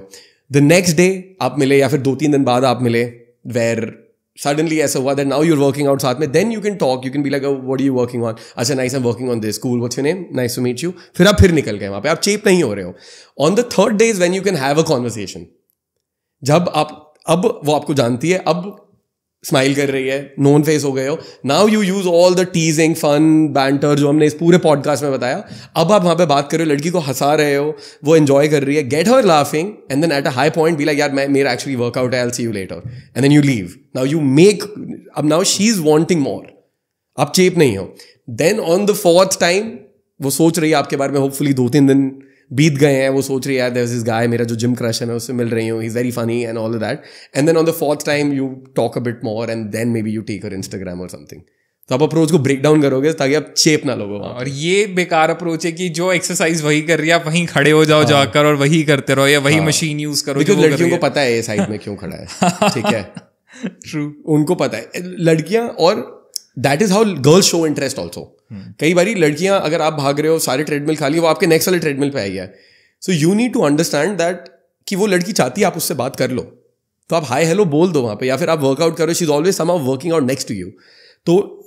Speaker 2: द नेक्स्ट डे आप मिले या फिर 2-3 दिन बाद आप मिले, वेर सडनली ऐसा हुआ that now you're working out साथ में, then you can talk, you can be like what are you working on, अच्छा nice I am working on this, cool what's your name, nice to meet you, फिर आप फिर निकल गए वहां पे, आप चेप नहीं हो रहे हो। On the third days when you can have a conversation, जब आप, अब वो आपको जानती है, अब स्माइल कर रही है, नोन फेस हो गए हो, now you use all the teasing fun banter जो हमने इस पूरे पॉडकास्ट में बताया, अब आप वहां पे बात कर रहे हो, लड़की को हंसा रहे हो, वो एंजॉय कर रही है, get her laughing, and then at a high point be like यार मेरा एक्चुअली वर्कआउट है, I will see you later, and then you leave. Now you make, अब now she is wanting more, आप चेप नहीं हो। Then on the 4th time वो सोच रही है आपके बारे में, होपफुली 2-3 दिन बीत गए हैं, वो सोच रही है यार देयर इज दिस गाय, मेरा जो जिम क्रश है मैं उससे मिल रही हूँ, he is very funny and all of that, and then on the 4th time you talk a bit more and then maybe you take her Instagram और something. तो आप अप्रोच को ब्रेक डाउन करोगे ताकि आप चेप ना लोगो। और
Speaker 1: ये बेकार अप्रोच है कि जो एक्सरसाइज वही कर रही है आप वहीं खड़े हो जाओ जाकर और वही करते रहो, या वही मशीन यूज करो,
Speaker 2: बिकॉज़ लड़कियों को पता है ये साइड में क्यों खड़ा है, ठीक है,
Speaker 1: ट्रू,
Speaker 2: उनको पता है लड़कियां, और that is how girls show interest also. कई बारी लड़कियां, अगर आप भाग रहे हो सारे ट्रेडमिल खाली, वो आपके नेक्स्ट वाले ट्रेडमिल पे आई है, so you need to understand that कि वो लड़की चाहती है आप उससे बात कर लो, तो आप हाय हेलो बोल दो वहां पे, या फिर आप वर्कआउट करो, she is always somehow working out next to you. तो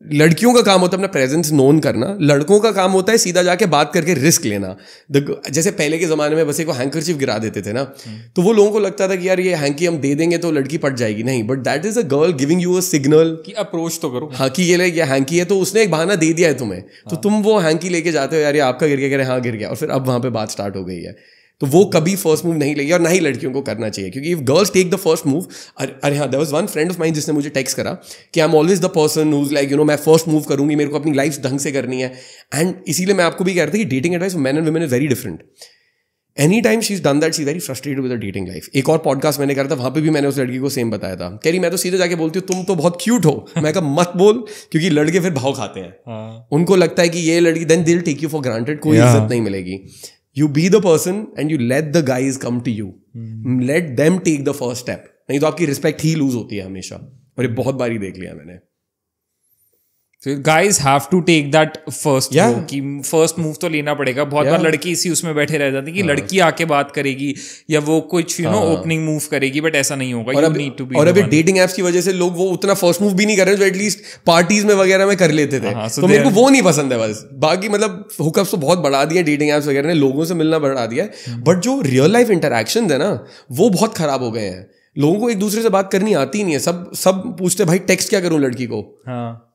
Speaker 2: लड़कियों का काम होता है अपना प्रेजेंस नोन करना, लड़कों का काम होता है सीधा जाके बात करके रिस्क लेना। जैसे पहले के ज़माने में बस एक हैंकरचिप गिरा देते थे ना, तो वो लोगों को लगता था कि यार ये हैंकी हम दे देंगे तो लड़की पट जाएगी, नहीं, but that is a girl giving you a signal
Speaker 1: कि अप्रोच तो करो,
Speaker 2: हाँ, कि ये हैंकी है, तो उसने एक बहाना दे दिया है तुम्हें, तो तुम वो हैंकी लेके जाते हो, यार ये आपका गिर गया, कह रहे हाँ गिर गया, और फिर अब वहाँ पे बात स्टार्ट हो गई है। तो वो कभी फर्स्ट मूव नहीं लेगी, और ना ही लड़कियों को करना चाहिए, क्योंकि if girls take the first move, अरे हाँ, there was one friend of mine जिसने मुझे टेक्स्ट करा कि I am always the person who is like you know मैं फर्स्ट मूव करूंगी, मेरे को अपनी लाइफ ढंग से करनी है, एंड इसीलिए मैं आपको भी कह रहा था कि dating advice man and women is very different. Any time she is done that, she is very frustrated with the dating life. एक और पॉडकास्ट मैंने करा था, वहां पे भी मैंने उस लड़की को सेम बताया था, कह रही मैं तो सीधे जाके बोलती हूँ तुम तो बहुत क्यूट हो, मैं कहा मत बोल, क्योंकि लड़के फिर भाव खाते हैं, उनको लगता है कि ये लड़की, then they will take you for granted, कोई इज्जत नहीं मिलेगी। You be the person and you let the guys come to you. Let them take the first step. नहीं तो आपकी रिस्पेक्ट ही लूज होती है हमेशा, और ये बहुत बारी देख लिया मैंने।
Speaker 1: So guys have to take that first move, कि फर्स्ट मूव तो लेना पड़ेगा। बहुत बार लड़की इसी उसमें बैठे रह जाती है कि लड़की आके बात करेगी या वो कुछ यू नो ओपनिंग मूव करेगी, बट ऐसा नहीं होगा। You need to be
Speaker 2: और अभी डेटिंग एप्स की वजह से लोग वो उतना फर्स्ट मूव भी नहीं कर रहे जो एटलीस्ट पार्टीज में वगैरह में कर लेते थे। तो मेरे को वो नहीं पसंद है बस। बाकी मतलब हुकअप्स तो बहुत बढ़ा दिए डेटिंग एप्स वगैरह ने, लोगों से मिलना बढ़ा दिया है, बट जो रियल लाइफ इंटरेक्शन है ना वो बहुत खराब हो गए हैं। लोगों को एक दूसरे से बात करनी आती नहीं है, सब पूछते भाई टेक्स्ट क्या करूं लड़की को।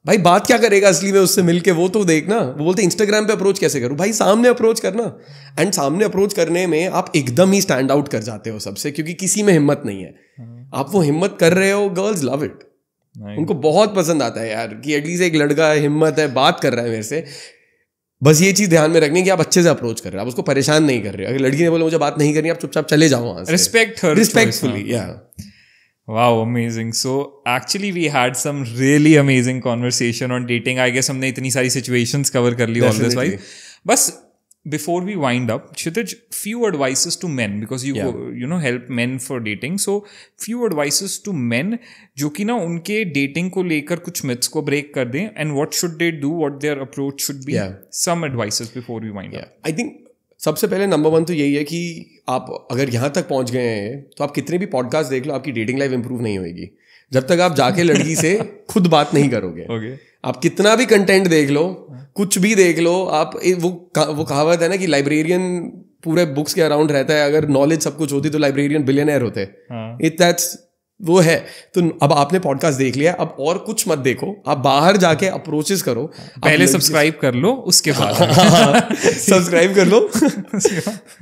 Speaker 2: भाई बात क्या करेगा असली में उससे मिलके, वो तो देखना। वो बोलते इंस्टाग्राम पे अप्रोच कैसे करूं, भाई सामने अप्रोच करना। एंड सामने अप्रोच करने में आप एकदम ही स्टैंड आउट कर जाते हो सबसे, क्योंकि किसी में हिम्मत नहीं है। आप वो हिम्मत कर रहे हो, गर्ल्स लव इट, उनको बहुत पसंद आता है यार कि एटलीस्ट एक लड़का हिम्मत है, बात कर रहा है मेरे से। बस ये चीज ध्यान में रखनी कि आप अच्छे से अप्रोच कर रहे हो, आप उसको परेशान नहीं कर रहे हो। अगर लड़की ने बोला मुझे बात नहीं करनी, आप चुपचाप चले जाओ वहां से।
Speaker 1: रिस्पेक्ट हर,
Speaker 2: रिस्पेक्टफुली, या।
Speaker 1: Wow, amazing. So actually we had some really amazing conversation on dating. I guess हमने इतनी सारी situations cover कर ली all this while. बस before we wind up, Kshitij, few advices to men, because you know help men for dating. So few advices to men जो कि ना उनके dating को लेकर कुछ myths को break कर दें, and what should they do, what their approach should be. Some advices before we wind up.
Speaker 2: I think सबसे पहले नंबर 1 तो यही है कि आप अगर यहाँ तक पहुँच गए हैं तो आप कितने भी पॉडकास्ट देख लो, आपकी डेटिंग लाइफ इंप्रूव नहीं होगी जब तक आप जाके लड़की से खुद बात नहीं करोगे। आप कितना भी कंटेंट देख लो, कुछ भी देख लो, आप वो कहावत है ना कि लाइब्रेरियन पूरे बुक्स के अराउंड रहता है, अगर नॉलेज सब कुछ होती तो लाइब्रेरियन बिलियनर होते। दैट्स वो है। तो अब आपने पॉडकास्ट देख लिया, अब और कुछ मत देखो, आप बाहर जाके अप्रोचेस करो।
Speaker 1: पहले सब्सक्राइब कर लो, उसके बाद
Speaker 2: सब्सक्राइब कर लो।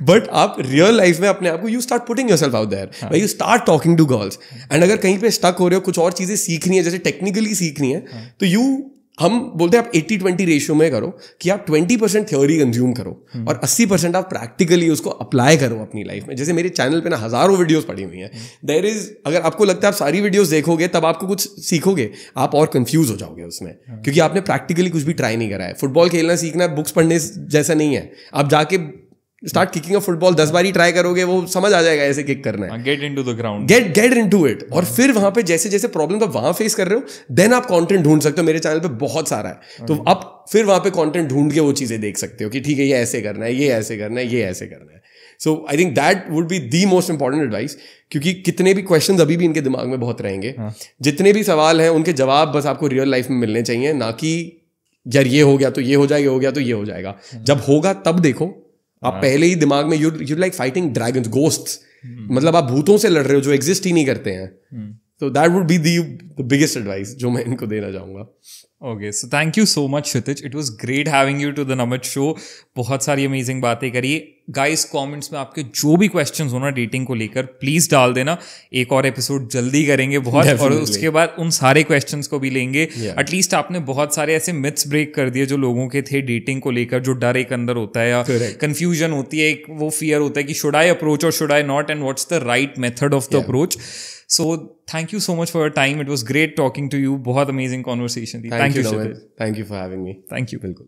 Speaker 2: बट आप रियल लाइफ में अपने आप को you start putting yourself out there, you start talking to girls. And अगर कहीं पे स्टक हो रहे हो, कुछ और चीजें सीखनी है, जैसे टेक्निकली सीखनी है, तो हम बोलते हैं आप 80-20 रेशियो में करो, कि आप 20% थ्योरी कंज्यूम करो और 80% आप प्रैक्टिकली उसको अप्लाई करो अपनी लाइफ में। जैसे मेरे चैनल पे ना हजारों वीडियोस पड़ी हुई हैं, देयर इज, अगर आपको लगता है आप सारी वीडियोस देखोगे तब आपको कुछ सीखोगे, आप और कंफ्यूज हो जाओगे उसमें, क्योंकि आपने प्रैक्टिकली कुछ भी ट्राई नहीं करा है। फुटबॉल खेलना सीखना बुक्स पढ़ने जैसा नहीं है। आप जाके स्टार्ट किकिंग अ फुटबॉल 10 बार ही ट्राई करोगे, वो समझ आ जाएगा ऐसे किक करना है।
Speaker 1: Get into the ground,
Speaker 2: get into it. और फिर वहां पे जैसे जैसे प्रॉब्लम आप वहां फेस कर रहे हो, देन आप कंटेंट ढूंढ सकते हो। मेरे चैनल पे बहुत सारा है, तो आप फिर वहां पे कंटेंट ढूंढ के वो चीजें देख सकते हो कि ठीक है, ये ऐसे करना है, ये ऐसे करना है, ये ऐसे करना है। So I think that would be the most important advice, क्योंकि कितने भी क्वेश्चंस अभी भी इनके दिमाग में बहुत रहेंगे, जितने भी सवाल हैं उनके जवाब बस आपको रियल लाइफ में मिलने चाहिए, ना कि यार ये हो गया तो ये हो जाएगा, हो गया तो ये हो जाएगा। जब होगा तब देखो। आप पहले ही दिमाग में you like fighting dragons, ghosts, मतलब आप भूतों से लड़ रहे हो जो एग्जिस्ट ही नहीं करते हैं। तो that would be the biggest advice जो मैं इनको देना चाहूंगा।
Speaker 1: Okay, so thank you so much Kshitij, it was great having you to the नमत शो। बहुत सारी अमेजिंग बातें करिए। गाइस, कमेंट्स में आपके जो भी क्वेश्चंस हो ना डेटिंग को लेकर, प्लीज डाल देना। एक और एपिसोड जल्दी करेंगे बहुत, और उसके बाद उन सारे क्वेश्चंस को भी लेंगे। एटलीस्ट आपने बहुत सारे ऐसे मिथ्स ब्रेक कर दिए जो लोगों के थे डेटिंग को लेकर, जो डर एक अंदर होता है या कंफ्यूजन होती है, एक वो फियर होता है कि शुड आई अप्रोच और should I not, and what's the right method of the approach. So thank you so much for your time. It was great talking to you. बहुत amazing conversation थी. Thank you, Shitij.
Speaker 2: Thank you for having me.
Speaker 1: Thank you.
Speaker 2: बिल्कुल.